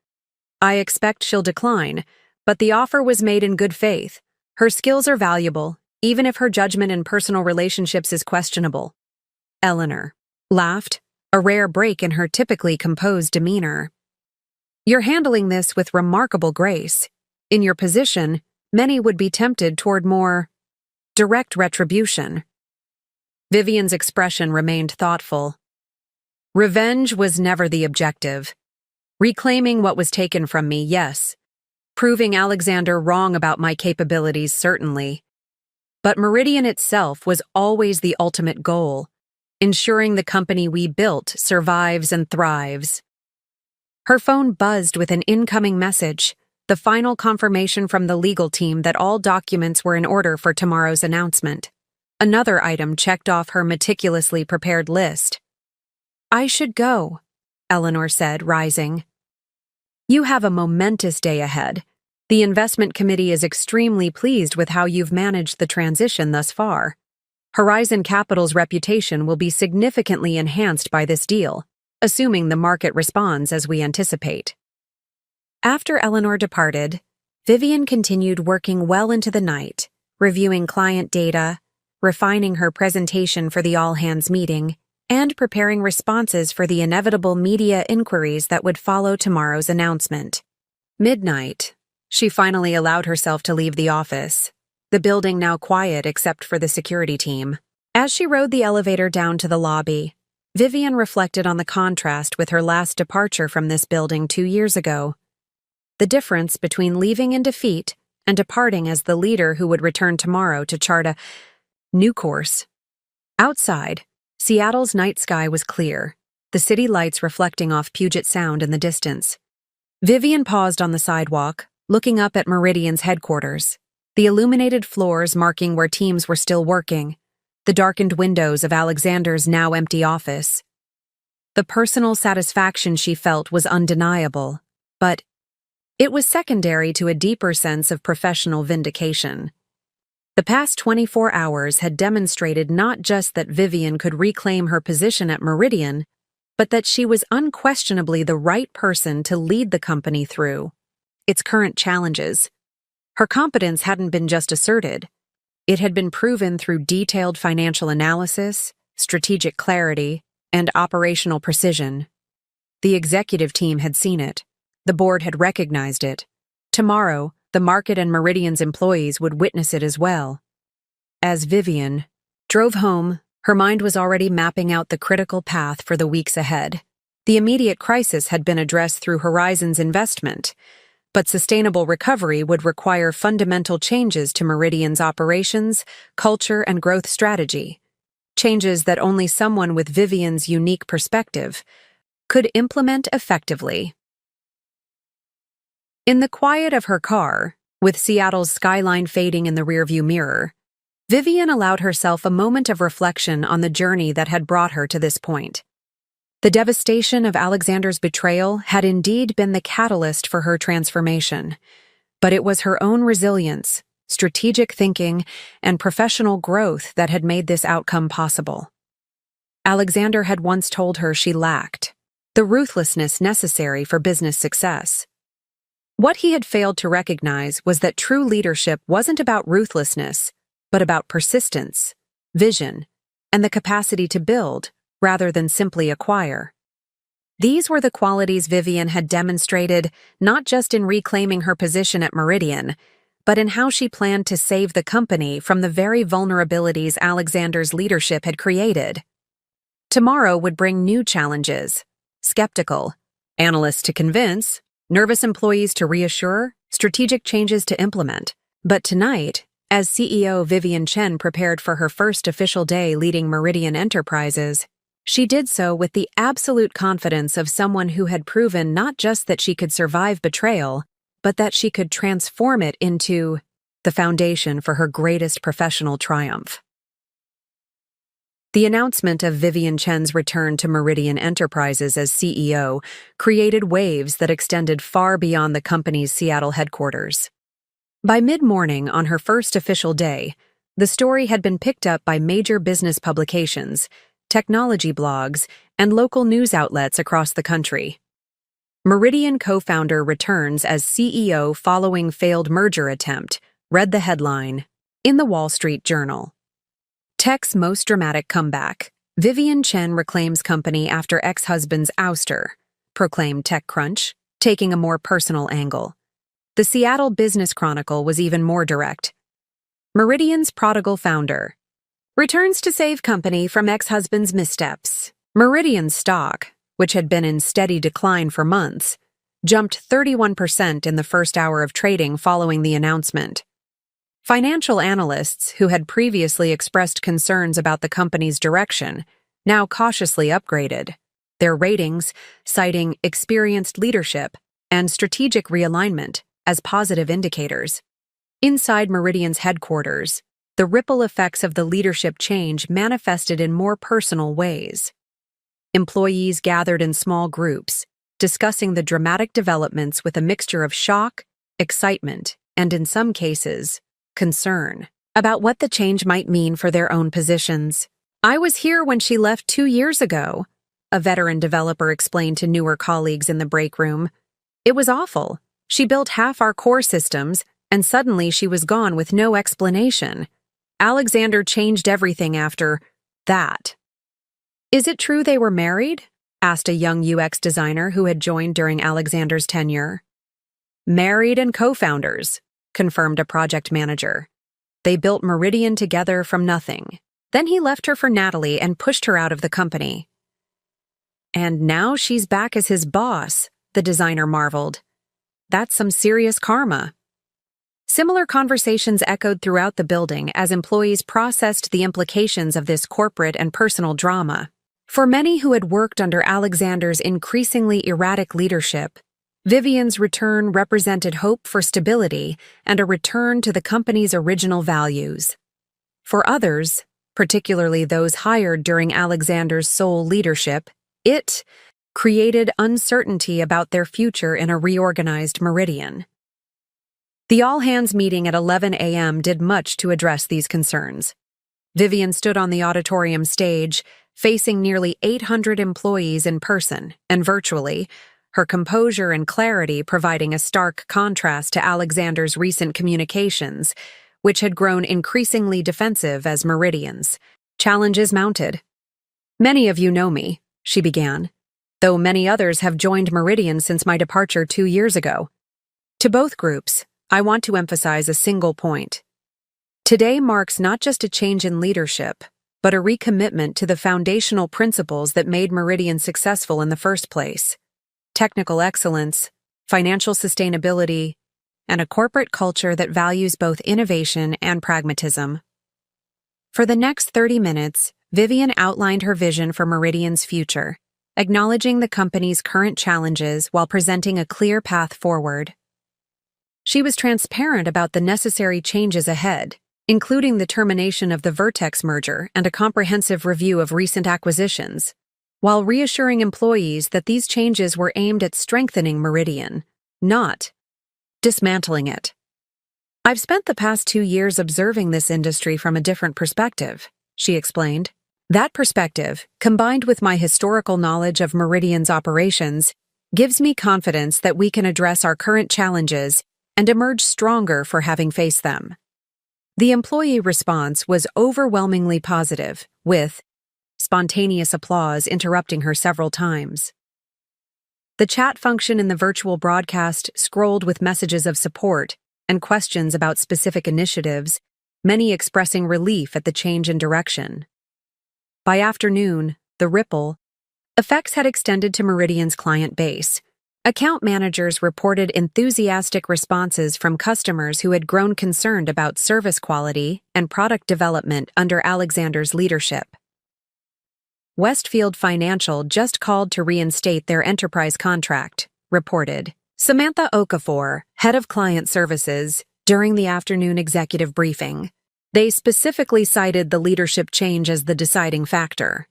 [SPEAKER 1] I expect she'll decline, but the offer was made in good faith. Her skills are valuable, even if her judgment in personal relationships is questionable. Eleanor laughed, a rare break in her typically composed demeanor. You're handling this with remarkable grace. In your position, many would be tempted toward more direct retribution. Vivian's expression remained thoughtful. Revenge was never the objective. Reclaiming what was taken from me, yes. Proving Alexander wrong about my capabilities, certainly. But Meridian itself was always the ultimate goal, ensuring the company we built survives and thrives. Her phone buzzed with an incoming message, the final confirmation from the legal team that all documents were in order for tomorrow's announcement. Another item checked off her meticulously prepared list. I should go, Eleanor said, rising. You have a momentous day ahead. The investment committee is extremely pleased with how you've managed the transition thus far. Horizon Capital's reputation will be significantly enhanced by this deal, assuming the market responds as we anticipate. After Eleanor departed, Vivian continued working well into the night, reviewing client data, refining her presentation for the all-hands meeting, and preparing responses for the inevitable media inquiries that would follow tomorrow's announcement. Midnight, she finally allowed herself to leave the office, the building now quiet except for the security team. As she rode the elevator down to the lobby, Vivian reflected on the contrast with her last departure from this building 2 years ago. The difference between leaving in defeat and departing as the leader who would return tomorrow to chart a new course. Outside, Seattle's night sky was clear, the city lights reflecting off Puget Sound in the distance. Vivian paused on the sidewalk, looking up at Meridian's headquarters, the illuminated floors marking where teams were still working, the darkened windows of Alexander's now empty office. The personal satisfaction she felt was undeniable, but it was secondary to a deeper sense of professional vindication. The past 24 hours had demonstrated not just that Vivian could reclaim her position at Meridian, but that she was unquestionably the right person to lead the company through its current challenges. Her competence hadn't been just asserted. It had been proven through detailed financial analysis, strategic clarity, and operational precision. The executive team had seen it. The board had recognized it. Tomorrow, the market and Meridian's employees would witness it as well. As Vivian drove home, her mind was already mapping out the critical path for the weeks ahead. The immediate crisis had been addressed through Horizon's investment, but sustainable recovery would require fundamental changes to Meridian's operations, culture, and growth strategy. Changes that only someone with Vivian's unique perspective could implement effectively. In the quiet of her car, with Seattle's skyline fading in the rearview mirror, Vivian allowed herself a moment of reflection on the journey that had brought her to this point. The devastation of Alexander's betrayal had indeed been the catalyst for her transformation, but it was her own resilience, strategic thinking, and professional growth that had made this outcome possible. Alexander had once told her she lacked the ruthlessness necessary for business success. What he had failed to recognize was that true leadership wasn't about ruthlessness, but about persistence, vision, and the capacity to build rather than simply acquire. These were the qualities Vivian had demonstrated not just in reclaiming her position at Meridian, but in how she planned to save the company from the very vulnerabilities Alexander's leadership had created. Tomorrow would bring new challenges: skeptical analysts to convince, nervous employees to reassure, strategic changes to implement. But tonight, as CEO Vivian Chen prepared for her first official day leading Meridian Enterprises, she did so with the absolute confidence of someone who had proven not just that she could survive betrayal, but that she could transform it into the foundation for her greatest professional triumph. The announcement of Vivian Chen's return to Meridian Enterprises as CEO created waves that extended far beyond the company's Seattle headquarters. By mid-morning on her first official day, the story had been picked up by major business publications, technology blogs, and local news outlets across the country. Meridian co-founder returns as CEO following failed merger attempt, read the headline in the Wall Street Journal. Tech's most dramatic comeback. Vivian Chen reclaims company after ex-husband's ouster, proclaimed TechCrunch, taking a more personal angle. The Seattle Business Chronicle was even more direct. Meridian's prodigal founder returns to save company from ex-husband's missteps. Meridian's stock, which had been in steady decline for months, jumped 31% in the first hour of trading following the announcement. Financial analysts who had previously expressed concerns about the company's direction now cautiously upgraded their ratings, citing experienced leadership and strategic realignment as positive indicators. Inside Meridian's headquarters, the ripple effects of the leadership change manifested in more personal ways. Employees gathered in small groups, discussing the dramatic developments with a mixture of shock, excitement, and in some cases, concern about what the change might mean for their own positions. "I was here when she left 2 years ago," a veteran developer explained to newer colleagues in the break room. "It was awful. She built half our core systems, and suddenly she was gone with no explanation. Alexander changed everything after that." "Is it true they were married?" asked a young UX designer who had joined during Alexander's tenure. "Married and co-founders," confirmed a project manager. "They built Meridian together from nothing. Then he left her for Natalie and pushed her out of the company." "And now she's back as his boss," the designer marveled. "That's some serious karma." Similar conversations echoed throughout the building as employees processed the implications of this corporate and personal drama. For many who had worked under Alexander's increasingly erratic leadership, Vivian's return represented hope for stability and a return to the company's original values. For others, particularly those hired during Alexander's sole leadership, it created uncertainty about their future in a reorganized Meridian. The all-hands meeting at 11 a.m. did much to address these concerns. Vivian stood on the auditorium stage, facing nearly 800 employees in person and virtually, her composure and clarity providing a stark contrast to Alexander's recent communications, which had grown increasingly defensive as Meridian's challenges mounted. "Many of you know me," she began, "though many others have joined Meridian since my departure 2 years ago. To both groups, I want to emphasize a single point. Today marks not just a change in leadership, but a recommitment to the foundational principles that made Meridian successful in the first place: technical excellence, financial sustainability, and a corporate culture that values both innovation and pragmatism." For the next 30 minutes, Vivian outlined her vision for Meridian's future, acknowledging the company's current challenges while presenting a clear path forward. She was transparent about the necessary changes ahead, including the termination of the Vertex merger and a comprehensive review of recent acquisitions, while reassuring employees that these changes were aimed at strengthening Meridian, not dismantling it. "I've spent the past 2 years observing this industry from a different perspective," she explained. "That perspective, combined with my historical knowledge of Meridian's operations, gives me confidence that we can address our current challenges and emerge stronger for having faced them." The employee response was overwhelmingly positive, with spontaneous applause interrupting her several times. The chat function in the virtual broadcast scrolled with messages of support and questions about specific initiatives, many expressing relief at the change in direction. By afternoon, the ripple effects had extended to Meridian's client base. Account managers reported enthusiastic responses from customers who had grown concerned about service quality and product development under Alexander's leadership. Westfield Financial just called to reinstate their enterprise contract, reported Samantha Okafor, head of client services, during the afternoon executive briefing. They specifically cited the leadership change as the deciding factor.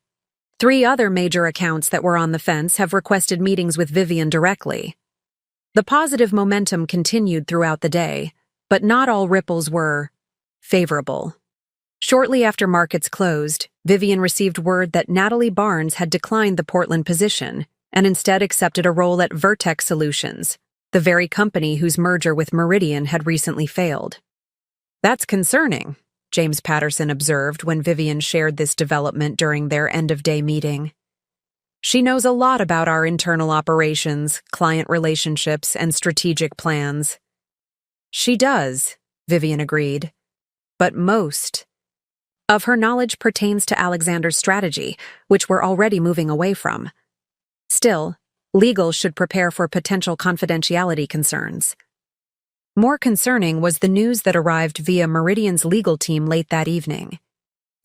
[SPEAKER 1] 3 other major accounts that were on the fence have requested meetings with Vivian directly. The positive momentum continued throughout the day, but not all ripples were favorable. Shortly after markets closed, Vivian received word that Natalie Barnes had declined the Portland position and instead accepted a role at Vertex Solutions, the very company whose merger with Meridian had recently failed. "That's concerning," James Patterson observed when Vivian shared this development during their end-of-day meeting. "She knows a lot about our internal operations, client relationships, and strategic plans." "She does," Vivian agreed. "But most of her knowledge pertains to Alexander's strategy, which we're already moving away from. Still, legal should prepare for potential confidentiality concerns." More concerning was the news that arrived via Meridian's legal team late that evening.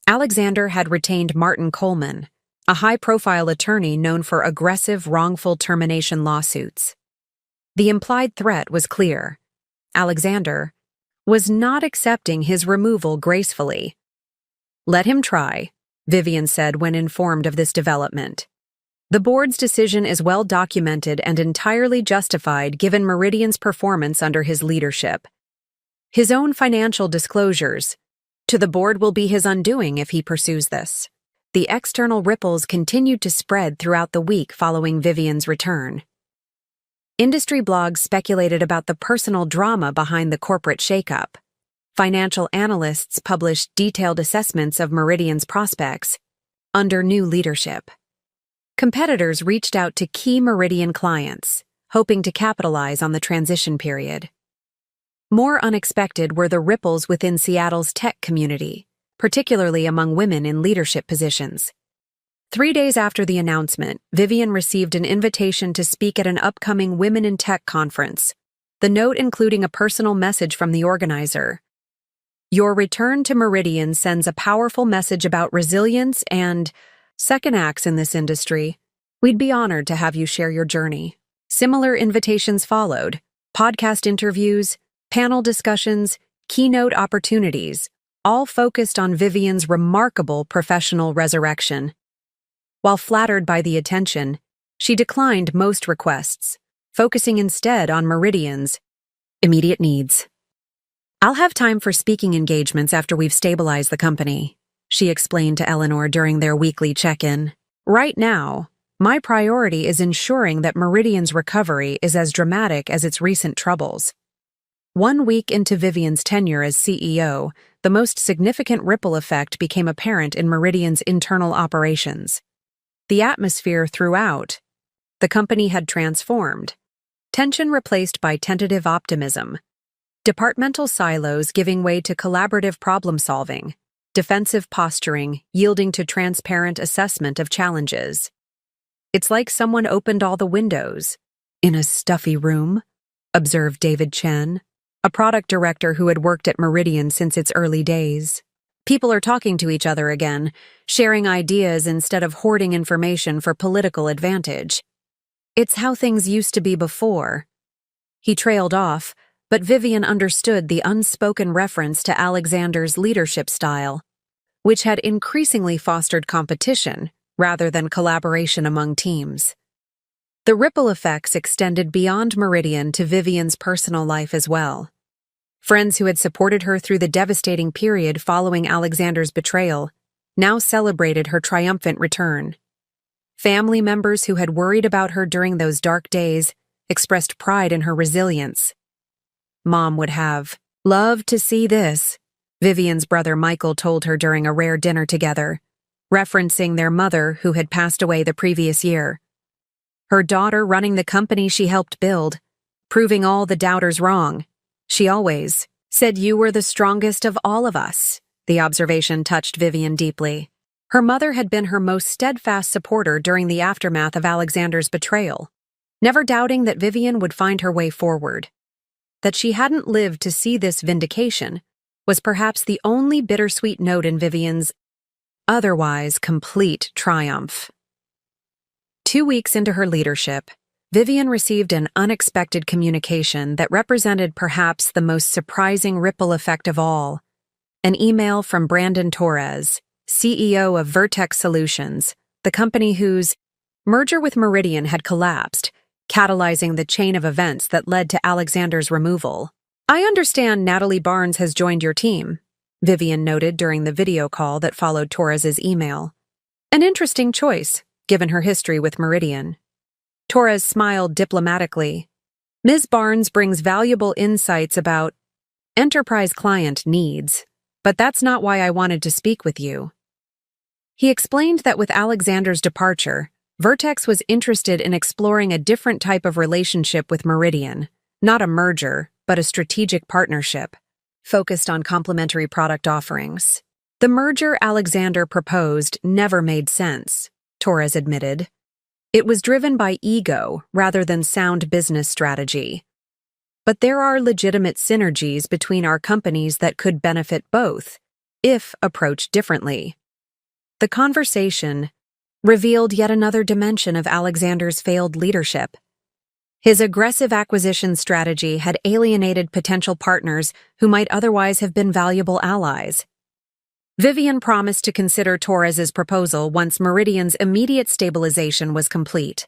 [SPEAKER 1] Alexander had retained Martin Coleman, a high-profile attorney known for aggressive wrongful termination lawsuits. The implied threat was clear. Alexander was not accepting his removal gracefully. "Let him try," Vivian said when informed of this development. "The board's decision is well documented and entirely justified given Meridian's performance under his leadership. His own financial disclosures to the board will be his undoing if he pursues this." The external ripples continued to spread throughout the week following Vivian's return. Industry blogs speculated about the personal drama behind the corporate shakeup. Financial analysts published detailed assessments of Meridian's prospects under new leadership. Competitors reached out to key Meridian clients, hoping to capitalize on the transition period. More unexpected were the ripples within Seattle's tech community, particularly among women in leadership positions. 3 days after the announcement, Vivian received an invitation to speak at an upcoming Women in Tech conference, the note including a personal message from the organizer. "Your return to Meridian sends a powerful message about resilience and second acts in this industry. We'd be honored to have you share your journey." Similar invitations followed: podcast interviews, panel discussions, keynote opportunities, all focused on Vivian's remarkable professional resurrection. While flattered by the attention, she declined most requests, focusing instead on Meridian's immediate needs. "I'll have time for speaking engagements after we've stabilized the company," she explained to Eleanor during their weekly check-in. "Right now, my priority is ensuring that Meridian's recovery is as dramatic as its recent troubles." 1 week into Vivian's tenure as CEO, the most significant ripple effect became apparent in Meridian's internal operations. The atmosphere throughout the company had transformed, tension replaced by tentative optimism, departmental silos giving way to collaborative problem-solving, defensive posturing yielding to transparent assessment of challenges. "It's like someone opened all the windows in a stuffy room," observed David Chen, a product director who had worked at Meridian since its early days. "People are talking to each other again, sharing ideas instead of hoarding information for political advantage. It's how things used to be before." He trailed off, but Vivian understood the unspoken reference to Alexander's leadership style, which had increasingly fostered competition rather than collaboration among teams. The ripple effects extended beyond Meridian to Vivian's personal life as well. Friends who had supported her through the devastating period following Alexander's betrayal now celebrated her triumphant return. Family members who had worried about her during those dark days expressed pride in her resilience. "Mom would have loved to see this," Vivian's brother Michael told her during a rare dinner together, referencing their mother who had passed away the previous year. Her daughter running the company she helped build, proving all the doubters wrong. "She always said you were the strongest of all of us." The observation touched Vivian deeply. Her mother had been her most steadfast supporter during the aftermath of Alexander's betrayal, never doubting that Vivian would find her way forward. That she hadn't lived to see this vindication was perhaps the only bittersweet note in Vivian's otherwise complete triumph. 2 weeks into her leadership, Vivian received an unexpected communication that represented perhaps the most surprising ripple effect of all. An email from Brandon Torres, CEO of Vertex Solutions, the company whose merger with Meridian had collapsed, catalyzing the chain of events that led to Alexander's removal. "I understand Natalie Barnes has joined your team. Vivian noted during the video call that followed Torres's email. An interesting choice, given her history with Meridian. Torres smiled diplomatically. Ms. Barnes brings valuable insights about enterprise client needs, but that's not why I wanted to speak with you. He explained that with Alexander's departure, Vertex was interested in exploring a different type of relationship with Meridian, not a merger, but a strategic partnership, focused on complementary product offerings. The merger Alexander proposed never made sense, Torres admitted. It was driven by ego rather than sound business strategy. But there are legitimate synergies between our companies that could benefit both, if approached differently. The conversation revealed yet another dimension of Alexander's failed leadership. His aggressive acquisition strategy had alienated potential partners who might otherwise have been valuable allies. Vivian promised to consider Torres's proposal once Meridian's immediate stabilization was complete.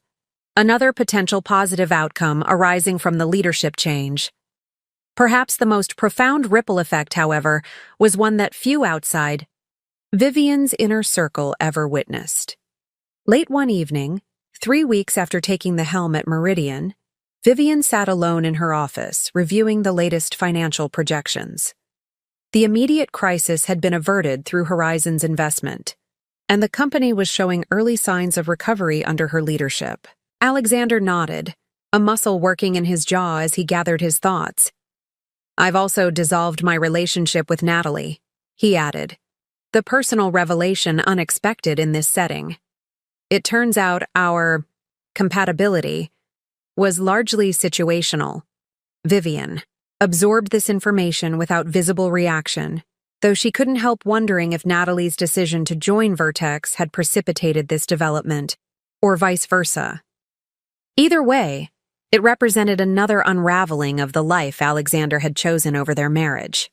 [SPEAKER 1] Another potential positive outcome arising from the leadership change. Perhaps the most profound ripple effect, however, was one that few outside Vivian's inner circle ever witnessed. Late one evening, 3 weeks after taking the helm at Meridian, Vivian sat alone in her office, reviewing the latest financial projections. The immediate crisis had been averted through Horizon's investment, and the company was showing early signs of recovery under her leadership. Alexander nodded, a muscle working in his jaw as he gathered his thoughts. I've also dissolved my relationship with Natalie, he added, the personal revelation unexpected in this setting. It turns out our compatibility was largely situational. Vivian absorbed this information without visible reaction, though she couldn't help wondering if Natalie's decision to join Vertex had precipitated this development, or vice versa. Either way, it represented another unraveling of the life Alexander had chosen over their marriage.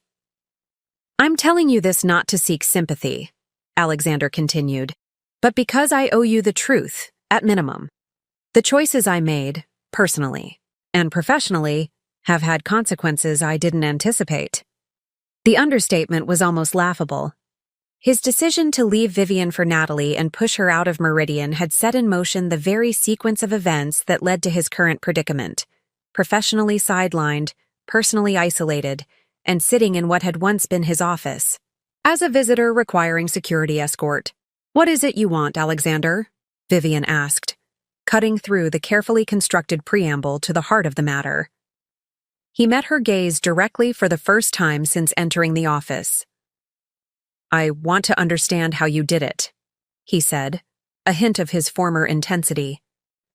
[SPEAKER 1] I'm telling you this not to seek sympathy, Alexander continued, but because I owe you the truth, at minimum. The choices I made, personally and professionally, have had consequences I didn't anticipate. The understatement was almost laughable. His decision to leave Vivian for Natalie and push her out of Meridian had set in motion the very sequence of events that led to his current predicament. Professionally sidelined, personally isolated, and sitting in what had once been his office. As a visitor requiring security escort. What is it you want, Alexander? Vivian asked, cutting through the carefully constructed preamble to the heart of the matter. He met her gaze directly for the first time since entering the office. I want to understand how you did it, he said, a hint of his former intensity,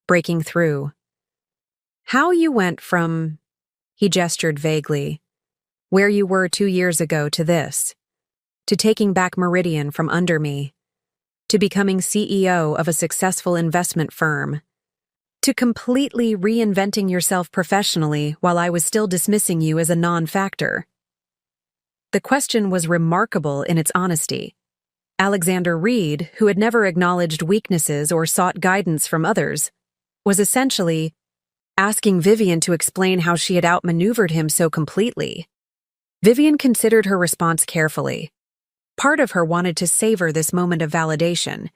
[SPEAKER 1] breaking through. How you went from, he gestured vaguely, where you were 2 years ago to this, to taking back Meridian from under me, to becoming CEO of a successful investment firm, to completely reinventing yourself professionally while I was still dismissing you as a non-factor. The question was remarkable in its honesty. Alexander Reed, who had never acknowledged weaknesses or sought guidance from others, was essentially asking Vivian to explain how she had outmaneuvered him so completely. Vivian considered her response carefully. Part of her wanted to savor this moment of validation,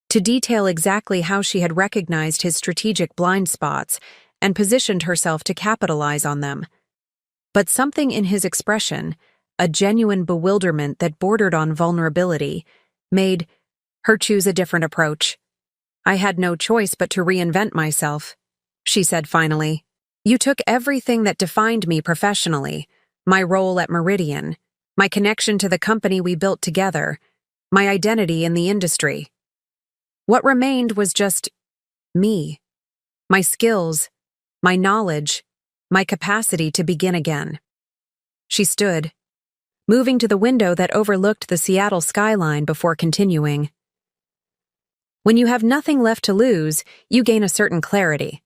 [SPEAKER 1] to detail exactly how she had recognized his strategic blind spots and positioned herself to capitalize on them. But something in his expression, a genuine bewilderment that bordered on vulnerability, made her choose a different approach. I had no choice but to reinvent myself, she said finally. You took everything that defined me professionally, my role at Meridian, my connection to the company we built together, my identity in the industry. What remained was just me, my skills, my knowledge, my capacity to begin again. She stood, moving to the window that overlooked the Seattle skyline before continuing. When you have nothing left to lose, you gain a certain clarity.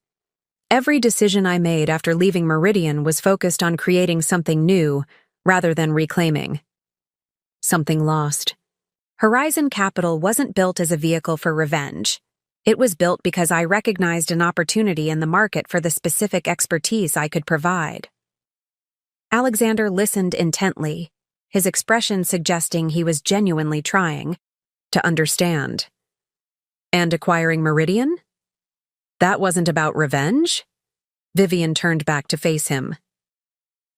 [SPEAKER 1] Every decision I made after leaving Meridian was focused on creating something new rather than reclaiming something lost. Horizon Capital wasn't built as a vehicle for revenge. It was built because I recognized an opportunity in the market for the specific expertise I could provide. Alexander listened intently, his expression suggesting he was genuinely trying to understand. And acquiring Meridian? That wasn't about revenge? Vivian turned back to face him.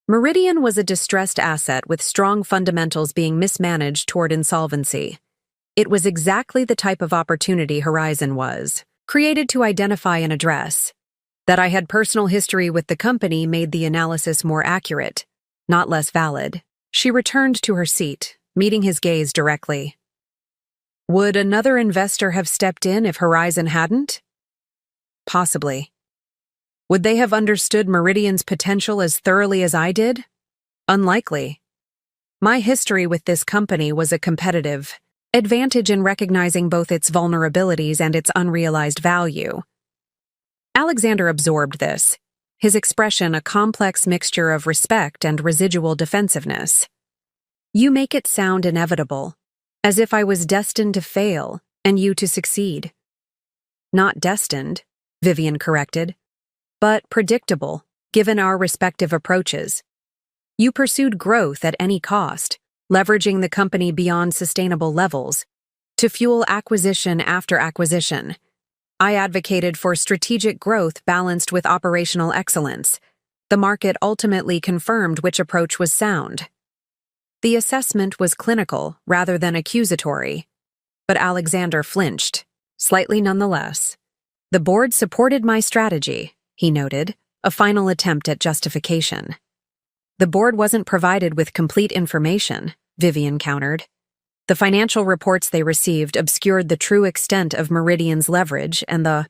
[SPEAKER 1] Meridian was a distressed asset with strong fundamentals being mismanaged toward insolvency. It was exactly the type of opportunity Horizon was, created to identify and address. That I had personal history with the company made the analysis more accurate, not less valid. She returned to her seat, meeting his gaze directly. Would another investor have stepped in if Horizon hadn't? Possibly. Would they have understood Meridian's potential as thoroughly as I did? Unlikely. My history with this company was a competitive advantage in recognizing both its vulnerabilities and its unrealized value. Alexander absorbed this, his expression a complex mixture of respect and residual defensiveness. You make it sound inevitable, as if I was destined to fail and you to succeed. Not destined, Vivian corrected, but predictable, given our respective approaches. You pursued growth at any cost, leveraging the company beyond sustainable levels, to fuel acquisition after acquisition. I advocated for strategic growth balanced with operational excellence. The market ultimately confirmed which approach was sound. The assessment was clinical rather than accusatory, but Alexander flinched, slightly nonetheless. The board supported my strategy, he noted, a final attempt at justification. The board wasn't provided with complete information, Vivian countered. The financial reports they received obscured the true extent of Meridian's leverage and the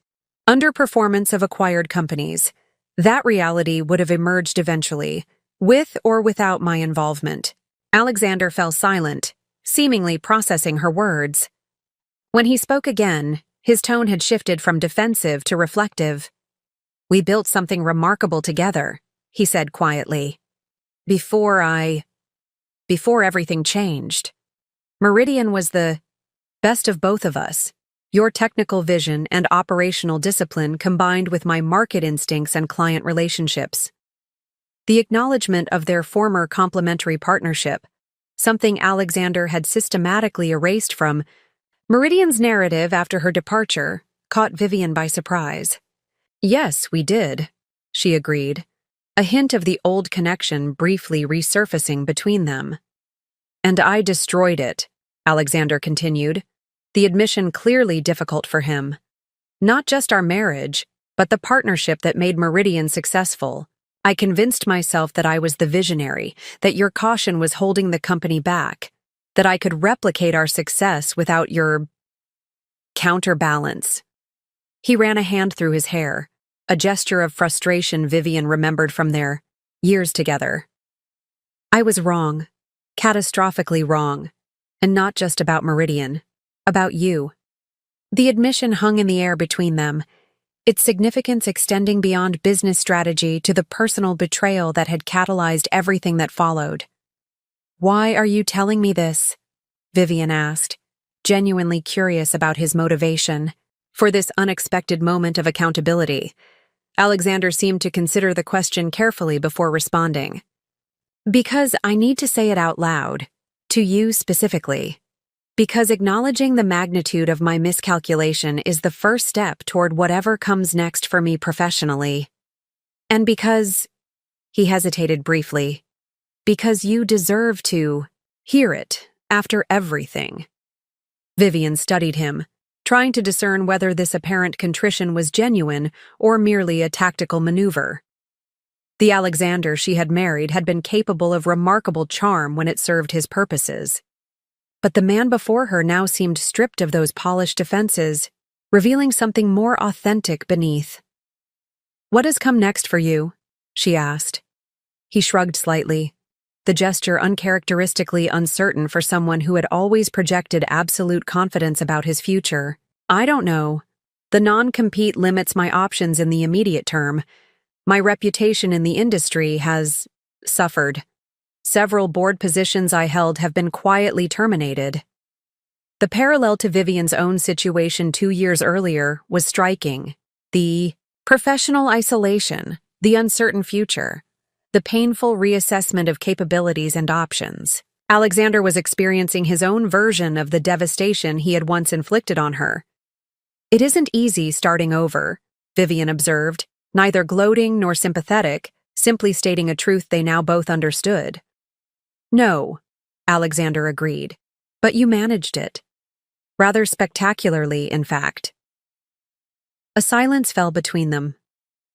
[SPEAKER 1] underperformance of acquired companies. That reality would have emerged eventually, with or without my involvement. Alexander fell silent, seemingly processing her words. When he spoke again, his tone had shifted from defensive to reflective. We built something remarkable together, he said quietly. Before everything changed. Meridian was the best of both of us. Your technical vision and operational discipline combined with my market instincts and client relationships. The acknowledgement of their former complementary partnership, something Alexander had systematically erased from Meridian's narrative after her departure, caught Vivian by surprise. Yes, we did, she agreed, a hint of the old connection briefly resurfacing between them. And I destroyed it, Alexander continued, the admission clearly difficult for him. Not just our marriage, but the partnership that made Meridian successful. I convinced myself that I was the visionary, that your caution was holding the company back, that I could replicate our success without your counterbalance. He ran a hand through his hair, a gesture of frustration Vivian remembered from their years together. I was wrong, catastrophically wrong, and not just about Meridian, about you. The admission hung in the air between them, its significance extending beyond business strategy to the personal betrayal that had catalyzed everything that followed. Why are you telling me this? Vivian asked, genuinely curious about his motivation for this unexpected moment of accountability. Alexander seemed to consider the question carefully before responding. Because I need to say it out loud, to you specifically. Because acknowledging the magnitude of my miscalculation is the first step toward whatever comes next for me professionally. And because, he hesitated briefly, because you deserve to hear it after everything. Vivian studied him, trying to discern whether this apparent contrition was genuine or merely a tactical maneuver. The Alexander she had married had been capable of remarkable charm when it served his purposes. But the man before her now seemed stripped of those polished defenses, revealing something more authentic beneath. What has come next for you? She asked. He shrugged slightly, the gesture uncharacteristically uncertain for someone who had always projected absolute confidence about his future. I don't know. The non-compete limits my options in the immediate term. My reputation in the industry has suffered. Several board positions I held have been quietly terminated. The parallel to Vivian's own situation 2 years earlier was striking. The professional isolation, the uncertain future, the painful reassessment of capabilities and options. Alexander was experiencing his own version of the devastation he had once inflicted on her. "It isn't easy starting over," Vivian observed, neither gloating nor sympathetic, simply stating a truth they now both understood. "No," Alexander agreed, "but you managed it. Rather spectacularly, in fact." A silence fell between them.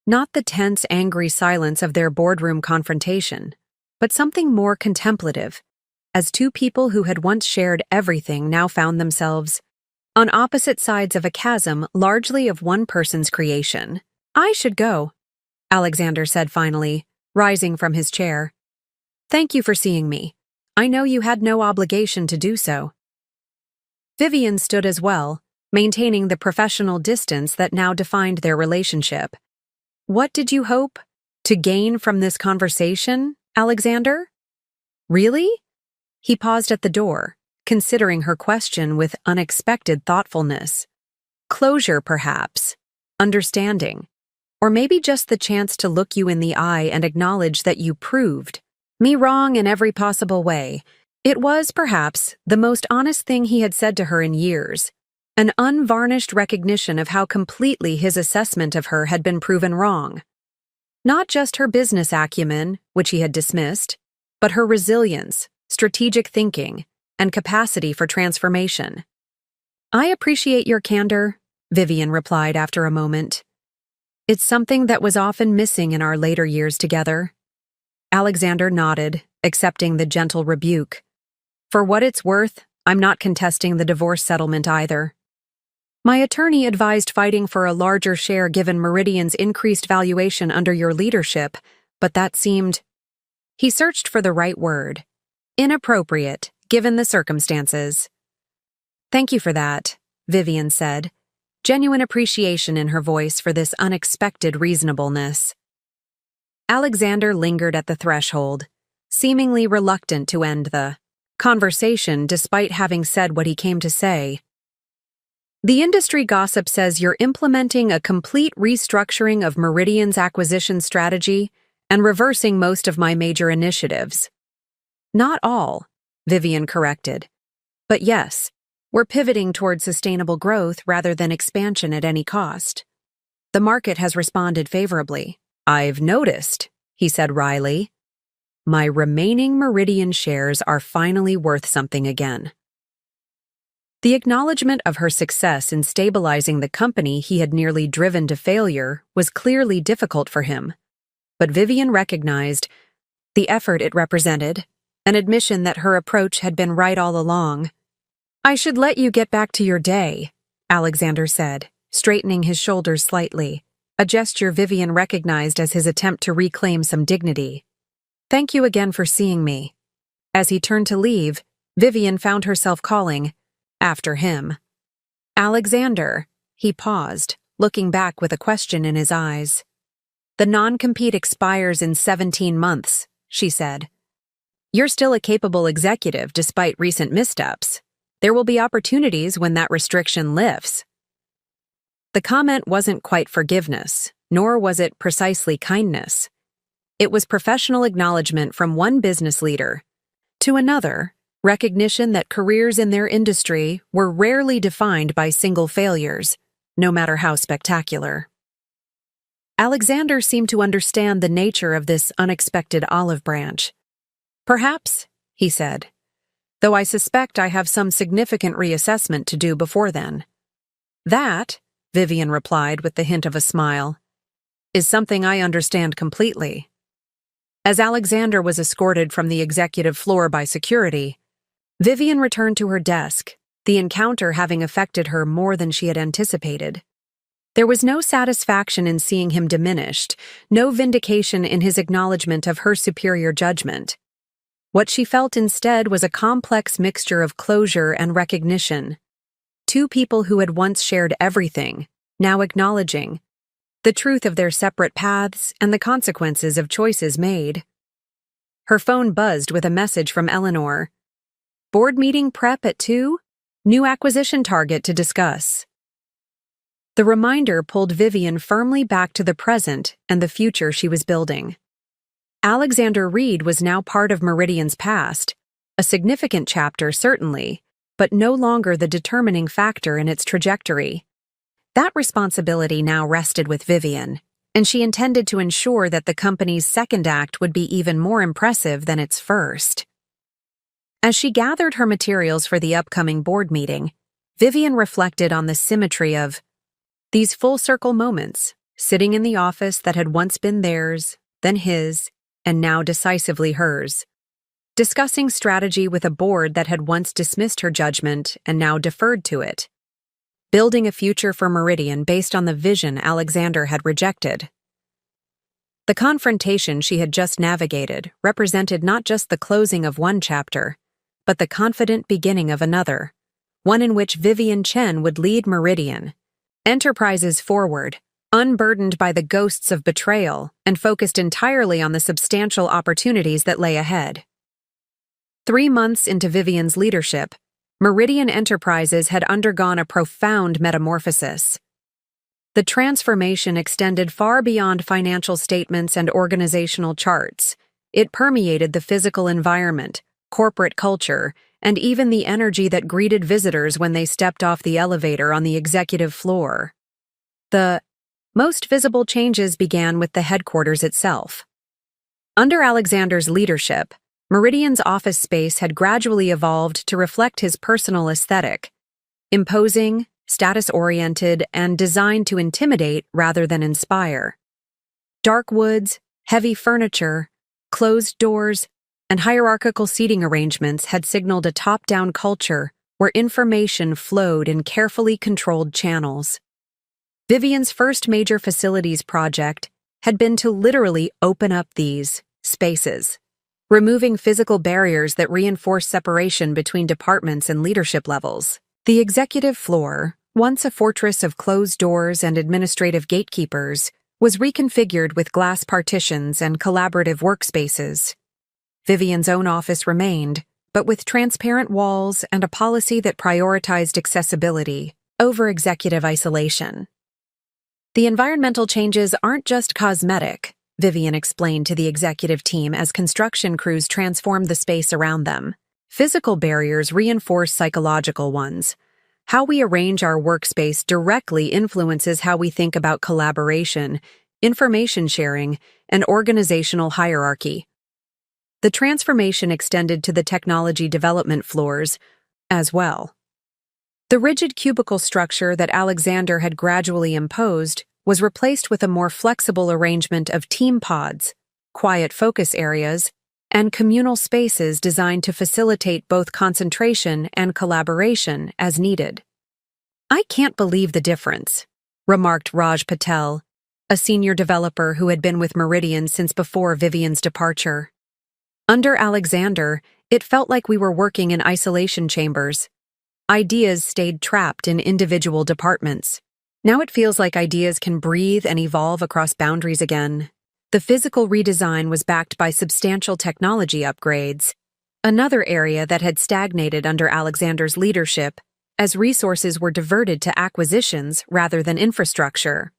[SPEAKER 1] Not the tense, angry silence of their boardroom confrontation, but something more contemplative, as two people who had once shared everything now found themselves on opposite sides of a chasm largely of one person's creation. "I should go," Alexander said finally, rising from his chair. "Thank you for seeing me. I know you had no obligation to do so." Vivian stood as well, maintaining the professional distance that now defined their relationship. "What did you hope to gain from this conversation, Alexander?" "Really?" He paused at the door, considering her question with unexpected thoughtfulness. "Closure, perhaps. Understanding. Or maybe just the chance to look you in the eye and acknowledge that you proved me wrong in every possible way." It was, perhaps, the most honest thing he had said to her in years, an unvarnished recognition of how completely his assessment of her had been proven wrong. Not just her business acumen, which he had dismissed, but her resilience, strategic thinking, and capacity for transformation. "I appreciate your candor," Vivian replied after a moment. "It's something that was often missing in our later years together." Alexander nodded, accepting the gentle rebuke. "For what it's worth, I'm not contesting the divorce settlement either. My attorney advised fighting for a larger share given Meridian's increased valuation under your leadership, but that seemed—" He searched for the right word. "Inappropriate, given the circumstances." "Thank you for that," Vivian said, genuine appreciation in her voice for this unexpected reasonableness. Alexander lingered at the threshold, seemingly reluctant to end the conversation despite having said what he came to say. "The industry gossip says you're implementing a complete restructuring of Meridian's acquisition strategy and reversing most of my major initiatives." "Not all," Vivian corrected. "But yes, we're pivoting toward sustainable growth rather than expansion at any cost. The market has responded favorably." "I've noticed," he said wryly. "My remaining Meridian shares are finally worth something again." The acknowledgement of her success in stabilizing the company he had nearly driven to failure was clearly difficult for him, but Vivian recognized the effort it represented, an admission that her approach had been right all along. "I should let you get back to your day," Alexander said, straightening his shoulders slightly, a gesture Vivian recognized as his attempt to reclaim some dignity. "Thank you again for seeing me." As he turned to leave, Vivian found herself calling after him. "Alexander," he paused, looking back with a question in his eyes. "The non-compete expires in 17 months, she said. You're still a capable executive despite recent missteps. There will be opportunities when that restriction lifts." The comment wasn't quite forgiveness, nor was it precisely kindness. It was professional acknowledgement from one business leader to another, recognition that careers in their industry were rarely defined by single failures, no matter how spectacular. Alexander seemed to understand the nature of this unexpected olive branch. "Perhaps," he said, "though I suspect I have some significant reassessment to do before then." "That," Vivian replied with the hint of a smile, "is something I understand completely." As Alexander was escorted from the executive floor by security, Vivian returned to her desk, the encounter having affected her more than she had anticipated. There was no satisfaction in seeing him diminished, no vindication in his acknowledgement of her superior judgment. What she felt instead was a complex mixture of closure and recognition. Two people who had once shared everything, now acknowledging the truth of their separate paths and the consequences of choices made. Her phone buzzed with a message from Eleanor. "Board meeting prep at 2? New acquisition target to discuss." The reminder pulled Vivian firmly back to the present and the future she was building. Alexander Reed was now part of Meridian's past, A significant chapter, certainly, but no longer the determining factor in its trajectory. That responsibility now rested with Vivian, and she intended to ensure that the company's second act would be even more impressive than its first. As she gathered her materials for the upcoming board meeting, Vivian reflected on the symmetry of these full-circle moments, sitting in the office that had once been theirs, then his, and now decisively hers. Discussing strategy with a board that had once dismissed her judgment and now deferred to it. Building a future for Meridian based on the vision Alexander had rejected. The confrontation she had just navigated represented not just the closing of one chapter, but the confident beginning of another, one in which Vivian Chen would lead Meridian Enterprises forward, unburdened by the ghosts of betrayal and focused entirely on the substantial opportunities that lay ahead. 3 months into Vivian's leadership, Meridian Enterprises had undergone a profound metamorphosis. The transformation extended far beyond financial statements and organizational charts. It permeated the physical environment, corporate culture, and even the energy that greeted visitors when they stepped off the elevator on the executive floor. The most visible changes began with the headquarters itself. Under Alexander's leadership, Meridian's office space had gradually evolved to reflect his personal aesthetic, imposing, status-oriented, and designed to intimidate rather than inspire. Dark woods, heavy furniture, closed doors, and hierarchical seating arrangements had signaled a top-down culture where information flowed in carefully controlled channels. Vivian's first major facilities project had been to literally open up these spaces, removing physical barriers that reinforce separation between departments and leadership levels. The executive floor, once a fortress of closed doors and administrative gatekeepers, was reconfigured with glass partitions and collaborative workspaces. Vivian's own office remained, but with transparent walls and a policy that prioritized accessibility over executive isolation. The environmental changes aren't just cosmetic, Vivian explained to the executive team as construction crews transformed the space around them. Physical barriers reinforce psychological ones. How we arrange our workspace directly influences how we think about collaboration, information sharing, and organizational hierarchy. The transformation extended to the technology development floors as well. The rigid cubicle structure that Alexander had gradually imposed was replaced with a more flexible arrangement of team pods, quiet focus areas, and communal spaces designed to facilitate both concentration and collaboration as needed. "I can't believe the difference," remarked Raj Patel, a senior developer who had been with Meridian since before Vivian's departure. Under Alexander, it felt like we were working in isolation chambers. Ideas stayed trapped in individual departments. Now it feels like ideas can breathe and evolve across boundaries again. The physical redesign was backed by substantial technology upgrades, another area that had stagnated under Alexander's leadership, as resources were diverted to acquisitions rather than infrastructure.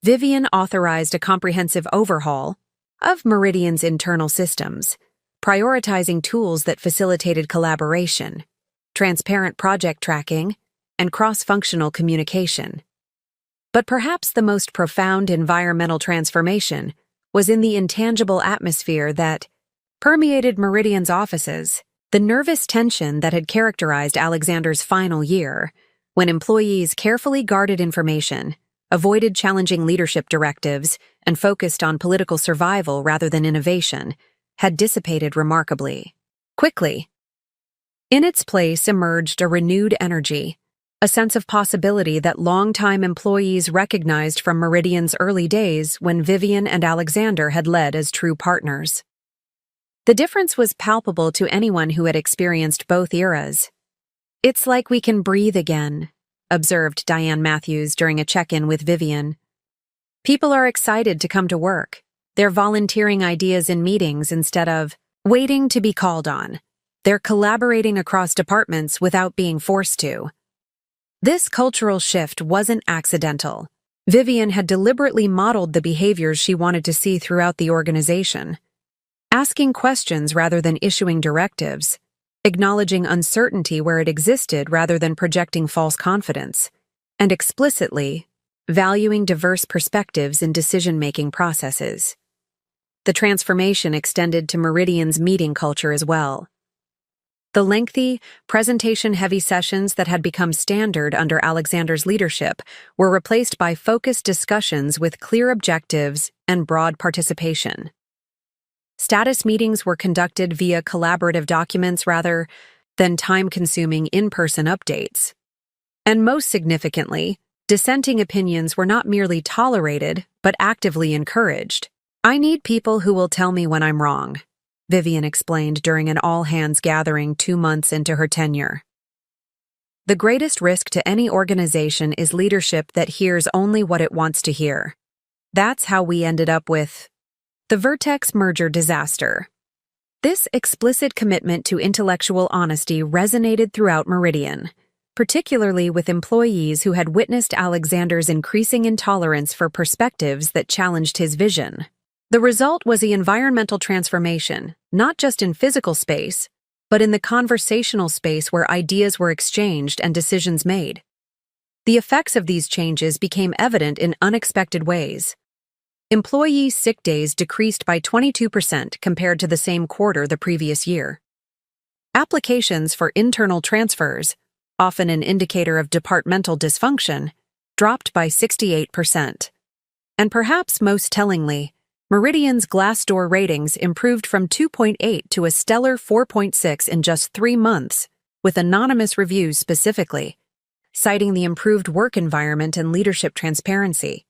[SPEAKER 1] Vivian authorized a comprehensive overhaul of Meridian's internal systems, prioritizing tools that facilitated collaboration, transparent project tracking, and cross-functional communication. But perhaps the most profound environmental transformation was in the intangible atmosphere that permeated Meridian's offices, the nervous tension that had characterized Alexander's final year, when employees carefully guarded information, avoided challenging leadership directives, and focused on political survival rather than innovation, had dissipated remarkably quickly. In its place emerged a renewed energy, a sense of possibility that longtime employees recognized from Meridian's early days when Vivian and Alexander had led as true partners. The difference was palpable to anyone who had experienced both eras. "It's like we can breathe again," observed Diane Matthews during a check-in with Vivian. "People are excited to come to work. They're volunteering ideas in meetings instead of waiting to be called on. They're collaborating across departments without being forced to." This cultural shift wasn't accidental. Vivian had deliberately modeled the behaviors she wanted to see throughout the organization. asking questions rather than issuing directives, acknowledging uncertainty where it existed rather than projecting false confidence, and explicitly valuing diverse perspectives in decision-making processes. The transformation extended to Meridian's meeting culture as well. The lengthy, presentation-heavy sessions that had become standard under Alexander's leadership were replaced by focused discussions with clear objectives and broad participation. Status meetings were conducted via collaborative documents rather than time-consuming in-person updates. And most significantly, dissenting opinions were not merely tolerated, but actively encouraged. "I need people who will tell me when I'm wrong," Vivian explained during an all-hands gathering 2 months into her tenure. "The greatest risk to any organization is leadership that hears only what it wants to hear. That's how we ended up with the Vertex merger disaster." This explicit commitment to intellectual honesty resonated throughout Meridian, particularly with employees who had witnessed Alexander's increasing intolerance for perspectives that challenged his vision. The result was the environmental transformation, not just in physical space, but in the conversational space where ideas were exchanged and decisions made. The effects of these changes became evident in unexpected ways. Employee sick days decreased by 22% compared to the same quarter the previous year. Applications for internal transfers, often an indicator of departmental dysfunction, dropped by 68%. And perhaps most tellingly, Meridian's Glassdoor ratings improved from 2.8 to a stellar 4.6 in just 3 months, with anonymous reviews specifically, citing the improved work environment and leadership transparency.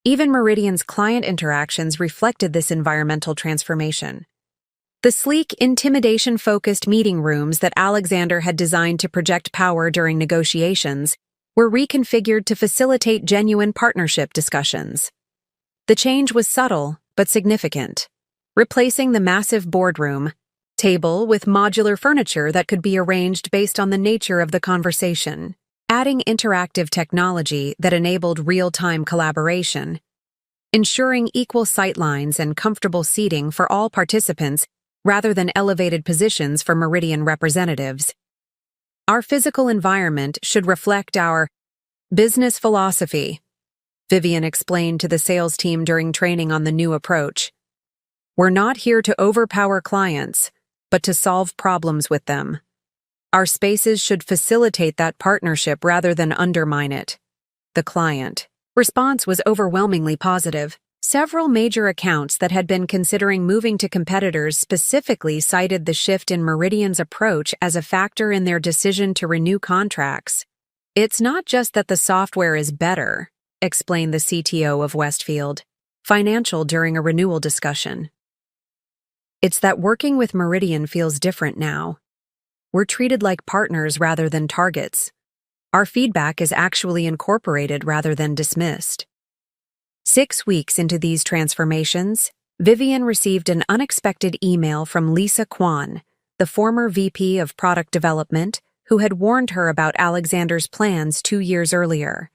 [SPEAKER 1] Even Meridian's client interactions reflected this environmental transformation. The sleek, intimidation-focused meeting rooms that Alexander had designed to project power during negotiations were reconfigured to facilitate genuine partnership discussions. The change was subtle but significant, replacing the massive boardroom table with modular furniture that could be arranged based on the nature of the conversation, adding interactive technology that enabled real-time collaboration, ensuring equal sightlines and comfortable seating for all participants rather than elevated positions for Meridian representatives. "Our physical environment should reflect our business philosophy," Vivian explained to the sales team during training on the new approach. "We're not here to overpower clients, but to solve problems with them. Our spaces should facilitate that partnership rather than undermine it." The client response was overwhelmingly positive. Several major accounts that had been considering moving to competitors specifically cited the shift in Meridian's approach as a factor in their decision to renew contracts. "It's not just that the software is better," explained the CTO of Westfield Financial during a renewal discussion. "It's that working with Meridian feels different now. We're treated like partners rather than targets. Our feedback is actually incorporated rather than dismissed." 6 weeks into these transformations, Vivian received an unexpected email from Lisa Kwan, the former VP of Product Development, who had warned her about Alexander's plans 2 years earlier.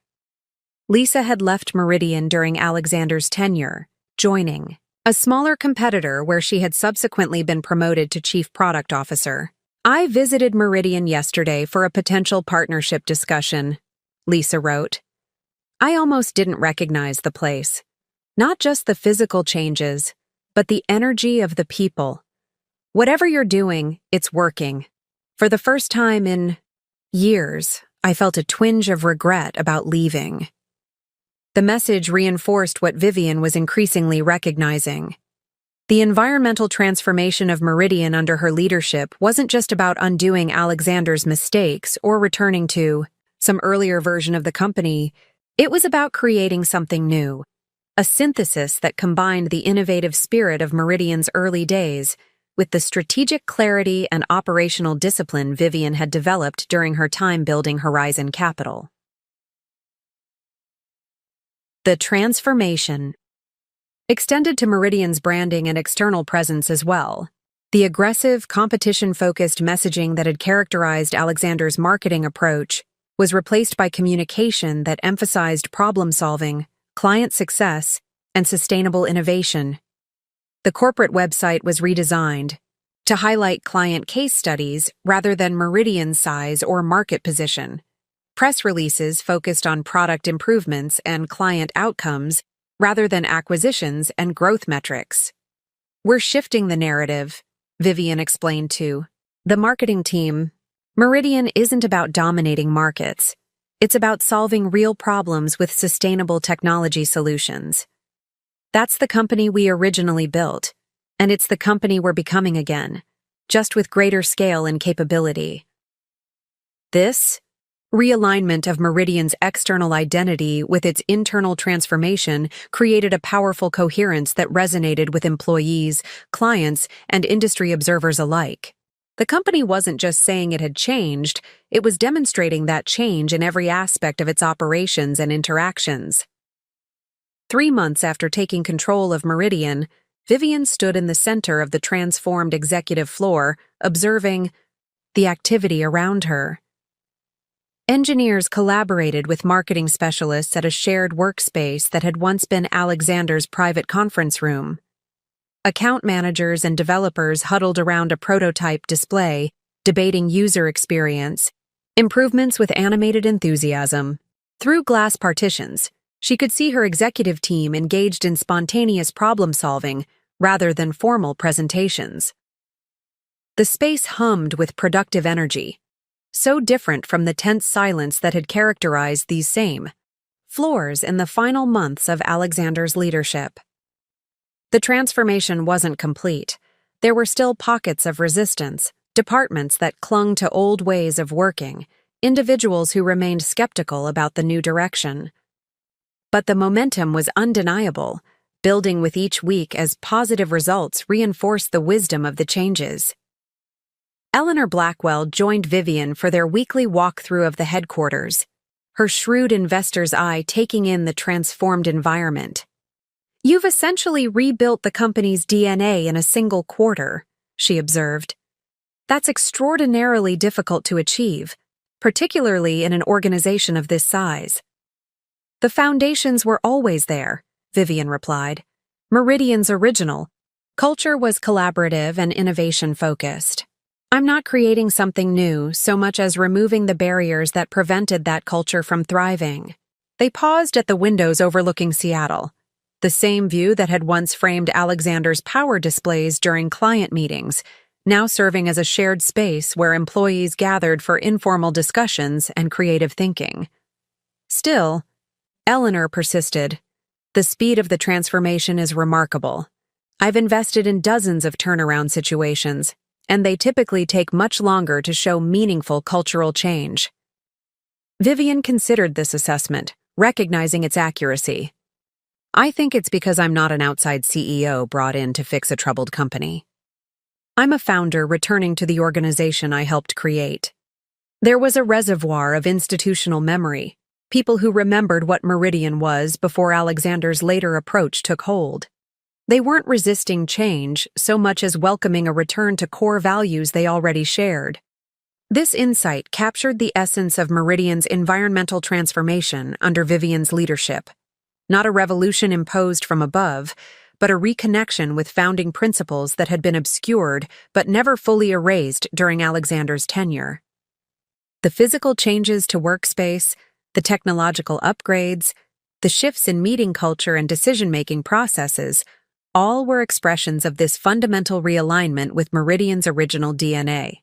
[SPEAKER 1] Lisa had left Meridian during Alexander's tenure, joining a smaller competitor where she had subsequently been promoted to Chief Product Officer. "I visited Meridian yesterday for a potential partnership discussion," Lisa wrote. "I almost didn't recognize the place. Not just the physical changes, but the energy of the people. Whatever you're doing, it's working. For the first time in years, I felt a twinge of regret about leaving." The message reinforced what Vivian was increasingly recognizing. The environmental transformation of Meridian under her leadership wasn't just about undoing Alexander's mistakes or returning to some earlier version of the company. It was about creating something new, a synthesis that combined the innovative spirit of Meridian's early days with the strategic clarity and operational discipline Vivian had developed during her time building Horizon Capital. The transformation extended to Meridian's branding and external presence as well. The aggressive, competition-focused messaging that had characterized Alexander's marketing approach was replaced by communication that emphasized problem-solving, client success, and sustainable innovation. The corporate website was redesigned to highlight client case studies rather than Meridian's size or market position. Press releases focused on product improvements and client outcomes rather than acquisitions and growth metrics. "We're shifting the narrative," Vivian explained to the marketing team. "Meridian isn't about dominating markets. It's about solving real problems with sustainable technology solutions. That's the company we originally built, and it's the company we're becoming again, just with greater scale and capability." This realignment of Meridian's external identity with its internal transformation created a powerful coherence that resonated with employees, clients, and industry observers alike. The company wasn't just saying it had changed, it was demonstrating that change in every aspect of its operations and interactions. 3 months after taking control of Meridian, Vivian stood in the center of the transformed executive floor, observing the activity around her. Engineers collaborated with marketing specialists at a shared workspace that had once been Alexander's private conference room. Account managers and developers huddled around a prototype display, debating user experience, improvements with animated enthusiasm. Through glass partitions, she could see her executive team engaged in spontaneous problem-solving rather than formal presentations. The space hummed with productive energy, so different from the tense silence that had characterized these same floors in the final months of Alexander's leadership. The transformation wasn't complete. There were still pockets of resistance, departments that clung to old ways of working, individuals who remained skeptical about the new direction. But the momentum was undeniable, building with each week as positive results reinforced the wisdom of the changes. Eleanor Blackwell joined Vivian for their weekly walkthrough of the headquarters, her shrewd investor's eye taking in the transformed environment. "You've essentially rebuilt the company's DNA in a single quarter," she observed. "That's extraordinarily difficult to achieve, particularly in an organization of this size." "The foundations were always there," Vivian replied. "Meridian's original culture was collaborative and innovation-focused. I'm not creating something new so much as removing the barriers that prevented that culture from thriving." They paused at the windows overlooking Seattle, the same view that had once framed Alexander's power displays during client meetings, now serving as a shared space where employees gathered for informal discussions and creative thinking. Still, Eleanor persisted. "The speed of the transformation is remarkable. I've invested in dozens of turnaround situations, and they typically take much longer to show meaningful cultural change." Vivian considered this assessment, recognizing its accuracy. "I think it's because I'm not an outside CEO brought in to fix a troubled company. I'm a founder returning to the organization I helped create. There was a reservoir of institutional memory, people who remembered what Meridian was before Alexander's later approach took hold. They weren't resisting change so much as welcoming a return to core values they already shared." This insight captured the essence of Meridian's environmental transformation under Vivian's leadership. Not a revolution imposed from above, but a reconnection with founding principles that had been obscured but never fully erased during Alexander's tenure. The physical changes to workspace, the technological upgrades, the shifts in meeting culture and decision-making processes all were expressions of this fundamental realignment with Meridian's original DNA.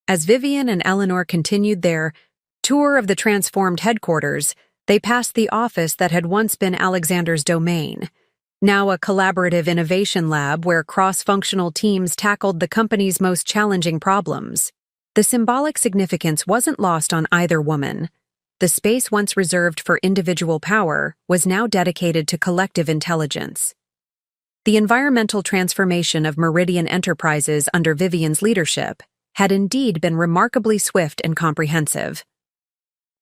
[SPEAKER 1] As Vivian and Eleanor continued their tour of the transformed headquarters, they passed the office that had once been Alexander's domain, now a collaborative innovation lab where cross-functional teams tackled the company's most challenging problems. The symbolic significance wasn't lost on either woman. The space once reserved for individual power was now dedicated to collective intelligence. The environmental transformation of Meridian Enterprises under Vivian's leadership had indeed been remarkably swift and comprehensive.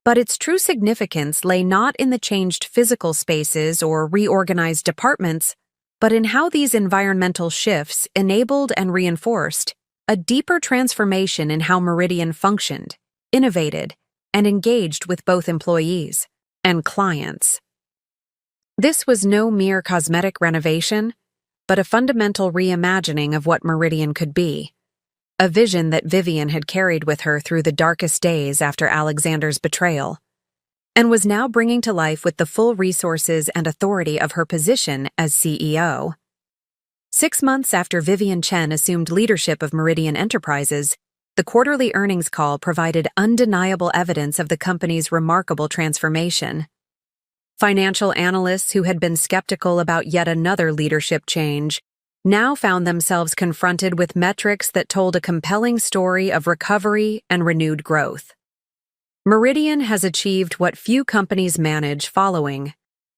[SPEAKER 1] But its true significance lay not in the changed physical spaces or reorganized departments, but in how these environmental shifts enabled and reinforced a deeper transformation in how Meridian functioned, innovated, and engaged with both employees and clients. This was no mere cosmetic renovation. but a fundamental reimagining of what Meridian could be. A vision that Vivian had carried with her through the darkest days after Alexander's betrayal, and was now bringing to life with the full resources and authority of her position as CEO. 6 months after Vivian Chen assumed leadership of Meridian Enterprises, the quarterly earnings call provided undeniable evidence of the company's remarkable transformation. Financial analysts who had been skeptical about yet another leadership change now found themselves confronted with metrics that told a compelling story of recovery and renewed growth. Meridian has achieved what few companies manage following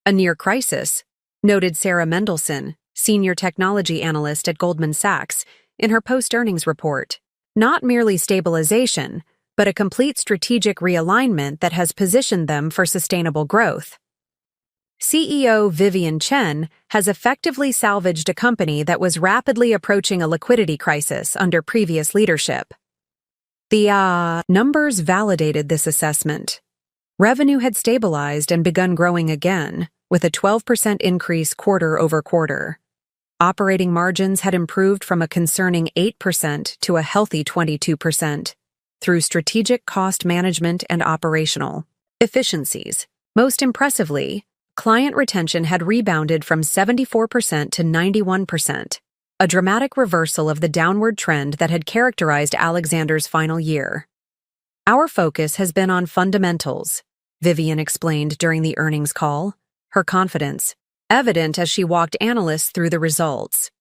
[SPEAKER 1] a near crisis, noted Sarah Mendelson, senior technology analyst at Goldman Sachs, in her post-earnings report. Not merely stabilization, but a complete strategic realignment that has positioned them for sustainable growth. CEO Vivian Chen has effectively salvaged a company that was rapidly approaching a liquidity crisis under previous leadership. The numbers validated this assessment. Revenue had stabilized and begun growing again, with a 12% increase quarter over quarter. Operating margins had improved from a concerning 8% to a healthy 22% through strategic cost management and operational efficiencies. Most impressively, client retention had rebounded from 74% to 91%, a dramatic reversal of the downward trend that had characterized Alexander's final year. Our focus has been on fundamentals, Vivian explained during the earnings call, her confidence evident as she walked analysts through the results.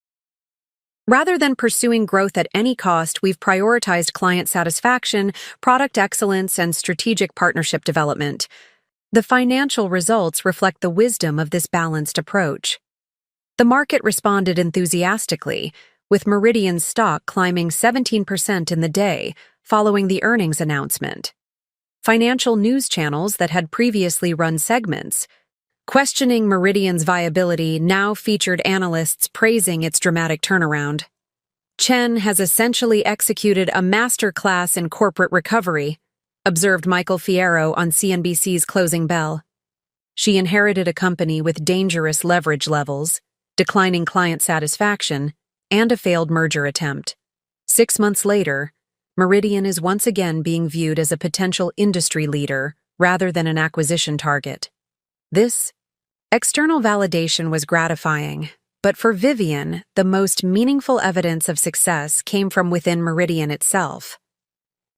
[SPEAKER 1] Rather than pursuing growth at any cost, we've prioritized client satisfaction, product excellence, and strategic partnership development. The financial results reflect the wisdom of this balanced approach. The market responded enthusiastically, with Meridian's stock climbing 17% in the day following the earnings announcement. Financial news channels that had previously run segments questioning Meridian's viability now featured analysts praising its dramatic turnaround. Chen has essentially executed a masterclass in corporate recovery, observed Michael Fierro on CNBC's Closing Bell. She inherited a company with dangerous leverage levels, declining client satisfaction, and a failed merger attempt. 6 months later, Meridian is once again being viewed as a potential industry leader rather than an acquisition target. This external validation was gratifying, but for Vivian, the most meaningful evidence of success came from within Meridian itself.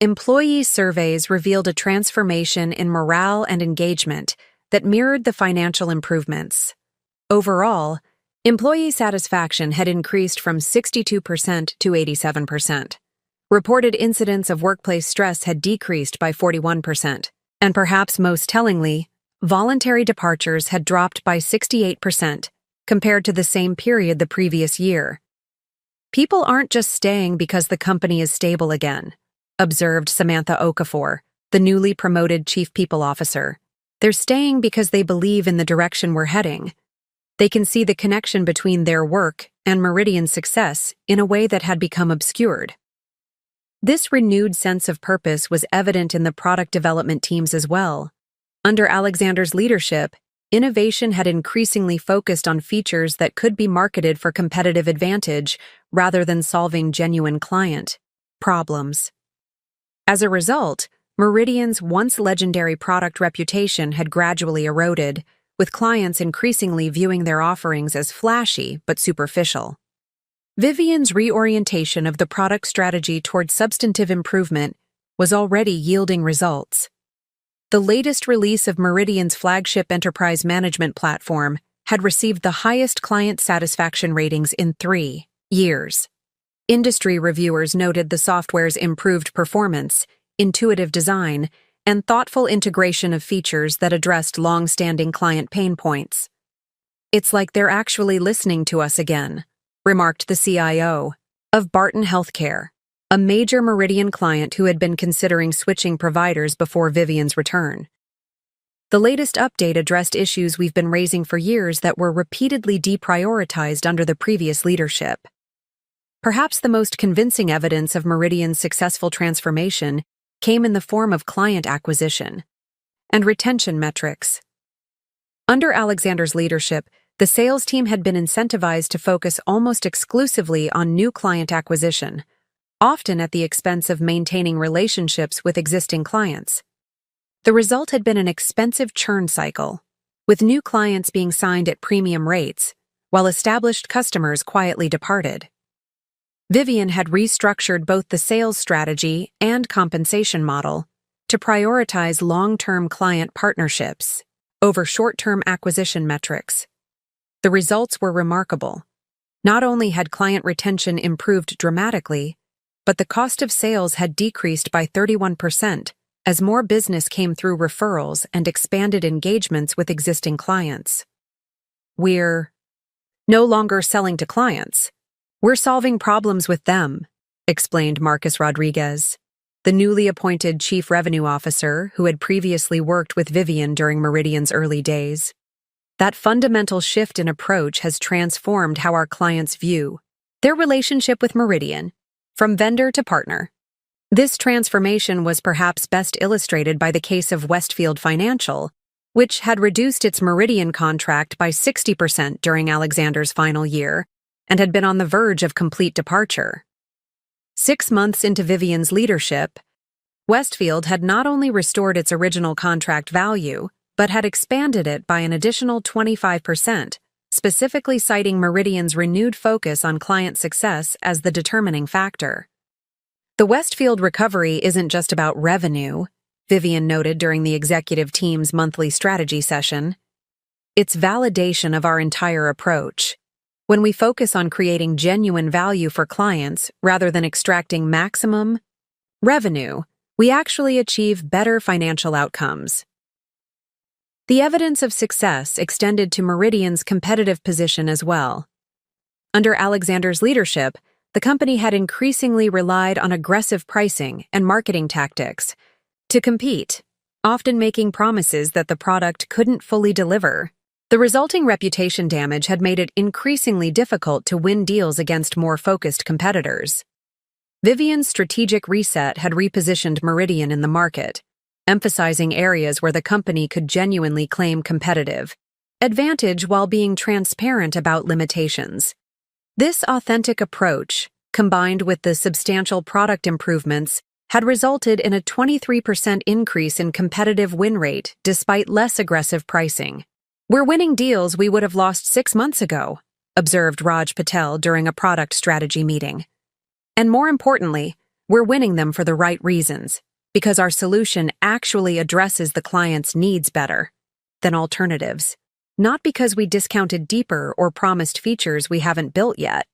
[SPEAKER 1] Employee surveys revealed a transformation in morale and engagement that mirrored the financial improvements. Overall, employee satisfaction had increased from 62% to 87%. Reported incidents of workplace stress had decreased by 41%, and perhaps most tellingly, voluntary departures had dropped by 68% compared to the same period the previous year. People aren't just staying because the company is stable again, observed Samantha Okafor, the newly promoted Chief People Officer. They're staying because they believe in the direction we're heading. They can see the connection between their work and Meridian's success in a way that had become obscured. This renewed sense of purpose was evident in the product development teams as well. Under Alexander's leadership, innovation had increasingly focused on features that could be marketed for competitive advantage rather than solving genuine client problems. As a result, Meridian's once legendary product reputation had gradually eroded, with clients increasingly viewing their offerings as flashy but superficial. Vivian's reorientation of the product strategy toward substantive improvement was already yielding results. The latest release of Meridian's flagship enterprise management platform had received the highest client satisfaction ratings in 3 years. Industry reviewers noted the software's improved performance, intuitive design, and thoughtful integration of features that addressed long-standing client pain points. "It's like they're actually listening to us again," remarked the CIO of Barton Healthcare, a major Meridian client who had been considering switching providers before Vivian's return. The latest update addressed issues we've been raising for years that were repeatedly deprioritized under the previous leadership. Perhaps the most convincing evidence of Meridian's successful transformation came in the form of client acquisition and retention metrics. Under Alexander's leadership, The sales team had been incentivized to focus almost exclusively on new client acquisition, often at the expense of maintaining relationships with existing clients. The result had been an expensive churn cycle, with new clients being signed at premium rates, while established customers quietly departed. Vivian had restructured both the sales strategy and compensation model to prioritize long-term client partnerships over short-term acquisition metrics. The results were remarkable. Not only had client retention improved dramatically, but the cost of sales had decreased by 31% as more business came through referrals and expanded engagements with existing clients. We're no longer selling to clients. We're solving problems with them, explained Marcus Rodriguez, the newly appointed Chief Revenue Officer who had previously worked with Vivian during Meridian's early days. That fundamental shift in approach has transformed how our clients view their relationship with Meridian, from vendor to partner. This transformation was perhaps best illustrated by the case of Westfield Financial, which had reduced its Meridian contract by 60% during Alexander's final year and had been on the verge of complete departure. 6 months into Vivian's leadership, Westfield had not only restored its original contract value, but had expanded it by an additional 25%, specifically citing Meridian's renewed focus on client success as the determining factor. The Westfield recovery isn't just about revenue, Vivian noted during the executive team's monthly strategy session. It's validation of our entire approach. When we focus on creating genuine value for clients rather than extracting maximum revenue, we actually achieve better financial outcomes. The evidence of success extended to Meridian's competitive position as well. Under Alexander's leadership, the company had increasingly relied on aggressive pricing and marketing tactics to compete, often making promises that the product couldn't fully deliver. The resulting reputation damage had made it increasingly difficult to win deals against more focused competitors. Vivian's strategic reset had repositioned Meridian in the market, emphasizing areas where the company could genuinely claim competitive advantage while being transparent about limitations. This authentic approach, combined with the substantial product improvements, had resulted in a 23% increase in competitive win rate despite less aggressive pricing. We're winning deals we would have lost 6 months ago, observed Raj Patel during a product strategy meeting. And more importantly, we're winning them for the right reasons, because our solution actually addresses the client's needs better than alternatives, not because we discounted deeper or promised features we haven't built yet.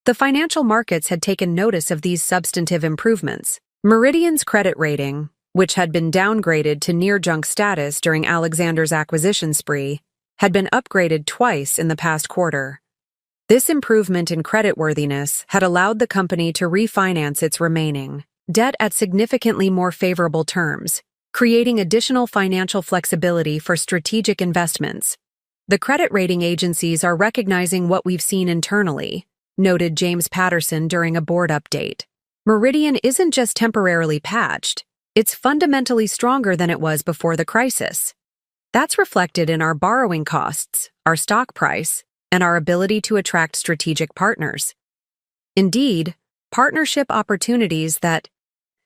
[SPEAKER 1] The financial markets had taken notice of these substantive improvements. Meridian's credit rating, which had been downgraded to near-junk status during Alexander's acquisition spree, had been upgraded twice in the past quarter. This improvement in creditworthiness had allowed the company to refinance its remaining debt at significantly more favorable terms, creating additional financial flexibility for strategic investments. The credit rating agencies are recognizing what we've seen internally, noted James Patterson during a board update. Meridian isn't just temporarily patched, it's fundamentally stronger than it was before the crisis. That's reflected in our borrowing costs, our stock price, and our ability to attract strategic partners. Indeed, partnership opportunities that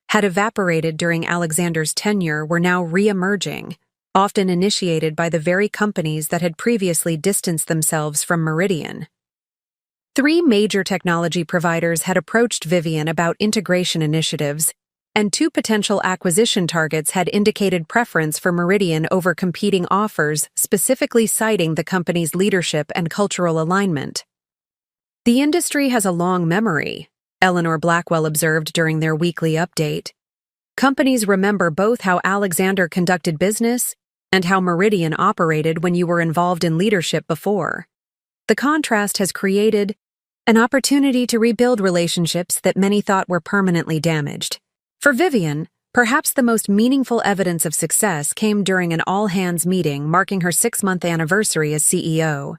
[SPEAKER 1] had evaporated during Alexander's tenure were now re-emerging, often initiated by the very companies that had previously distanced themselves from Meridian. 3 major technology providers had approached Vivian about integration initiatives, and 2 potential acquisition targets had indicated preference for Meridian over competing offers, specifically citing the company's leadership and cultural alignment. The industry has a long memory, Eleanor Blackwell observed during their weekly update. Companies remember both how Alexander conducted business and how Meridian operated when you were involved in leadership before. The contrast has created an opportunity to rebuild relationships that many thought were permanently damaged. For Vivian, perhaps the most meaningful evidence of success came during an all-hands meeting marking her 6-month anniversary as CEO.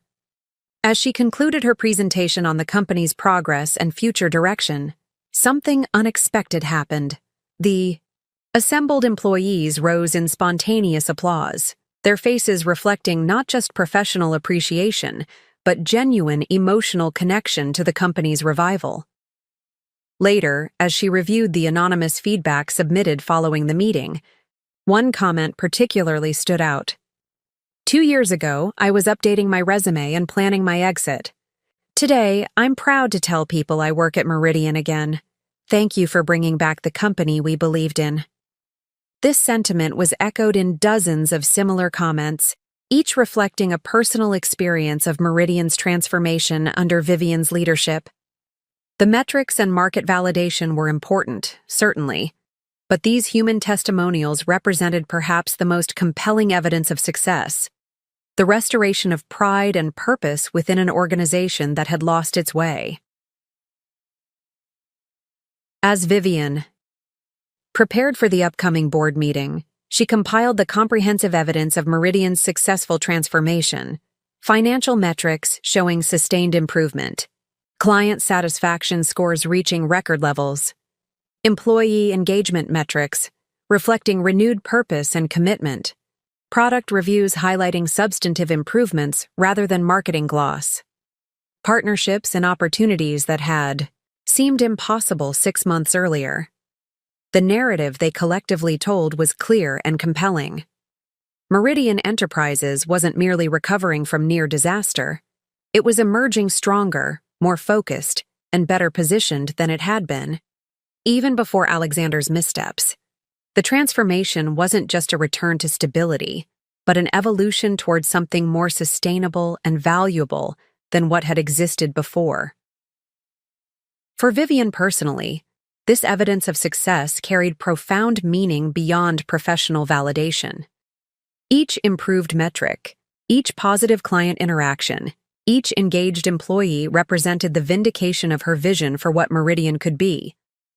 [SPEAKER 1] As she concluded her presentation on the company's progress and future direction, something unexpected happened. The assembled employees rose in spontaneous applause, their faces reflecting not just professional appreciation, but genuine emotional connection to the company's revival. Later, as she reviewed the anonymous feedback submitted following the meeting, one comment particularly stood out. 2 years ago, I was updating my resume and planning my exit. Today, I'm proud to tell people I work at Meridian again. Thank you for bringing back the company we believed in. This sentiment was echoed in dozens of similar comments, each reflecting a personal experience of Meridian's transformation under Vivian's leadership. The metrics and market validation were important, certainly, but these human testimonials represented perhaps the most compelling evidence of success: the restoration of pride and purpose within an organization that had lost its way. As Vivian prepared for the upcoming board meeting, she compiled the comprehensive evidence of Meridian's successful transformation: financial metrics showing sustained improvement, client satisfaction scores reaching record levels, employee engagement metrics reflecting renewed purpose and commitment, product reviews highlighting substantive improvements rather than marketing gloss, partnerships and opportunities that had seemed impossible 6 months earlier. The narrative they collectively told was clear and compelling. Meridian Enterprises wasn't merely recovering from near disaster. It was emerging stronger, more focused, and better positioned than it had been. Even before Alexander's missteps, the transformation wasn't just a return to stability, but an evolution towards something more sustainable and valuable than what had existed before. For Vivian personally, this evidence of success carried profound meaning beyond professional validation. Each improved metric, each positive client interaction, each engaged employee represented the vindication of her vision for what Meridian could be,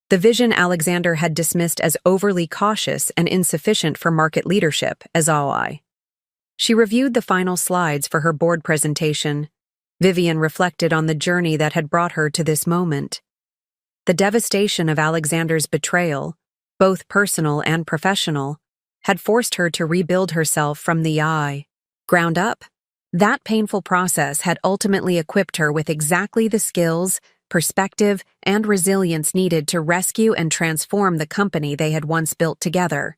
[SPEAKER 1] the vision Alexander had dismissed as overly cautious and insufficient for market leadership as ROI. She reviewed the final slides for her board presentation. Vivian reflected on the journey that had brought her to this moment. The devastation of Alexander's betrayal, both personal and professional, had forced her to rebuild herself from the ground up. That painful process had ultimately equipped her with exactly the skills, perspective, and resilience needed to rescue and transform the company they had once built together.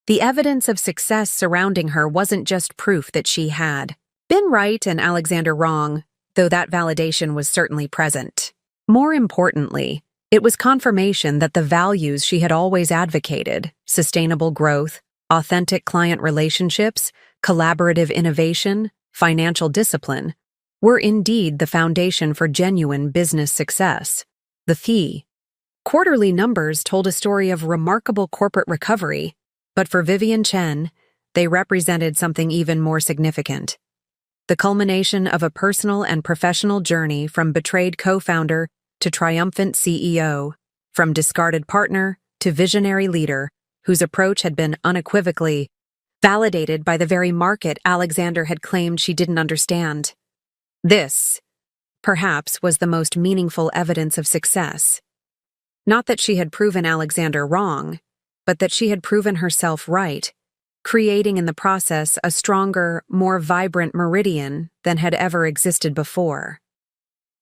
[SPEAKER 1] The evidence of success surrounding her wasn't just proof that she had been right and Alexander wrong, though that validation was certainly present. More importantly, it was confirmation that the values she had always advocated, sustainable growth, authentic client relationships, collaborative innovation, financial discipline, were indeed the foundation for genuine business success. The quarterly numbers told a story of remarkable corporate recovery, but for Vivian Chen, they represented something even more significant: the culmination of a personal and professional journey from betrayed co-founder to triumphant CEO, from discarded partner to visionary leader, whose approach had been unequivocally validated by the very market Alexander had claimed she didn't understand. This, perhaps, was the most meaningful evidence of success. Not that she had proven Alexander wrong, but that she had proven herself right, creating in the process a stronger, more vibrant Meridian than had ever existed before.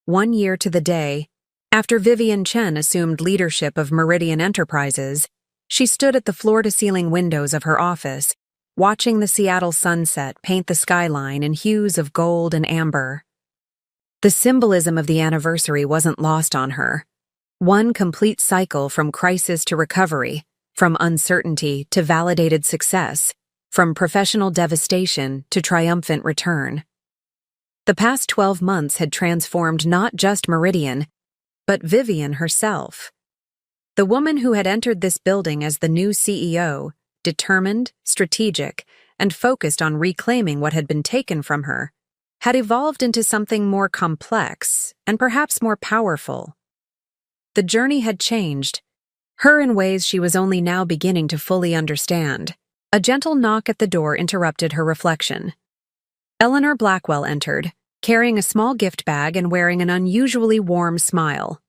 [SPEAKER 1] 1 year to the day, after Vivian Chen assumed leadership of Meridian Enterprises, she stood at the floor-to-ceiling windows of her office, watching the Seattle sunset paint the skyline in hues of gold and amber. The symbolism of the anniversary wasn't lost on her. One complete cycle from crisis to recovery, from uncertainty to validated success, from professional devastation to triumphant return. The past 12 months had transformed not just Meridian, but Vivian herself. The woman who had entered this building as the new CEO, determined, strategic, and focused on reclaiming what had been taken from her, had evolved into something more complex and perhaps more powerful. The journey had changed, her in ways she was only now beginning to fully understand. A gentle knock at the door interrupted her reflection. Eleanor Blackwell entered, carrying a small gift bag and wearing an unusually warm smile.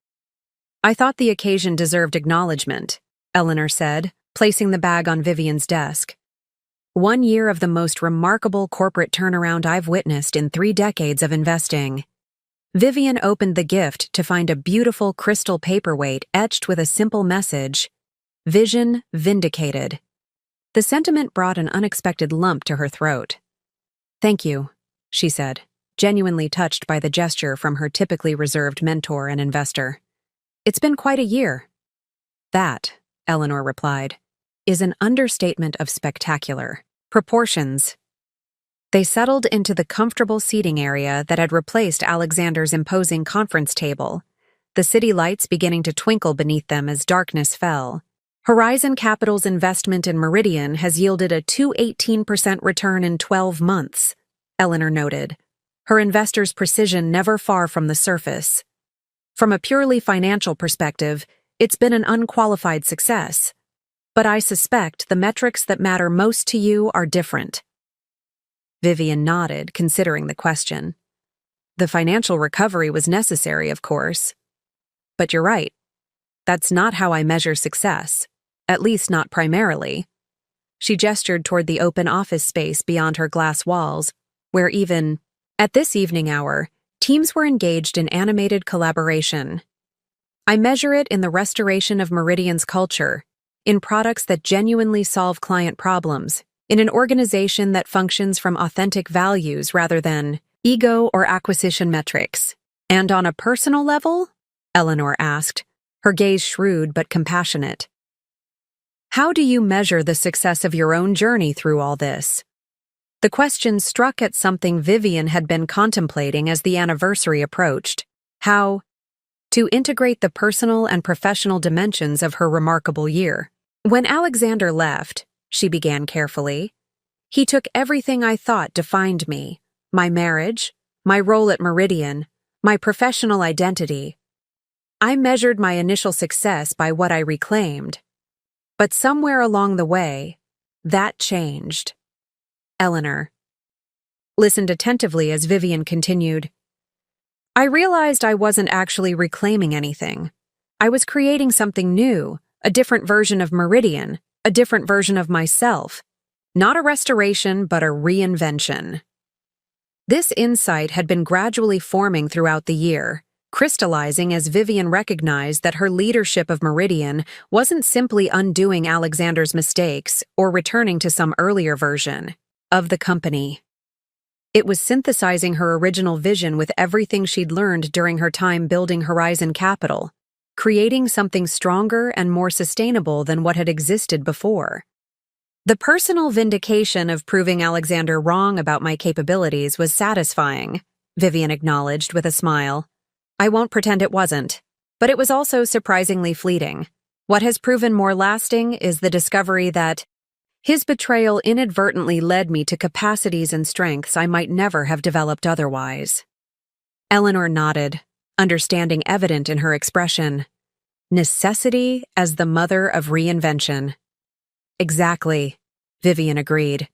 [SPEAKER 1] "I thought the occasion deserved acknowledgement," Eleanor said, placing the bag on Vivian's desk. 1 year of the most remarkable corporate turnaround I've witnessed in 3 decades of investing. Vivian opened the gift to find a beautiful crystal paperweight etched with a simple message: Vision vindicated. The sentiment brought an unexpected lump to her throat. "Thank you," she said, genuinely touched by the gesture from her typically reserved mentor and investor. "It's been quite a year." "That," Eleanor replied, "is an understatement of spectacular proportions." They settled into the comfortable seating area that had replaced Alexander's imposing conference table, the city lights beginning to twinkle beneath them as darkness fell. Horizon Capital's investment in Meridian has yielded a 218% return in 12 months, Eleanor noted, her investors' precision never far from the surface. "From a purely financial perspective, it's been an unqualified success. But I suspect the metrics that matter most to you are different." Vivian nodded, considering the question. "The financial recovery was necessary, of course. But you're right. That's not how I measure success, at least not primarily." She gestured toward the open office space beyond her glass walls, where even, at this evening hour, teams were engaged in animated collaboration. "I measure it in the restoration of Meridian's culture, in products that genuinely solve client problems, in an organization that functions from authentic values rather than ego or acquisition metrics." "And on a personal level?" Eleanor asked, her gaze shrewd but compassionate. "How do you measure the success of your own journey through all this?" The question struck at something Vivian had been contemplating as the anniversary approached: how to integrate the personal and professional dimensions of her remarkable year. "When Alexander left," she began carefully, "he took everything I thought defined me: my marriage, my role at Meridian, my professional identity. I measured my initial success by what I reclaimed. But somewhere along the way, that changed." Eleanor listened attentively as Vivian continued. "I realized I wasn't actually reclaiming anything. I was creating something new, a different version of Meridian, a different version of myself. Not a restoration, but a reinvention." This insight had been gradually forming throughout the year, crystallizing as Vivian recognized that her leadership of Meridian wasn't simply undoing Alexander's mistakes or returning to some earlier version of the company. It was synthesizing her original vision with everything she'd learned during her time building Horizon Capital, creating something stronger and more sustainable than what had existed before. "The personal vindication of proving Alexander wrong about my capabilities was satisfying," Vivian acknowledged with a smile. "I won't pretend it wasn't, but it was also surprisingly fleeting. What has proven more lasting is the discovery that his betrayal inadvertently led me to capacities and strengths I might never have developed otherwise." Eleanor nodded, understanding evident in her expression. Necessity as the mother of reinvention. "Exactly," Vivian agreed.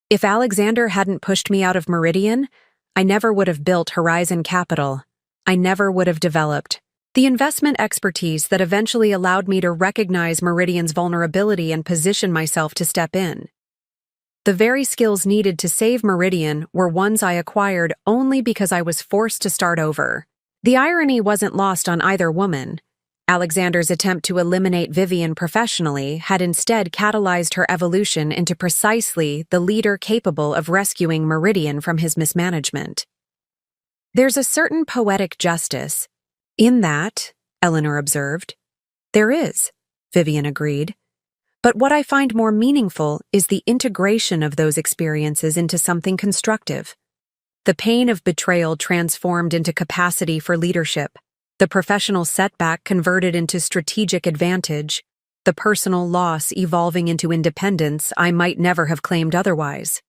[SPEAKER 1] "If Alexander hadn't pushed me out of Meridian, I never would have built Horizon Capital. I never would have developed the investment expertise that eventually allowed me to recognize Meridian's vulnerability and position myself to step in. The very skills needed to save Meridian were ones I acquired only because I was forced to start over." The irony wasn't lost on either woman. Alexander's attempt to eliminate Vivian professionally had instead catalyzed her evolution into precisely the leader capable of rescuing Meridian from his mismanagement. "There's a certain poetic justice in that," Eleanor observed. "There is," Vivian agreed. "But what I find more meaningful is the integration of those experiences into something constructive. The pain of betrayal transformed into capacity for leadership, the professional setback converted into strategic advantage, the personal loss evolving into independence I might never have claimed otherwise."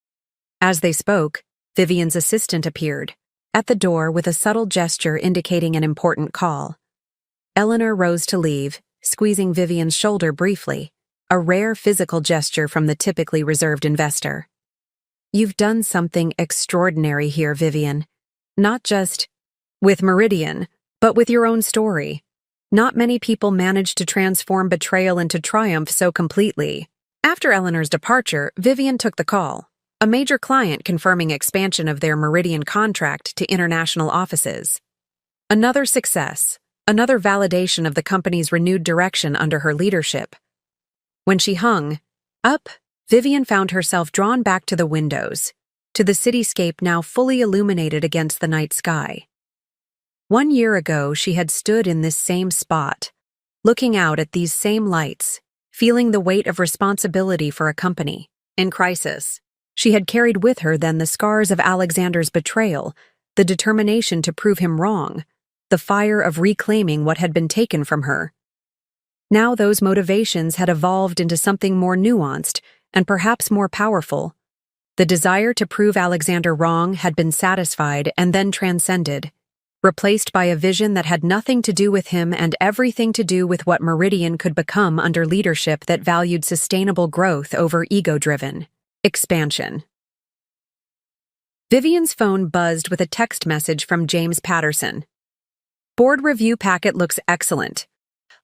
[SPEAKER 1] As they spoke, Vivian's assistant appeared, at the door with a subtle gesture indicating an important call. Eleanor rose to leave, squeezing Vivian's shoulder briefly, a rare physical gesture from the typically reserved investor. "You've done something extraordinary here, Vivian. Not just with Meridian, but with your own story. Not many people manage to transform betrayal into triumph so completely." After Eleanor's departure, Vivian took the call, a major client confirming expansion of their Meridian contract to international offices. Another success, another validation of the company's renewed direction under her leadership. When she hung up, Vivian found herself drawn back to the windows, to the cityscape now fully illuminated against the night sky. 1 year ago, she had stood in this same spot, looking out at these same lights, feeling the weight of responsibility for a company in crisis. She had carried with her then the scars of Alexander's betrayal, the determination to prove him wrong, the fire of reclaiming what had been taken from her. Now those motivations had evolved into something more nuanced and perhaps more powerful. The desire to prove Alexander wrong had been satisfied and then transcended, replaced by a vision that had nothing to do with him and everything to do with what Meridian could become under leadership that valued sustainable growth over ego-driven expansion. Vivian's phone buzzed with a text message from James Patterson. Board review packet looks excellent.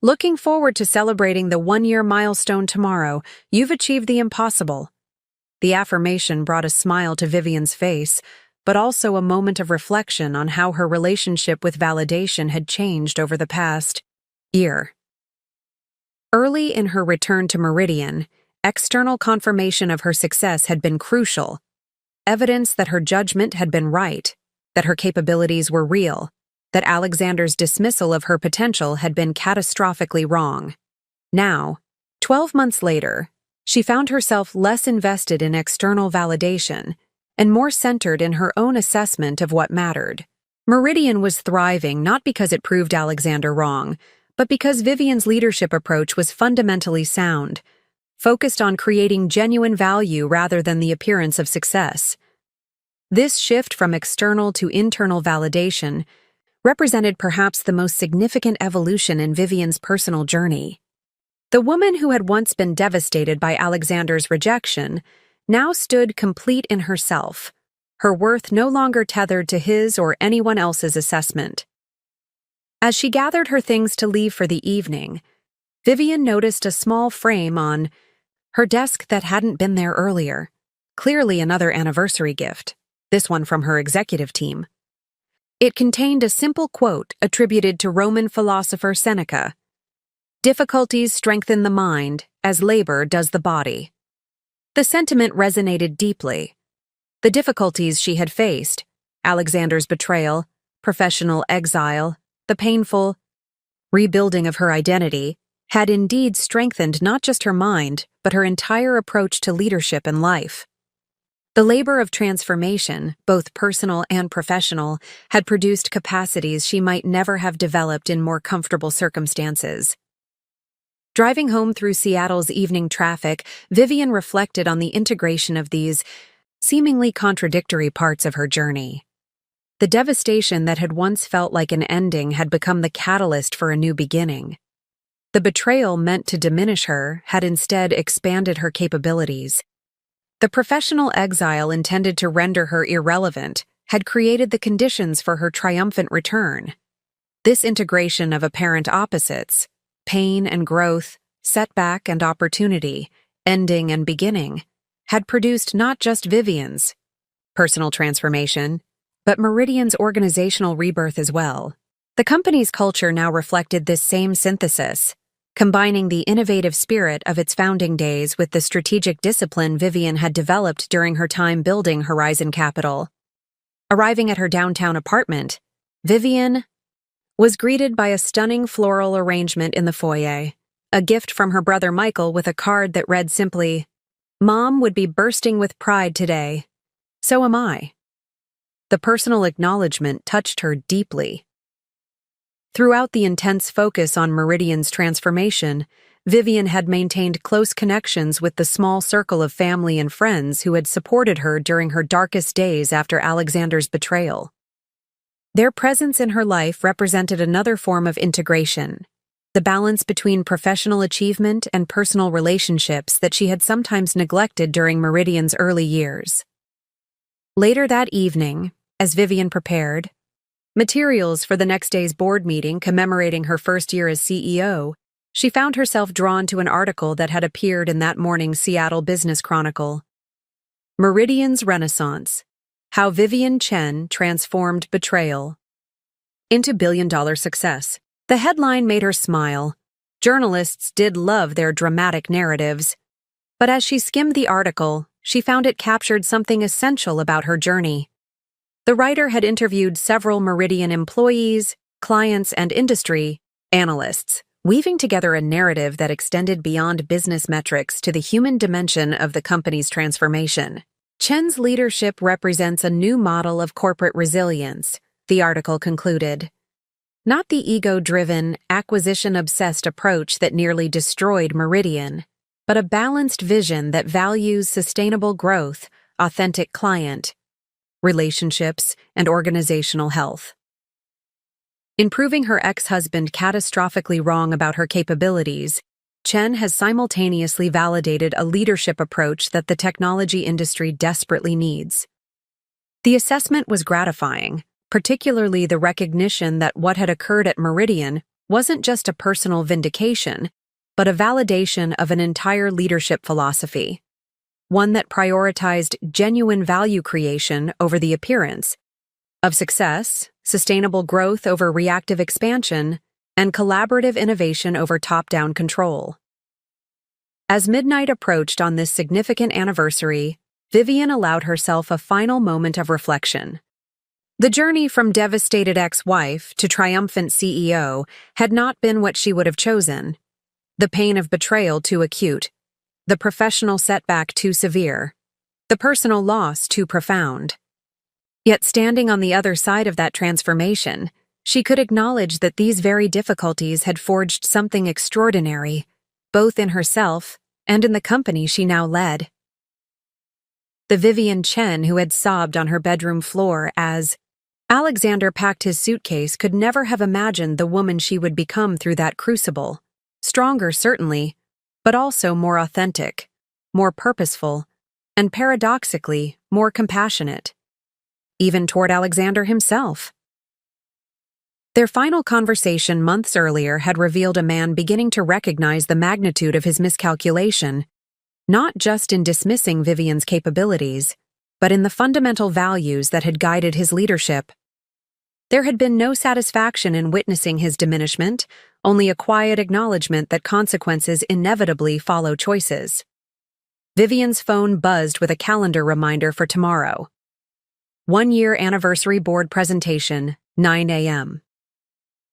[SPEAKER 1] Looking forward to celebrating the 1-year milestone tomorrow. You've achieved the impossible. The affirmation brought a smile to Vivian's face, but also a moment of reflection on how her relationship with validation had changed over the past year. Early in her return to Meridian, external confirmation of her success had been crucial, evidence that her judgment had been right, that her capabilities were real, that Alexander's dismissal of her potential had been catastrophically wrong. Now, 12 months later, she found herself less invested in external validation and more centered in her own assessment of what mattered. Meridian was thriving not because it proved Alexander wrong, but because Vivian's leadership approach was fundamentally sound, focused on creating genuine value rather than the appearance of success. This shift from external to internal validation represented perhaps the most significant evolution in Vivian's personal journey. The woman who had once been devastated by Alexander's rejection now stood complete in herself, her worth no longer tethered to his or anyone else's assessment. As she gathered her things to leave for the evening, Vivian noticed a small frame on her desk that hadn't been there earlier, clearly another anniversary gift, this one from her executive team. It contained a simple quote attributed to Roman philosopher Seneca: "Difficulties strengthen the mind as labor does the body." The sentiment resonated deeply. The difficulties she had faced, Alexander's betrayal, professional exile, the painful rebuilding of her identity, had indeed strengthened not just her mind, but her entire approach to leadership and life. The labor of transformation, both personal and professional, had produced capacities she might never have developed in more comfortable circumstances. Driving home through Seattle's evening traffic, Vivian reflected on the integration of these seemingly contradictory parts of her journey. The devastation that had once felt like an ending had become the catalyst for a new beginning. The betrayal meant to diminish her had instead expanded her capabilities. The professional exile intended to render her irrelevant had created the conditions for her triumphant return. This integration of apparent opposites, pain and growth, setback and opportunity, ending and beginning, had produced not just Vivian's personal transformation, but Meridian's organizational rebirth as well. The company's culture now reflected this same synthesis, combining the innovative spirit of its founding days with the strategic discipline Vivian had developed during her time building Horizon Capital. Arriving at her downtown apartment, Vivian was greeted by a stunning floral arrangement in the foyer, a gift from her brother Michael with a card that read simply, "Mom would be bursting with pride today. So am I." The personal acknowledgement touched her deeply. Throughout the intense focus on Meridian's transformation, Vivian had maintained close connections with the small circle of family and friends who had supported her during her darkest days after Alexander's betrayal. Their presence in her life represented another form of integration, the balance between professional achievement and personal relationships that she had sometimes neglected during Meridian's early years. Later that evening, as Vivian prepared materials for the next day's board meeting commemorating her first year as CEO, she found herself drawn to an article that had appeared in that morning's Seattle Business Chronicle. Meridian's Renaissance: How Vivian Chen Transformed Betrayal into Billion-Dollar Success. The headline made her smile. Journalists did love their dramatic narratives. But as she skimmed the article, she found it captured something essential about her journey. The writer had interviewed several Meridian employees, clients, and industry analysts, weaving together a narrative that extended beyond business metrics to the human dimension of the company's transformation. Chen's leadership represents a new model of corporate resilience, the article concluded. Not the ego-driven, acquisition-obsessed approach that nearly destroyed Meridian, but a balanced vision that values sustainable growth, authentic client relationships, and organizational health. In proving her ex-husband catastrophically wrong about her capabilities, Chen has simultaneously validated a leadership approach that the technology industry desperately needs. The assessment was gratifying, particularly the recognition that what had occurred at Meridian wasn't just a personal vindication, but a validation of an entire leadership philosophy, one that prioritized genuine value creation over the appearance of success, sustainable growth over reactive expansion, and collaborative innovation over top-down control. As midnight approached on this significant anniversary, Vivian allowed herself a final moment of reflection. The journey from devastated ex-wife to triumphant CEO had not been what she would have chosen. The pain of betrayal too acute, the professional setback too severe, the personal loss too profound. Yet standing on the other side of that transformation, she could acknowledge that these very difficulties had forged something extraordinary, both in herself and in the company she now led. The Vivian Chen who had sobbed on her bedroom floor as Alexander packed his suitcase could never have imagined the woman she would become through that crucible. Stronger, certainly, but also more authentic, more purposeful, and paradoxically, more compassionate, even toward Alexander himself. Their final conversation months earlier had revealed a man beginning to recognize the magnitude of his miscalculation, not just in dismissing Vivian's capabilities, but in the fundamental values that had guided his leadership. There had been no satisfaction in witnessing his diminishment, only a quiet acknowledgement that consequences inevitably follow choices. Vivian's phone buzzed with a calendar reminder for tomorrow. 1-year anniversary board presentation, 9 a.m.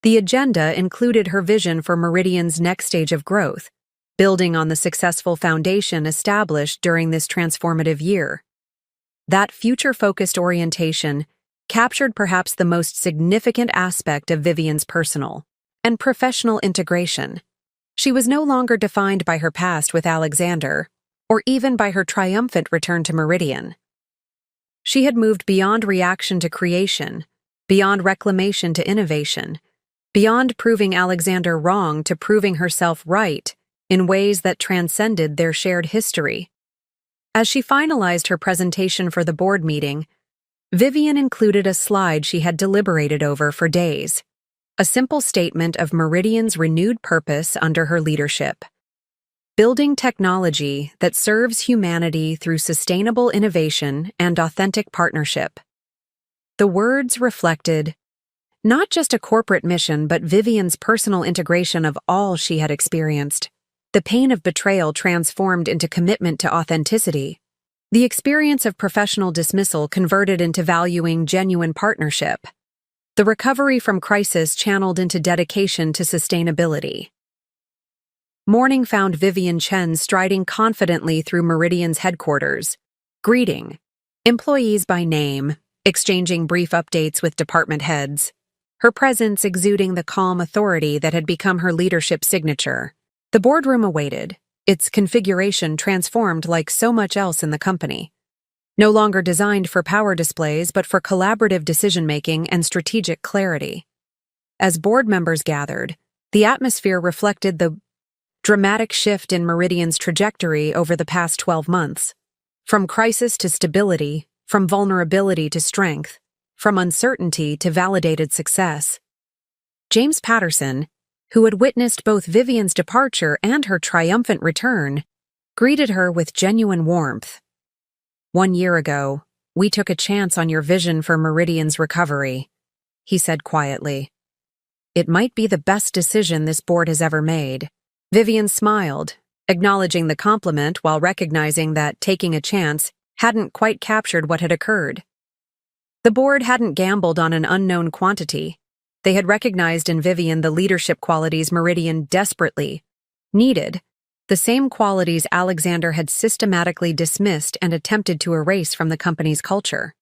[SPEAKER 1] The agenda included her vision for Meridian's next stage of growth, building on the successful foundation established during this transformative year. That future-focused orientation captured perhaps the most significant aspect of Vivian's personal and professional integration. She was no longer defined by her past with Alexander, or even by her triumphant return to Meridian. She had moved beyond reaction to creation, beyond reclamation to innovation, beyond proving Alexander wrong to proving herself right in ways that transcended their shared history. As she finalized her presentation for the board meeting, Vivian included a slide she had deliberated over for days, a simple statement of Meridian's renewed purpose under her leadership. Building technology that serves humanity through sustainable innovation and authentic partnership. The words reflected not just a corporate mission but Vivian's personal integration of all she had experienced. The pain of betrayal transformed into commitment to authenticity. The experience of professional dismissal converted into valuing genuine partnership. The recovery from crisis channeled into dedication to sustainability. Morning found Vivian Chen striding confidently through Meridian's headquarters, greeting employees by name, exchanging brief updates with department heads, her presence exuding the calm authority that had become her leadership signature. The boardroom awaited, its configuration transformed like so much else in the company. No longer designed for power displays but for collaborative decision-making and strategic clarity. As board members gathered, the atmosphere reflected the dramatic shift in Meridian's trajectory over the past 12 months. From crisis to stability, from vulnerability to strength, from uncertainty to validated success. James Patterson, who had witnessed both Vivian's departure and her triumphant return, greeted her with genuine warmth. "1 year ago, we took a chance on your vision for Meridian's recovery," he said quietly. "It might be the best decision this board has ever made." Vivian smiled, acknowledging the compliment while recognizing that taking a chance hadn't quite captured what had occurred. The board hadn't gambled on an unknown quantity. They had recognized in Vivian the leadership qualities Meridian desperately needed, the same qualities Alexander had systematically dismissed and attempted to erase from the company's culture.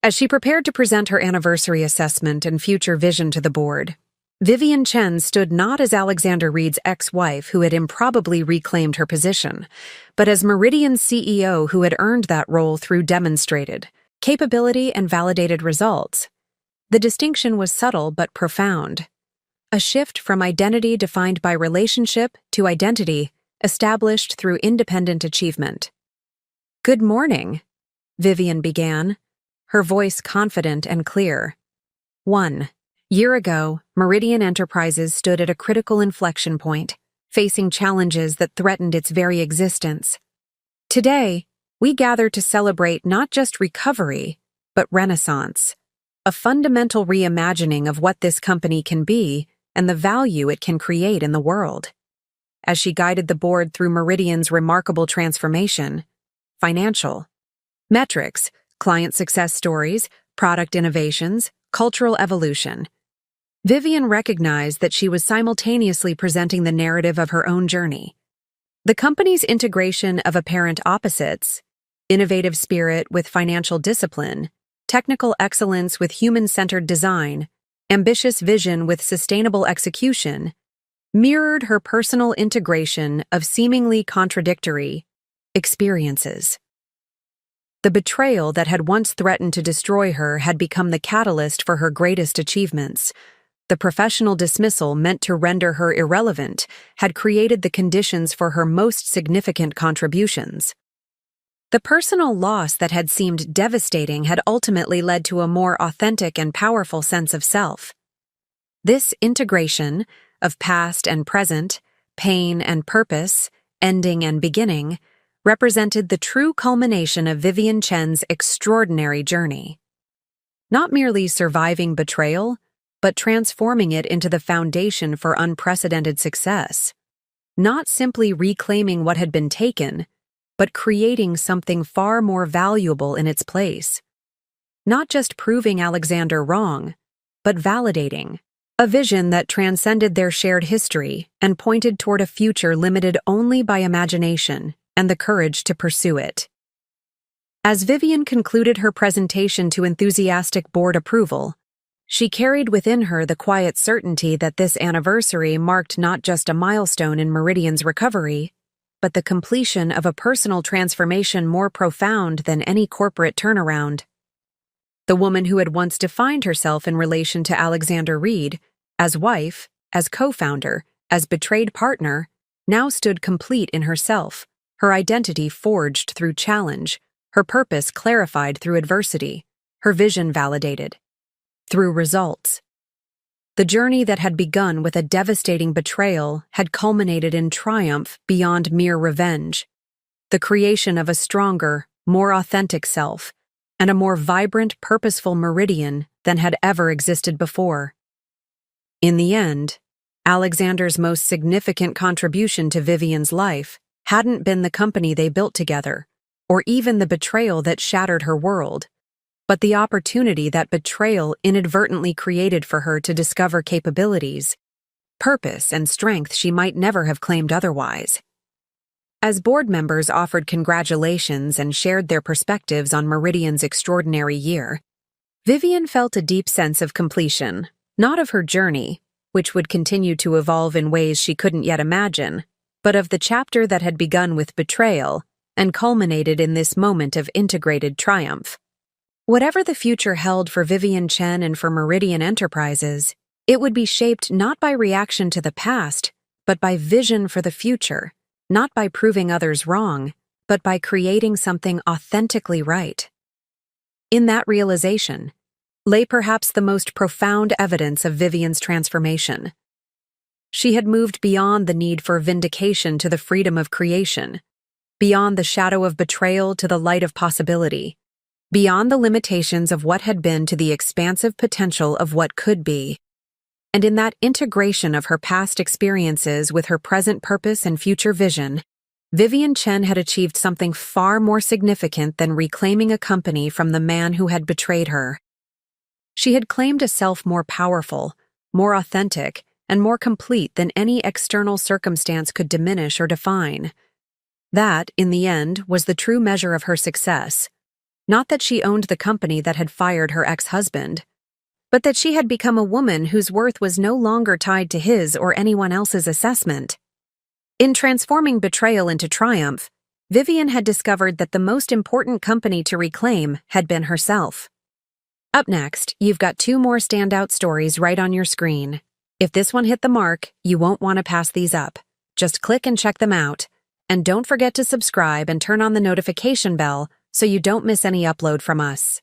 [SPEAKER 1] As she prepared to present her anniversary assessment and future vision to the board, Vivian Chen stood not as Alexander Reed's ex-wife who had improbably reclaimed her position, but as Meridian's CEO who had earned that role through demonstrated capability and validated results. The distinction was subtle but profound. A shift from identity defined by relationship to identity established through independent achievement. "Good morning," Vivian began, her voice confident and clear. 1 year ago, Meridian Enterprises stood at a critical inflection point, facing challenges that threatened its very existence. Today, we gather to celebrate not just recovery, but renaissance, a fundamental reimagining of what this company can be and the value it can create in the world. As she guided the board through Meridian's remarkable transformation, financial, metrics, client success stories, product innovations, cultural evolution, Vivian recognized that she was simultaneously presenting the narrative of her own journey. The company's integration of apparent opposites, innovative spirit with financial discipline, technical excellence with human-centered design, ambitious vision with sustainable execution, mirrored her personal integration of seemingly contradictory experiences. The betrayal that had once threatened to destroy her had become the catalyst for her greatest achievements. The professional dismissal meant to render her irrelevant had created the conditions for her most significant contributions. The personal loss that had seemed devastating had ultimately led to a more authentic and powerful sense of self. This integration of past and present, pain and purpose, ending and beginning, represented the true culmination of Vivian Chen's extraordinary journey. Not merely surviving betrayal, but transforming it into the foundation for unprecedented success. Not simply reclaiming what had been taken, but creating something far more valuable in its place. Not just proving Alexander wrong, but validating a vision that transcended their shared history and pointed toward a future limited only by imagination and the courage to pursue it. As Vivian concluded her presentation to enthusiastic board approval, she carried within her the quiet certainty that this anniversary marked not just a milestone in Meridian's recovery, but the completion of a personal transformation more profound than any corporate turnaround. The woman who had once defined herself in relation to Alexander Reed, as wife, as co-founder, as betrayed partner, now stood complete in herself, her identity forged through challenge, her purpose clarified through adversity, her vision validated through results. The journey that had begun with a devastating betrayal had culminated in triumph beyond mere revenge, the creation of a stronger, more authentic self, and a more vibrant, purposeful Meridian than had ever existed before. In the end, Alexander's most significant contribution to Vivian's life hadn't been the company they built together, or even the betrayal that shattered her world, but the opportunity that betrayal inadvertently created for her to discover capabilities, purpose, and strength she might never have claimed otherwise. As board members offered congratulations and shared their perspectives on Meridian's extraordinary year, Vivian felt a deep sense of completion, not of her journey, which would continue to evolve in ways she couldn't yet imagine, but of the chapter that had begun with betrayal and culminated in this moment of integrated triumph. Whatever the future held for Vivian Chen and for Meridian Enterprises, it would be shaped not by reaction to the past, but by vision for the future, not by proving others wrong, but by creating something authentically right. In that realization lay perhaps the most profound evidence of Vivian's transformation. She had moved beyond the need for vindication to the freedom of creation, beyond the shadow of betrayal to the light of possibility, beyond the limitations of what had been to the expansive potential of what could be. And in that integration of her past experiences with her present purpose and future vision, Vivian Chen had achieved something far more significant than reclaiming a company from the man who had betrayed her. She had claimed a self more powerful, more authentic, and more complete than any external circumstance could diminish or define. That, in the end, was the true measure of her success. Not that she owned the company that had fired her ex-husband, but that she had become a woman whose worth was no longer tied to his or anyone else's assessment. In transforming betrayal into triumph, Vivian had discovered that the most important company to reclaim had been herself. Up next, you've got 2 more standout stories right on your screen. If this one hit the mark, you won't want to pass these up. Just click and check them out. And don't forget to subscribe and turn on the notification bell so you don't miss any upload from us.